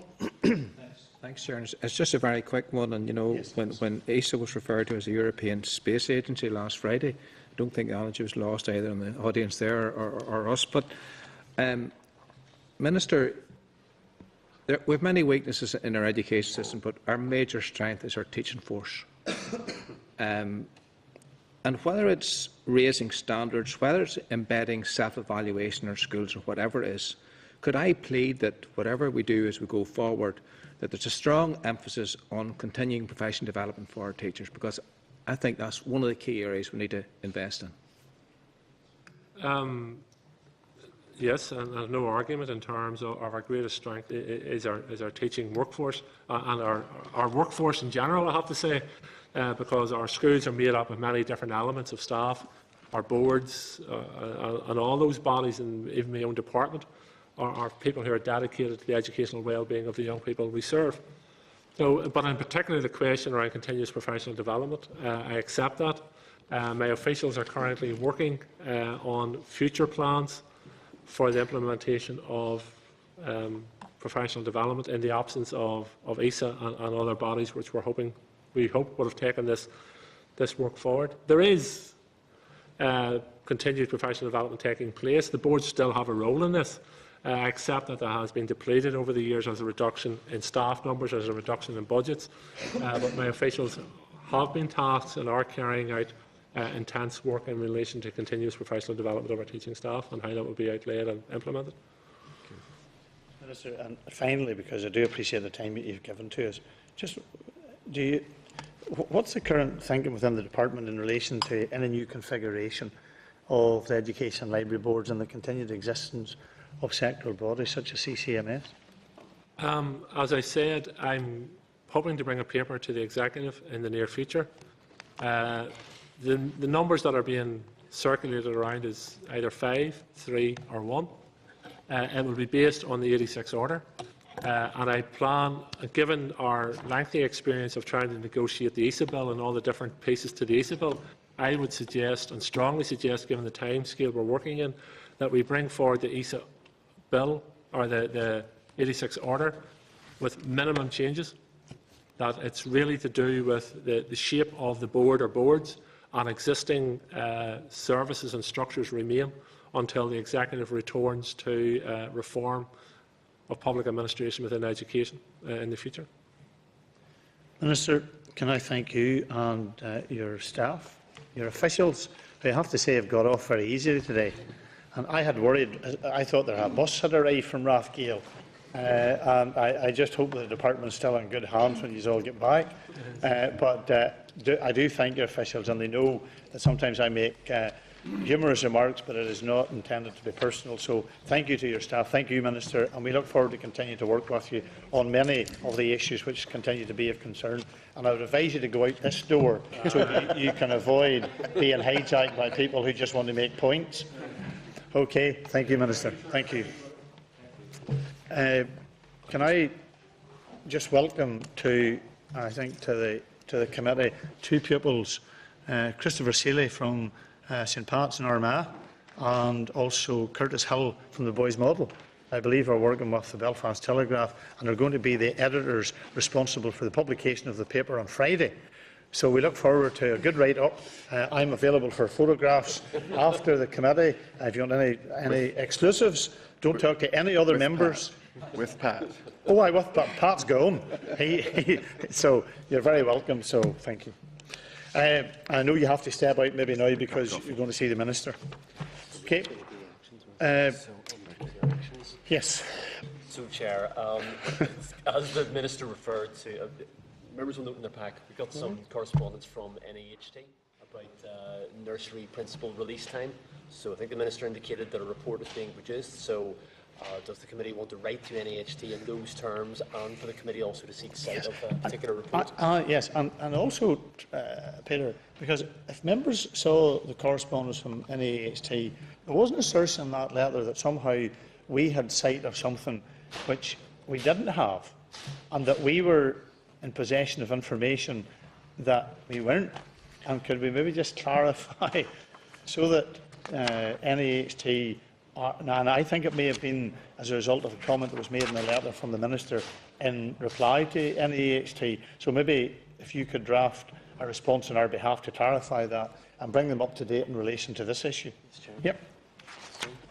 Thanks, Chair. It's just a very quick one. And, you know, yes, when ESA was referred to as a European Space Agency last Friday, I don't think knowledge was lost either in the audience there or us. But, Minister, we have many weaknesses in our education system, but our major strength is our teaching force. And whether it's raising standards, whether it's embedding self-evaluation in our schools or whatever it is, could I plead that whatever we do as we go forward, that there's a strong emphasis on continuing professional development for our teachers, because I think that's one of the key areas we need to invest in. Yes, and there's no argument in terms of our greatest strength is our teaching workforce and our workforce in general, I have to say, because our schools are made up of many different elements of staff, our boards and all those bodies, and even my own department, are people who are dedicated to the educational well-being of the young people we serve. So, but in particular the question around continuous professional development, I accept that. My officials are currently working on future plans for the implementation of professional development in the absence of ESA and other bodies which we hope would have taken this work forward. There is continued professional development taking place. The boards still have a role in this. I accept that has been depleted over the years as a reduction in staff numbers, as a reduction in budgets, but my officials have been tasked and are carrying out intense work in relation to continuous professional development of our teaching staff and how that will be outlaid and implemented. Minister, and finally, because I do appreciate the time that you've given to us, just what's the current thinking within the department in relation to any new configuration of the education library boards and the continued existence of sectoral bodies such as CCMS? As I said, I'm hoping to bring a paper to the executive in the near future. The numbers that are being circulated around is either 5, 3 or 1. It will be based on the 86 Order. And I plan, given our lengthy experience of trying to negotiate the ESA bill and all the different pieces to the ESA bill, I would suggest and strongly suggest, given the time scale we're working in, that we bring forward the ESA bill or the 86 Order with minimum changes, that it's really to do with the shape of the board or boards, and existing services and structures remain until the executive returns to reform of public administration within education in the future. Minister, can I thank you and your staff, your officials, who I have to say have got off very easily today. And I had worried, I thought that a bus had arrived from Rathgale. And I just hope the department's still in good hands when you all get back. I do thank your officials, and they know that sometimes I make humorous remarks, but it is not intended to be personal. So thank you to your staff, thank you, Minister, and we look forward to continuing to work with you on many of the issues which continue to be of concern. And I would advise you to go out this door so you can avoid being hijacked by people who just want to make points. Okay, thank you, Minister. Thank you. Can I just welcome to the committee two pupils, Christopher Seeley from St Pat's in Armagh, and also Curtis Hill from the Boys Model. I believe are working with the Belfast Telegraph and are going to be the editors responsible for the publication of the paper on Friday. So we look forward to a good write-up. I'm available for photographs after the committee. If you want any exclusives, don't talk to any other members. With Pat. Oh, with Pat. Pat's gone. So you're very welcome. So thank you. I know you have to step out maybe now because you're going to see the Minister. Okay. Yes. So, Chair, as the Minister referred to, members will note in their pack, we got some correspondence from NAHT about nursery principal release time. So I think the Minister indicated that a report is being produced. So does the committee want to write to NAHT in those terms, and for the committee also to seek sight of a particular report? Yes, and also, Peter, because if members saw the correspondence from NAHT, there was an assertion in that letter that somehow we had sight of something which we didn't have, and that we were in possession of information that we weren't. And could we maybe just clarify so that NAHT, and I think it may have been as a result of a comment that was made in the letter from the Minister in reply to NAHT. So maybe if you could draft a response on our behalf to clarify that and bring them up to date in relation to this issue. Yep.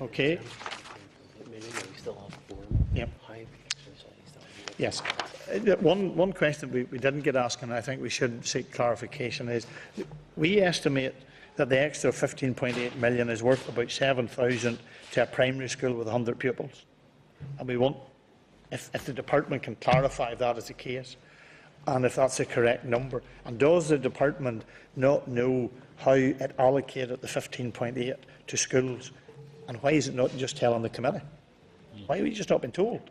Okay. Yep. Yes. One question we didn't get asked, and I think we should seek clarification, is we estimate that the extra 15.8 million is worth about 7,000 to a primary school with 100 pupils. And we want, if the department can clarify if that is the case, and if that's the correct number. And does the department not know how it allocated the 15.8 to schools? And why is it not just telling the committee? Why have we just not been told?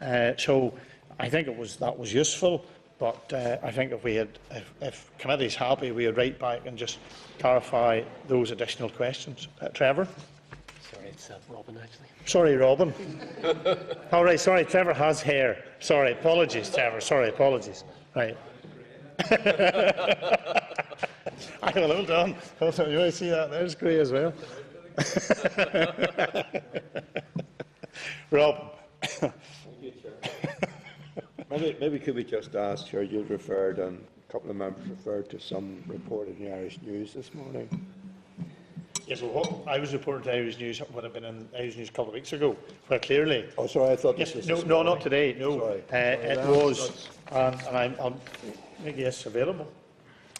So I think that was useful, but I think if committee's happy, we would write back and just clarify those additional questions. Trevor? Sorry, it's Robin, actually. Sorry, Robin. All right, sorry, Trevor has hair. Sorry, apologies, Trevor. Sorry, apologies. Right. Well, hold on. Hold on. You want to see that? There's grey as well. Rob. Maybe could we just ask, Chair, you referred, and a couple of members referred to some report in the Irish News this morning. Yes, well, what I was reporting to Irish News would have been in Irish News a couple of weeks ago, where clearly... Oh, sorry, I thought yes, this was... No, not today, no. Sorry. It was, and I'll make yes available.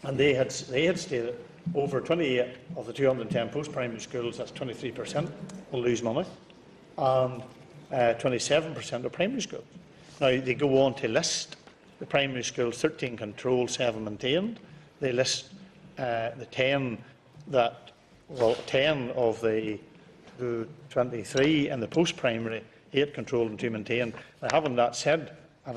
And they had stated over 28 of the 210 post-primary schools, that's 23%, will lose money, and 27% are primary schools. Now, they go on to list the primary schools, 13 controlled, 7 maintained. They list the 10 of the 23 in the post-primary, 8 controlled and 2 maintained. Now, having that said,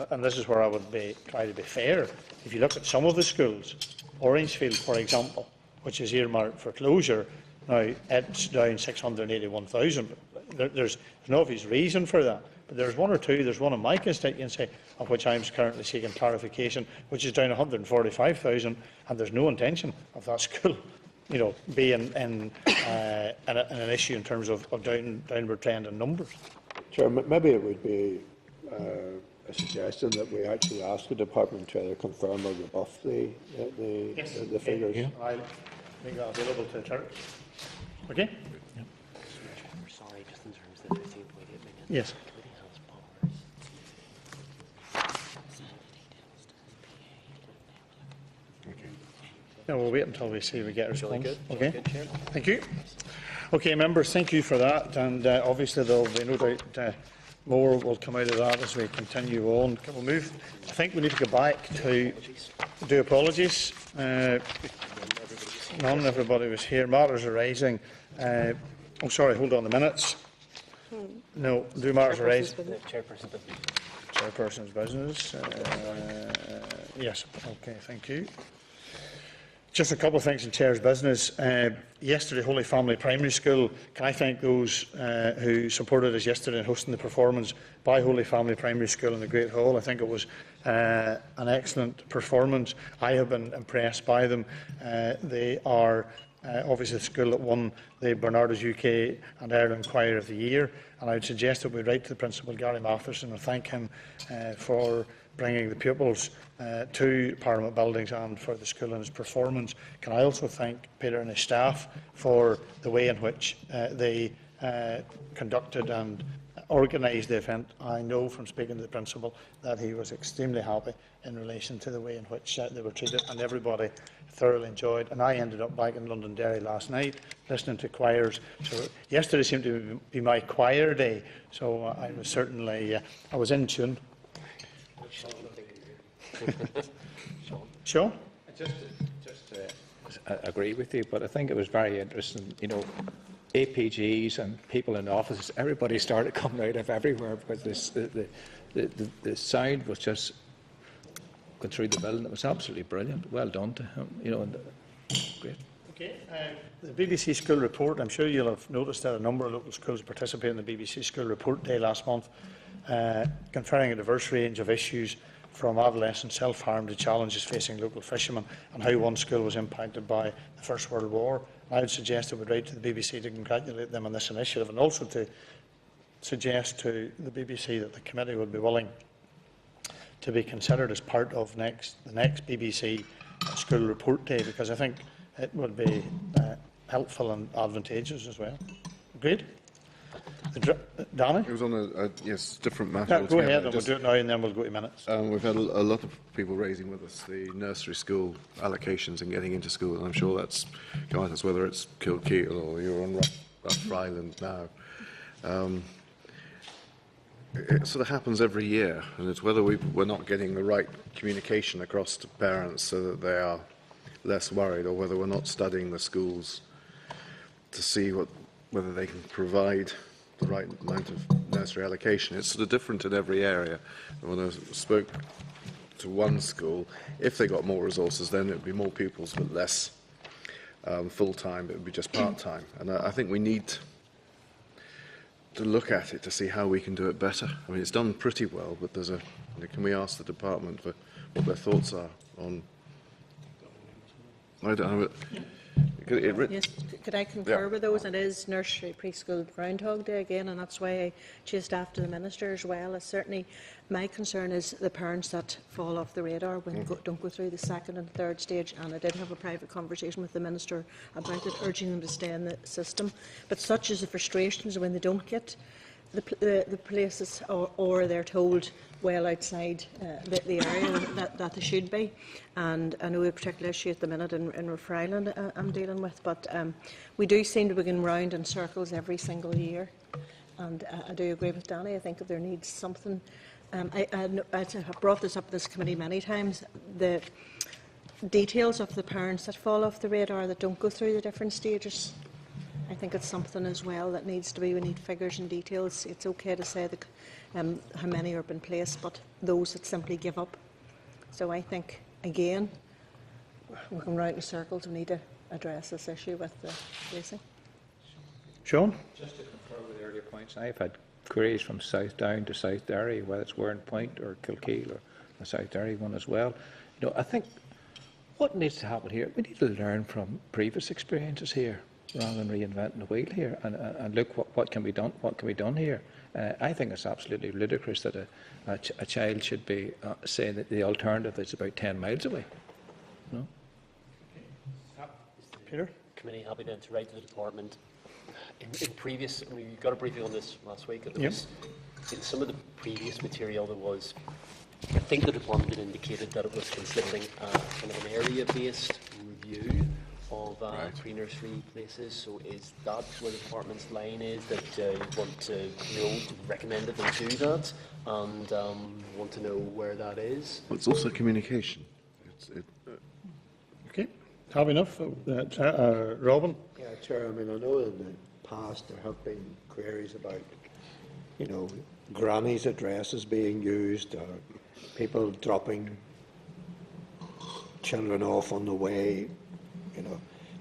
and this is where I would try to be fair, if you look at some of the schools, Orangefield, for example, which is earmarked for closure, now it's down 681,000. There's no obvious reason for that. But there's one or two, there's one in my constituency, of which I'm currently seeking clarification, which is down 145,000, and there's no intention of that school, being in an issue in terms of downward trend in numbers. Chair, maybe it would be a suggestion that we actually ask the department to either confirm or rebuff the figures. Yeah. I'll make that available to the clerk. Okay? Yep. Sorry, just in terms of the 15.8 million. Yes. Yeah, we'll wait until we see if we get a Jolly response. good. Jolly Okay. good, Chair. Thank you. Okay, members, thank you for that. And obviously there will be no doubt more will come out of that as we continue on. Can we move? I think we need to go back to do apologies. None, everybody was here. Matters arising. Oh, sorry, hold on the minutes. No, do matters arise. Chairperson. Chairperson's business. Yes, okay, thank you. Just a couple of things in Chair's business. Yesterday, Holy Family Primary School, can I thank those who supported us yesterday in hosting the performance by Holy Family Primary School in the Great Hall. I think it was an excellent performance. I have been impressed by them. They are obviously the school that won the Bernardo's UK and Ireland Choir of the Year, and I would suggest that we write to the Principal, Gary Matheson, and thank him for bringing the pupils to Parliament Buildings and for the school and his performance. Can I also thank Peter and his staff for the way in which they conducted and organised the event. I know from speaking to the Principal that he was extremely happy in relation to the way in which they were treated, and everybody thoroughly enjoyed. And I ended up back in Londonderry last night listening to choirs. So yesterday seemed to be my choir day, so I was certainly I was in tune. Sean? Just agree with you, but I think it was very interesting. You know, APGs and people in offices, everybody started coming out of everywhere because the sound was just going through the building. It was absolutely brilliant. Well done to him. You know, and, great. Okay. The BBC School Report, I'm sure you'll have noticed that a number of local schools participated in the BBC School Report Day last month, conferring a diverse range of issues from adolescent self-harm to challenges facing local fishermen and how one school was impacted by the First World War. I would suggest that we write to the BBC to congratulate them on this initiative, and also to suggest to the BBC that the committee would be willing to be considered as part of the next BBC School Report Day, because I think it would be helpful and advantageous as well. Agreed? Danny? It was on a different matter. No, go altogether. ahead, and we'll do it now, and then we'll go to minutes. We've had a lot of people raising with us the nursery school allocations and getting into school, and I'm sure that's guidance, whether it's Kilkeel or you're on Rough Island now. It sort of happens every year, and it's whether we're not getting the right communication across to parents so that they are less worried, or whether we're not studying the schools to see whether they can provide the right amount of nursery allocation. It's sort of different in every area. When I spoke to one school, if they got more resources, then it would be more pupils but less full-time. It would be just part-time. And I think we need to look at it to see how we can do it better. I mean, it's done pretty well, but can we ask the department for what their thoughts are on? I don't know. Yes, could I concur with those? It is Nursery Preschool Groundhog Day again, and that's why I chased after the Minister as well. Certainly my concern is the parents that fall off the radar when don't go through the second and third stage, and I did have a private conversation with the Minister about it, urging them to stay in the system. But such is the frustrations when they don't get the places, or they're told well outside the area that they should be. And I know a particular issue at the minute in Rough Island I'm dealing with, but we do seem to be going round in circles every single year. And I do agree with Danny. I think that there needs something. I brought this up in this committee many times. The details of the parents that fall off the radar, that don't go through the different stages, I think it's something as well that needs to be. We need figures and details. It's okay to say how many are in place, but those that simply give up. So I think, again, we're going round in circles. We need to address this issue with the placing. Sean? Just to concur with the earlier points, I've had queries from South Down to South Derry, whether it's Warren Point or Kilkeel or the South Derry one as well. You know, I think what needs to happen here, we need to learn from previous experiences here, rather than reinventing the wheel here, and look what can be done. What can be done here? I think it's absolutely ludicrous that a child should be saying that the alternative is about 10 miles away. No. Peter? Committee happy then to write to the department. In previous, we got a briefing on this last week. And there was, in some of the previous material, there was, I think the department had indicated that it was considering kind of an area-based review review of pre-nursery places. So is that where the department's line is, that you want to recommend that they do that, and want to know where that is? Well, it's also communication. Okay, have enough. Robin? Yeah, Chair, I mean, I know in the past there have been queries about, grannies' addresses being used, or people dropping children off on the way,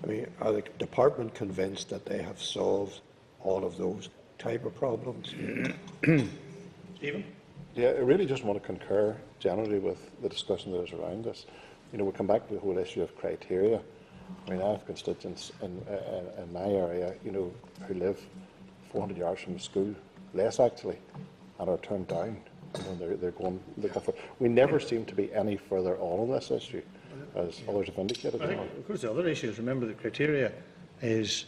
I mean, are the department convinced that they have solved all of those type of problems? Stephen? Yeah, I really just want to concur generally with the discussion that is around this. We come back to the whole issue of criteria. I mean, I have constituents in my area, who live 400 yards from the school, less actually, and are turned down. They're going for. We never seem to be any further on this issue, as others have indicated. I think, of course, the other issue is, remember, the criteria is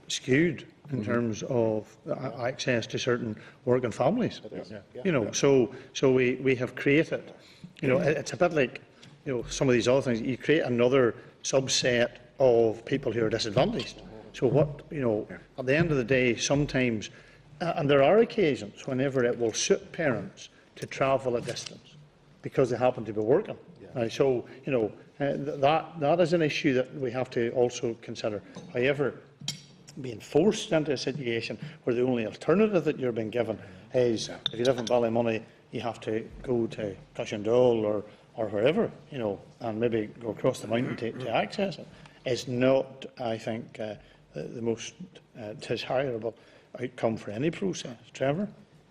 skewed in terms of access to certain working families. So we have created, it's a bit like, some of these other things. You create another subset of people who are disadvantaged. So what, at the end of the day, sometimes, and there are occasions whenever it will suit parents to travel a distance because they happen to be working. So, that is an issue that we have to also consider. However, being forced into a situation where the only alternative that you're being given is, if you live in Ballymoney, you have to go to Cushendall or wherever, and maybe go across the mountain to access it, is not, I think, the most desirable outcome for any process. Trevor?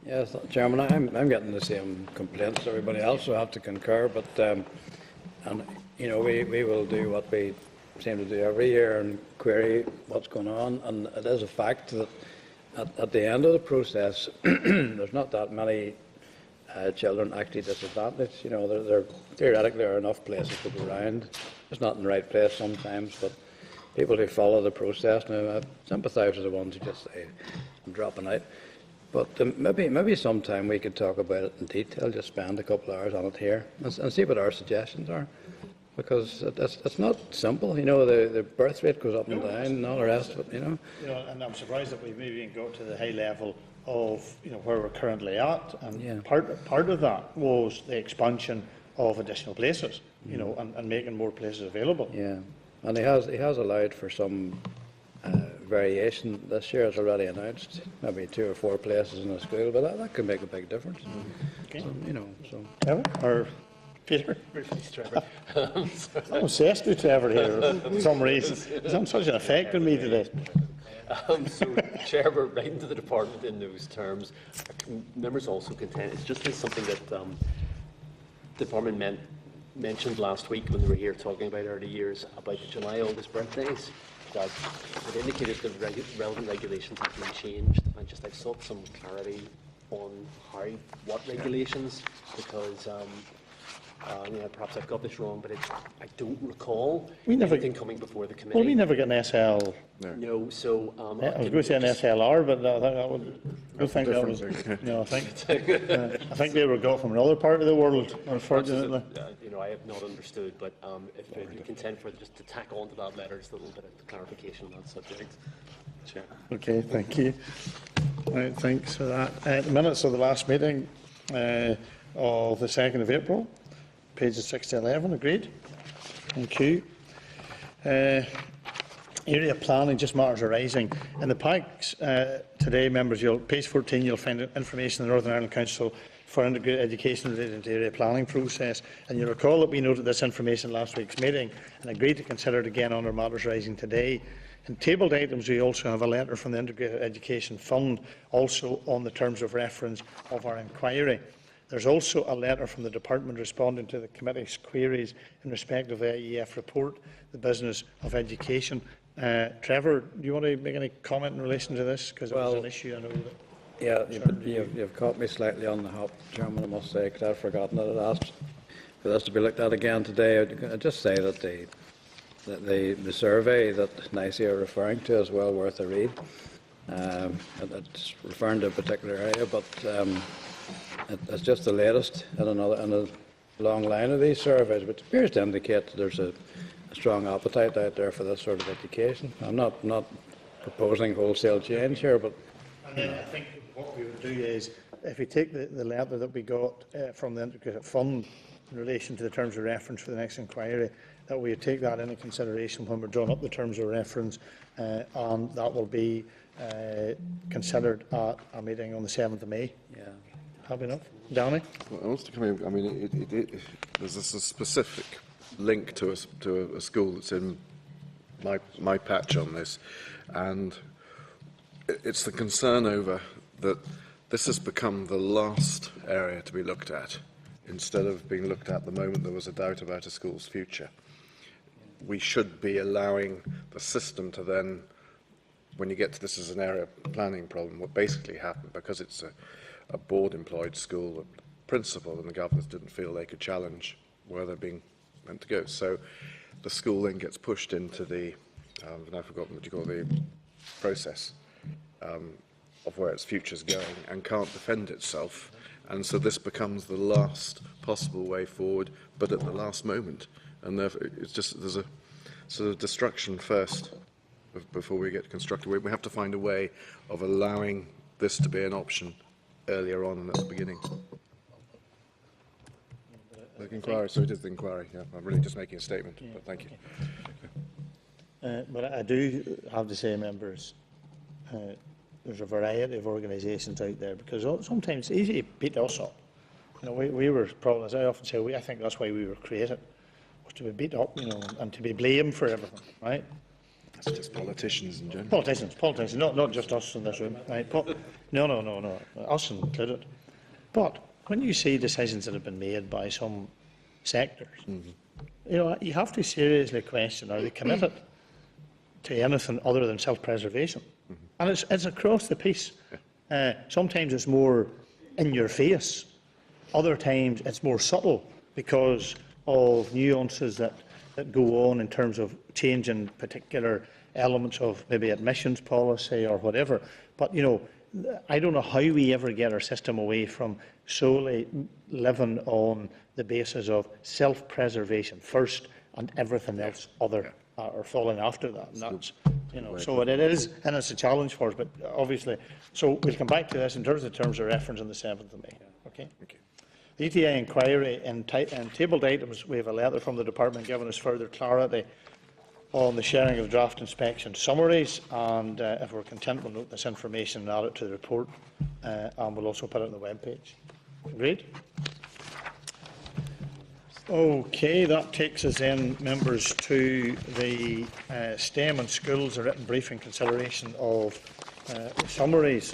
Yes, Chairman, I'm getting the same complaints as everybody else, so I have to concur. But we will do what we seem to do every year and query what's going on. And it is a fact that at the end of the process, there's not that many children actually disadvantaged. Theoretically, there are enough places to go around. It's not in the right place sometimes, but people who follow the process now, I sympathise with the ones who just say, I'm dropping out. But maybe sometime we could talk about it in detail, just spend a couple of hours on it here and see what our suggestions are. Because it's not simple, the birth rate goes up and down and all the rest of it, And I'm surprised that we maybe even got to the high level of, where we're currently at. And part of that was the expansion of additional places, and making more places available. Yeah, and he has allowed for some variation this year. It's already announced, maybe 2 or 4 places in the school, but that could make a big difference. Okay. So. Trevor or Peter? Trevor. I'm obsessed with Trevor here for some reason. He's having such an effect on me today. So, Chair, we're writing to the department in those terms. Members also contend it's just something that the department mentioned last week when they were here talking about early years about the July-August birthdays. That it indicated that relevant regulations have been changed, and just I've sought some clarity on what regulations, because perhaps I've got this wrong, but I don't recall anything coming before the committee. Well, we never get an SL. No, so I was going to say an SLR, but I think that was. No, I think they were got from another part of the world, unfortunately. I have not understood, but if you contend for just to tack on to that letter, just a little bit of clarification on that subject. Chair. Okay, thank you. Right, thanks for that. The minutes of the last meeting of the 2nd of April, pages 6 to 11, agreed. Thank you. Area planning, just matters arising. In the packs today, members, page 14, you'll find information in the Northern Ireland Council for integrated education related to area planning process. And you'll recall that we noted this information last week's meeting and agreed to consider it again under matters rising today. In tabled items, we also have a letter from the Integrated Education Fund, also on the terms of reference of our inquiry. There's also a letter from the Department responding to the Committee's queries in respect of the IEF report, the Business of Education. Trevor, do you want to make any comment in relation to this? Because it was an issue, I know that. Yeah, you've caught me slightly on the hop, Chairman, I must say, because I've forgotten that I'd asked for this to be looked at again today. I'd just say that the survey that NICE are referring to is well worth a read. It's referring to a particular area, but it's just the latest in a long line of these surveys, which appears to indicate that there's a strong appetite out there for this sort of education. I'm not proposing wholesale change here, but And then I think what we would do is, if we take the letter that we got from the Integrated Fund in relation to the terms of reference for the next inquiry, that we would take that into consideration when we're drawing up the terms of reference, and that will be considered at our meeting on the 7th of May. yeah. Happy enough? Danny? Well, I want to come in. I mean, there's a specific link to a school that's in my patch on this, and it's the concern over that this has become the last area to be looked at, instead of being looked at the moment there was a doubt about a school's future. We should be allowing the system to then, when you get to this as an area planning problem, what basically happened, because it's a board-employed school, the principal and the governors didn't feel they could challenge where they're being meant to go. So the school then gets pushed into the, I've now forgotten what you call the process of where its future's going, and can't defend itself. And so this becomes the last possible way forward, but at the last moment. And therefore, it's just, there's a sort of destruction first before we get constructed. We have to find a way of allowing this to be an option earlier on and at the beginning. The inquiry, so it is the inquiry. Yeah, I'm really just making a statement, but thank you. But I do have to say, members, there's a variety of organisations out there, because sometimes it's easy to beat us up. You know, we were probably, as I often say, I think that's why we were created, was to be beat up, you know, and to be blamed for everything, right? It's just politicians in general. Politicians, not just us in this room, right? No, us included. But when you see decisions that have been made by some sectors, you know, you have to seriously question: are they committed to anything other than self-preservation? And it's across the piece. Sometimes it's more in your face. Other times it's more subtle because of nuances that go on in terms of changing particular elements of maybe admissions policy or whatever. But, you know, I don't know how we ever get our system away from solely living on the basis of self-preservation first and everything else other or falling after that. And that's, you know, so it is, and it's a challenge for us, but obviously. So we'll come back to this in terms of reference on the 7th of May. Okay? The ETA inquiry and tabled items, we have a letter from the Department giving us further clarity on the sharing of draft inspection summaries, and if we're content, we'll note this information and add it to the report, and we'll also put it on the webpage. Agreed? Okay, that takes us in, members, to the STEM and schools, a written briefing consideration of summaries.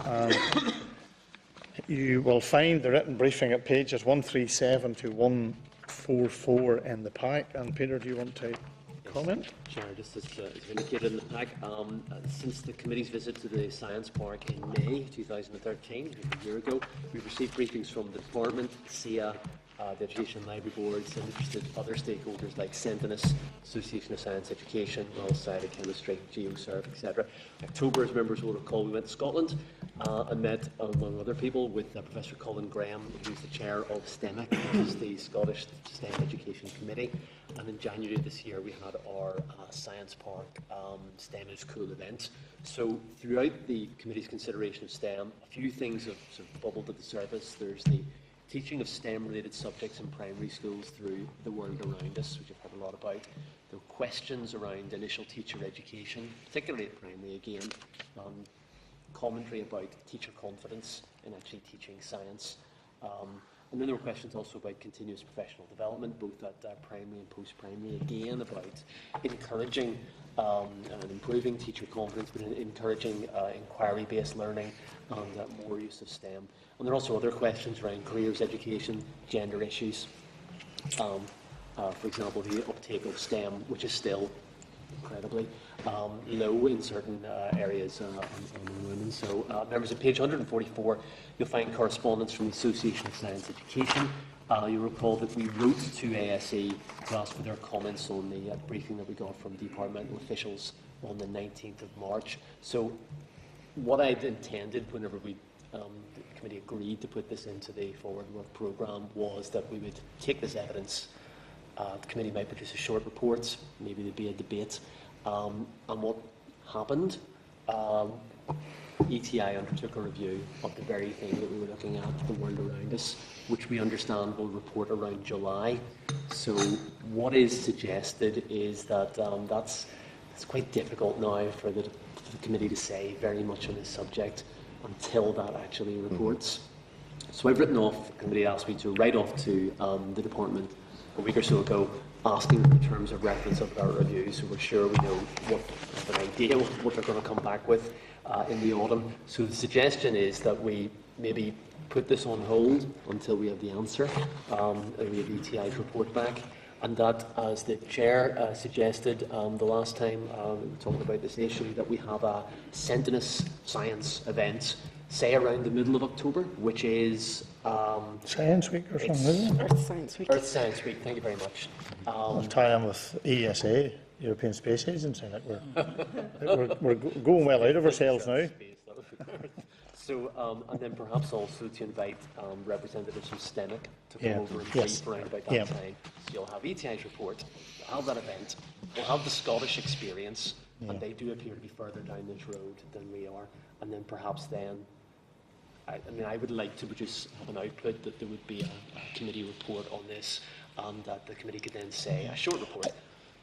You will find the written briefing at pages 137 to 144 in the pack. And Peter, do you want to comment? Sure, just as indicated in the pack, since the committee's visit to the Science Park in May 2013, a year ago, we've received briefings from the department, SIA, the Education and Library Boards, and interested other stakeholders like Sentinus, Association of Science Education, Royal Society of Chemistry, GeoServe, etc. October, as members will recall, we went to Scotland and met, among other people, with Professor Colin Graham, who's the chair of STEMIC, which is the Scottish STEM Education Committee. And in January this year, we had our Science Park STEM is Cool event. So throughout the committee's consideration of STEM, a few things have sort of bubbled to the surface. There's the teaching of STEM-related subjects in primary schools through the world around us, which I've heard a lot about. There are questions around initial teacher education, particularly at primary again, commentary about teacher confidence in actually teaching science. And then there were questions also about continuous professional development, both at primary and post-primary, again about encouraging and improving teacher confidence, but encouraging inquiry-based learning and more use of STEM. And there are also other questions around careers education, gender issues. For example, the uptake of STEM, which is still incredibly low in certain areas among women. So, members, at page 144, you'll find correspondence from the Association of Science Education. You'll recall that we wrote to ASE to ask for their comments on the briefing that we got from departmental officials on the 19th of March. So, what I'd intended whenever the committee agreed to put this into the forward work programme was that we would take this evidence The committee might produce a short report, maybe there'd be a debate. And what happened? ETI undertook a review of the very thing that we were looking at, the world around us, which we understand will report around July. So what is suggested is that it's quite difficult now for the committee to say very much on this subject until that actually reports. So I've written off, the committee asked me to write off to the department a week or so ago, asking them in terms of reference of our review, so we're sure we know an idea what they're going to come back with in the autumn. So the suggestion is that we maybe put this on hold until we have the answer, and we have ETI's report back, and that, as the chair suggested the last time we were talking about this issue, that we have a Sentinus science event, say around the middle of October, which is Science Week or something, isn't it? Earth Science Week. Earth Science Week. Thank you very much. I'll tie in with ESA, European Space Agency. We're going well out of ourselves now. So, and then perhaps also to invite representatives from STEMIC to come Yeah. over and Yes. brief around about that Yeah. time. So you'll have ETI's report, you'll have that event, we'll have the Scottish experience, and they do appear to be further down this road than we are. And then perhaps then, I mean, I would like to have an output that there would be a committee report on this, and that the committee could then say a short report.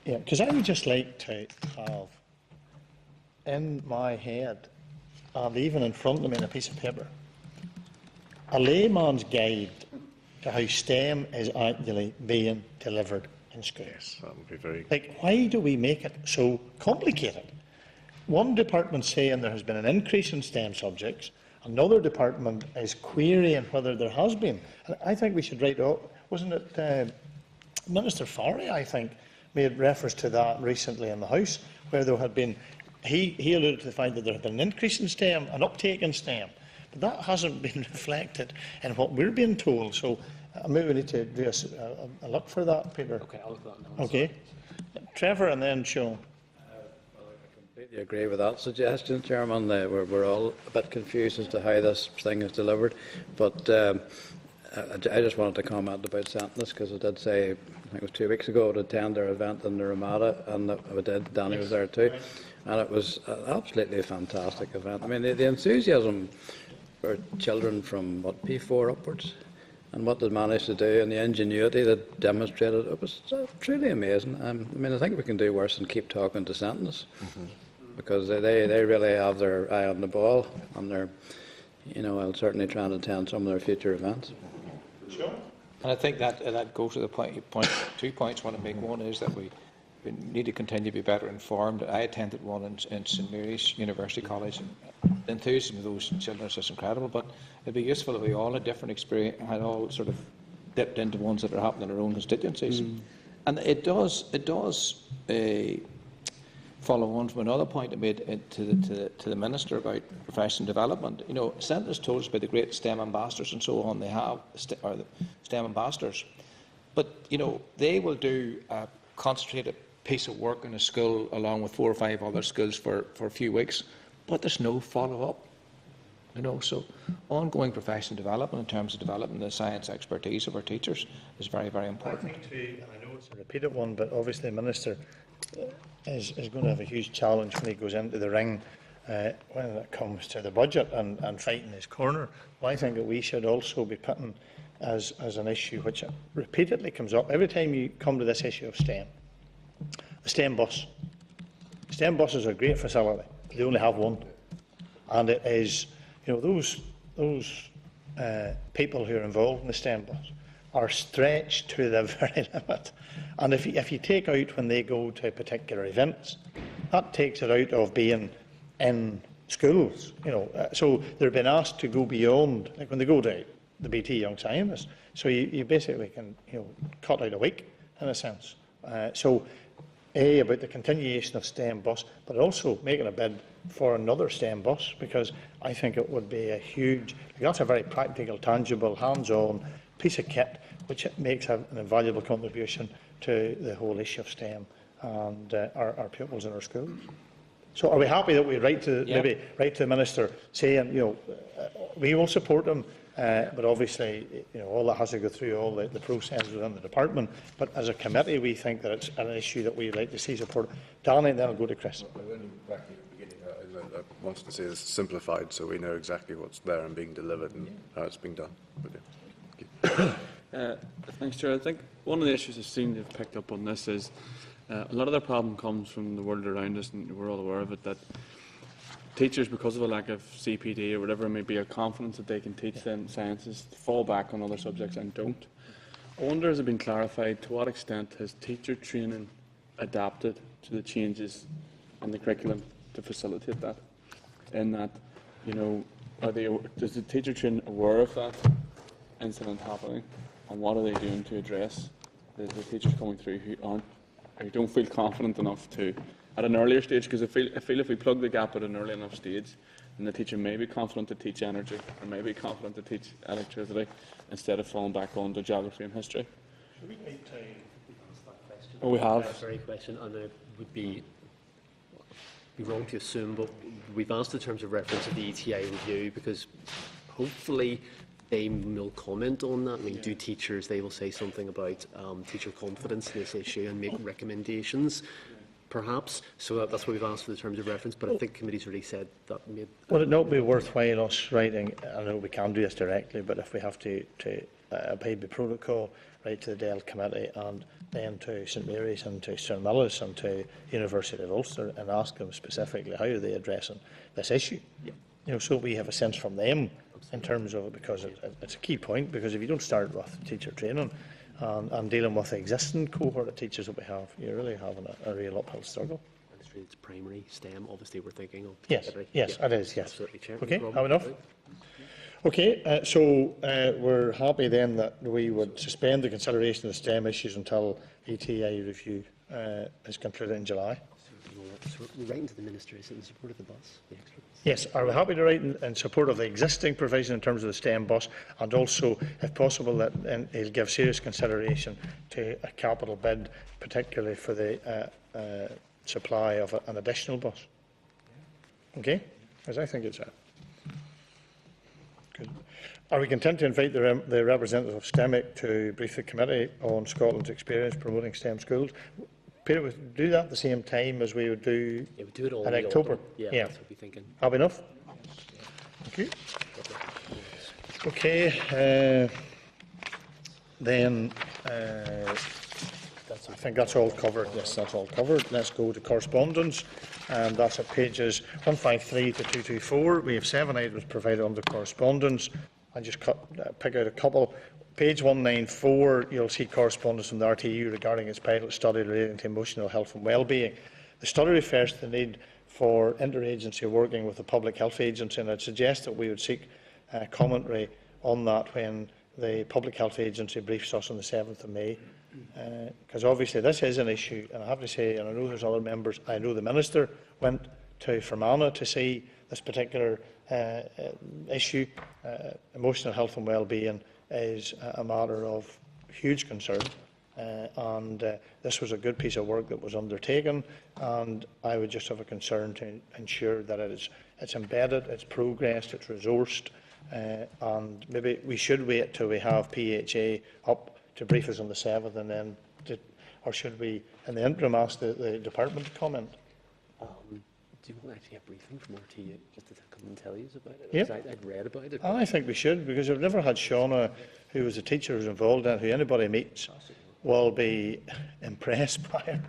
Yeah, because I would just like to have in my head, and even in front of me on a piece of paper, a layman's guide to how STEM is actually being delivered in schools. That would be very. Like, why do we make it so complicated? One department saying there has been an increase in STEM subjects, another department is querying whether there has been. And I think we should write up, wasn't it Minister Farry, I think, made reference to that recently in the House, where there had been, he alluded to the fact that there had been an increase in STEM, an uptake in STEM, but that hasn't been reflected in what we're being told. So maybe we need to do a look for that, Peter. Okay, I'll look at that now. Okay. Trevor and then Sean. I completely agree with that suggestion, Chairman. We're all a bit confused as to how this thing is delivered, but I just wanted to comment about Sentinus, because I did say, I think it was 2 weeks ago, I would attend their event in the Ramada, and I did. Danny was there too, and it was an absolutely fantastic event. I mean, the enthusiasm for children from P4 upwards, and what they managed to do, and the ingenuity that demonstrated, it was truly amazing. I mean, I think we can do worse than keep talking to Sentinus, because they really have their eye on the ball, and they're, I'll certainly try and attend some of their future events. Sure. And I think that goes to the point. 2 points I want to make. One is that we need to continue to be better informed. I attended one in St Mary's University College. The enthusiasm of those children is just incredible. But it'd be useful if we all had different experience, had all sort of dipped into ones that are happening in our own constituencies. And it does follow on from another point I made to the Minister about professional development. Sentinus told us about the great STEM ambassadors and so on they have, or the STEM ambassadors. But, they will do a concentrated piece of work in a school along with 4 or 5 other schools for a few weeks, but there's no follow-up. So ongoing professional development in terms of developing the science expertise of our teachers is very, very important. I think too, and I know it's a repeated one, but obviously the Minister is going to have a huge challenge when he goes into the ring when it comes to the budget and fighting his corner. Well, I think that we should also be putting as an issue which repeatedly comes up every time you come to this issue of STEM. The STEM bus. STEM buses are a great facility. They only have one, and it is, those people who are involved in the STEM bus are stretched to the very limit. And if you take out when they go to particular events, that takes it out of being in schools. So they're being asked to go beyond, like when they go to the BT Young Scientists. So you basically can cut out a week in a sense. So about the continuation of STEM bus, but also making a bid for another STEM bus, because I think it would be a huge, that's a very practical, tangible, hands-on piece of kit which makes an invaluable contribution to the whole issue of STEM and our pupils in our schools. So are we happy that we maybe write to the Minister saying, we will support him But obviously, all that has to go through all the processes within the department. But as a committee, we think that it's an issue that we'd like to see support. Danny, then I'll go to Chris. I wanted to say it's simplified, so we know exactly what's there and being delivered and how it's being done. But, Thanks, Chair. I think one of the issues I've seen you've picked up on this is a lot of the problem comes from the world around us, and we're all aware of it, that teachers, because of a lack of CPD or whatever it may be, are confident that they can teach them sciences, fall back on other subjects and don't. I wonder, has it been clarified to what extent has teacher training adapted to the changes in the curriculum to facilitate that? In that, is the teacher training aware of that incident happening, and what are they doing to address the teachers coming through who don't feel confident enough to at an earlier stage? Because I feel if we plug the gap at an early enough stage, then the teacher may be confident to teach energy, or may be confident to teach electricity, instead of falling back on to geography and history. Should we wait to answer that question? Oh, we have. That very question, and it would be wrong to assume, but we've asked in terms of reference of the ETI review, because hopefully they will comment on that. I mean, do teachers, they will say something about teacher confidence in this issue and make recommendations, perhaps. So that's what we've asked for the terms of reference, but I think committee's already said that. Would it not be worthwhile us writing, I know we can do this directly, but if we have to abide by protocol, write to the DEL committee and then to St Mary's and to Stirnmillis and to University of Ulster and ask them specifically how are they addressing this issue? Yeah. So we have a sense from them in terms of it, because it's a key point, because if you don't start with teacher training and dealing with the existing cohort of teachers that we have, you're really having a real uphill struggle. It's primary, STEM, obviously we're thinking of. Yes, it is, yes. Absolutely, Chair. Okay, No have enough? Okay, so we're happy then that we would suspend the consideration of the STEM issues until ETI review is concluded in July. So we're writing to the Minister, is it in support of the bus, the extra bus? Yes, are we happy to write in support of the existing provision in terms of the STEM bus, and also, if possible, that he'll give serious consideration to a capital bid, particularly for the supply of an additional bus? Okay, as I think it's that. Good. Are we content to invite the representative of STEMIC to brief the committee on Scotland's experience promoting STEM schools? Peter, would do that at the same time as we would do, we'd do it all in in October? Yeah, that's what we're thinking. Have enough? Okay. Okay. Then I think that's all covered. Yes, that's all covered. Let's go to correspondence, and that's at pages 153 to 224. We have 7 items provided under correspondence. I just pick out a couple. Page 194, you'll see correspondence from the RTU regarding its pilot study relating to emotional health and well-being. The study refers to the need for interagency working with the Public Health Agency, and I'd suggest that we would seek commentary on that when the Public Health Agency briefs us on the 7th of May. Because obviously this is an issue, and I have to say, and I know there's other members, I know the Minister went to Fermanagh to see this particular issue. Emotional health and well-being is a matter of huge concern, and this was a good piece of work that was undertaken, and I would just have a concern to ensure that it's embedded, it's progressed, it's resourced, and maybe we should wait till we have PHA up to brief us on the 7th, and then, or should we, in the interim, ask the department to comment? Do you want actually a briefing from RTU just to come and tell you about it? Yep. I'd read about it. I think we should, because we've never had Shauna, who was a teacher who was involved in it, who anybody meets will be impressed by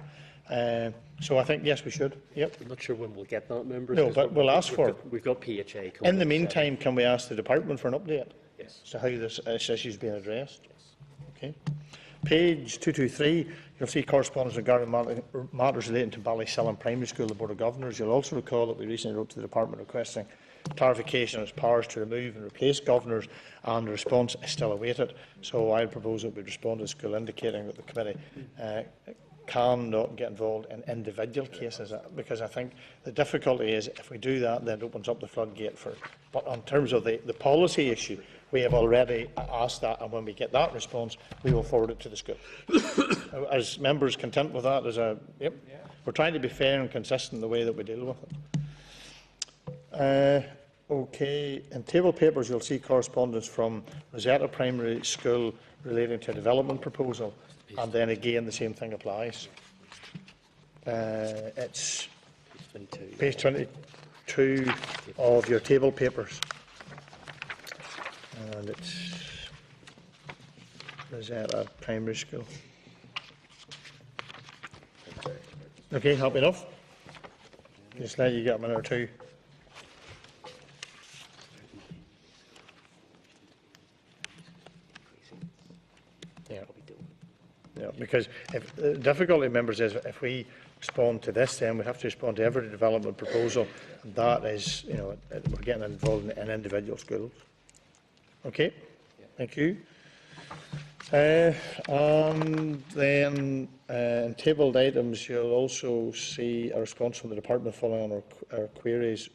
her. So I think, yes, we should. Yep. I'm not sure when we'll get that, members. No, but we'll ask for it. We've got PHA coming. In the meantime, can we ask the department for an update? Yes. So how this issue is being addressed? Yes. Okay. Page 223, you'll see correspondence regarding matters relating to Ballysellan Primary School, the Board of Governors. You'll also recall that we recently wrote to the Department requesting clarification on its powers to remove and replace governors, and the response is still awaited. So I propose that we respond to the school indicating that the committee cannot get involved in individual cases, because I think the difficulty is if we do that, then it opens up the floodgate for. But in terms of the policy issue, we have already asked that, and when we get that response, we will forward it to the school. As members content with that? Yep. We're trying to be fair and consistent in the way that we deal with it. Okay, in table papers, you'll see correspondence from Rosetta Primary School relating to a development proposal, and then again the same thing applies. It's page 22 of your table papers, and it's Rosetta Primary School. Okay, happy enough? Just let you get a minute or two. Yeah, because if, the difficulty, members, is if we respond to this, then we have to respond to every development proposal, and that is, we're getting involved in individual schools. Okay, thank you. And then in tabled items, you'll also see a response from the department following on our queries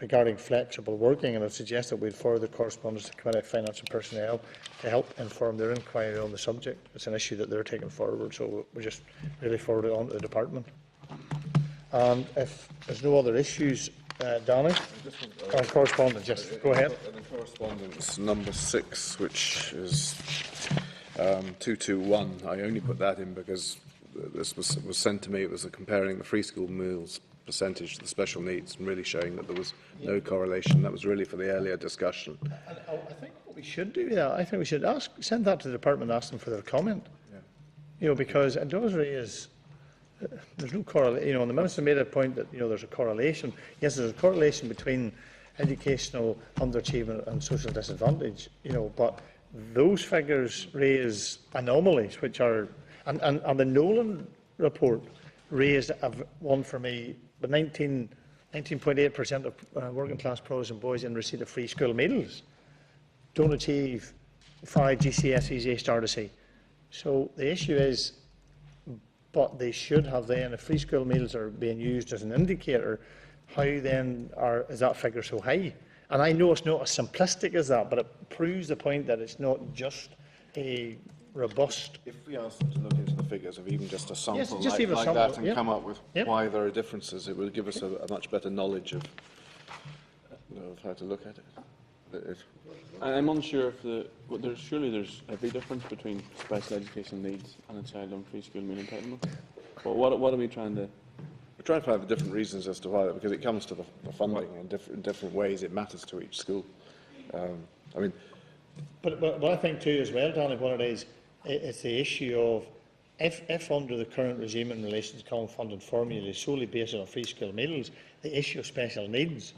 regarding flexible working, and I suggest that we further correspondence to the Committee of Finance and Personnel to help inform their inquiry on the subject. It's an issue that they're taking forward, so we just really forward it on to the department. And if there's no other issues, Danny, on correspondence, yes, go ahead. Correspondence number 6, which is 221. I only put that in because this was sent to me. It was comparing the free school meals percentage to the special needs and really showing that there was no correlation. That was really for the earlier discussion. I think what we should do, I think we should send that to the department and ask them for their comment. Yeah. Because it does raise, there's no correlation. And the Minister made a point that there's a correlation. Yes, there's a correlation between educational underachievement and social disadvantage. But those figures raise anomalies, which are, and the Nolan report raised one for me. But 19.8% of working class boys and boys in receipt of free school meals don't achieve 5 GCSEs A star to C. So the issue is, but they should have then, if free school meals are being used as an indicator, how then is that figure so high? And I know it's not as simplistic as that, but it proves the point that it's not just a robust. If we ask them to look into the figures of even just a sample Yes, just even a like sample, that and come up with why there are differences, it will give us a much better knowledge of how to look at it. I'm unsure if surely there's every difference between special education needs and a child on free school meal entitlement. But what are we trying to? We're trying to find the different reasons as to why, because it comes to the funding in different ways. It matters to each school. But I think too as well, Danny, what it is, it's the issue of if under the current regime in relation to common funding formula is solely based on free school meals, the issue of special needs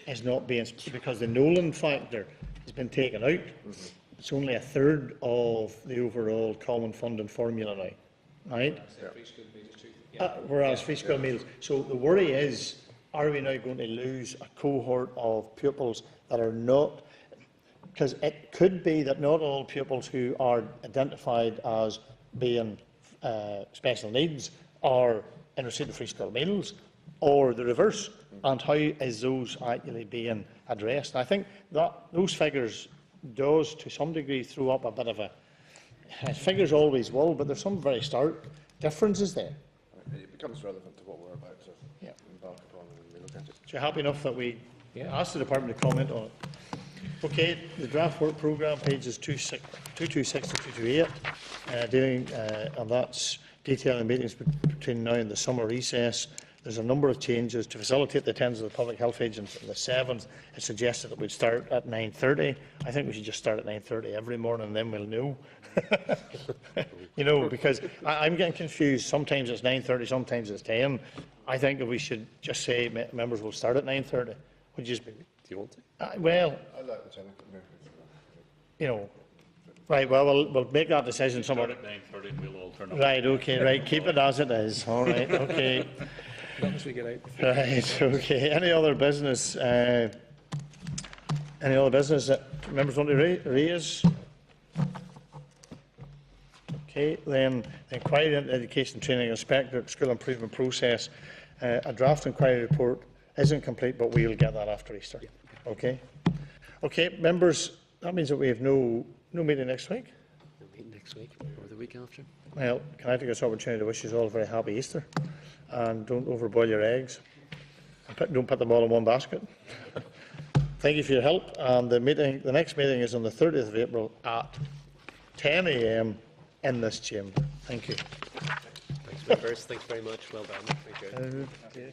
is not being, because the Nolan factor has been taken out. It's only a third of the overall common funding formula now, right? Whereas free school meals. So the worry is, are we now going to lose a cohort of pupils that are not? Because it could be that not all pupils who are identified as being special needs are in receipt of free school meals, or the reverse. And how is those actually being addressed? And I think that those figures does, to some degree, throw up a bit of a. Figures always will, but there's some very stark differences there. It becomes relevant to what we're about to embark upon when we look at it. So you're happy enough that we ask the department to comment on it? Okay, the draft work programme, pages 226 to 228, dealing, and that's detailing meetings between now and the summer recess. There's a number of changes to facilitate the attendance of the Public Health Agents on the 7th. It suggested that we'd start at 9:30. I think we should just start at 9:30 every morning, and then we'll know. Because I'm getting confused. Sometimes it's 9:30, sometimes it's 10. I think that we should just say members will start at 9:30. Would you? Do you want to? Well, I like the 10. Right. Well, we'll make that decision somewhere. Start at 9:30 and we'll all turn up. Right. Okay. Right. Keep it as it is. All right. Okay. As long as we get out. Right. Okay. Any other business? Any other business that members want to raise? Okay. Then the inquiry into education training inspector school improvement process. A draft inquiry report isn't complete, but we'll get that after Easter. Okay. Okay, members. That means that we have no meeting next week. No meeting next week or the week after. Well, can I take this opportunity to wish you all a very happy Easter, and don't overboil your eggs. And don't put them all in one basket. Thank you for your help. And the next meeting is on the 30th of April at 10 a.m. in this chamber. Thank you. Thanks, members. Thanks very much. Well done. Thank you.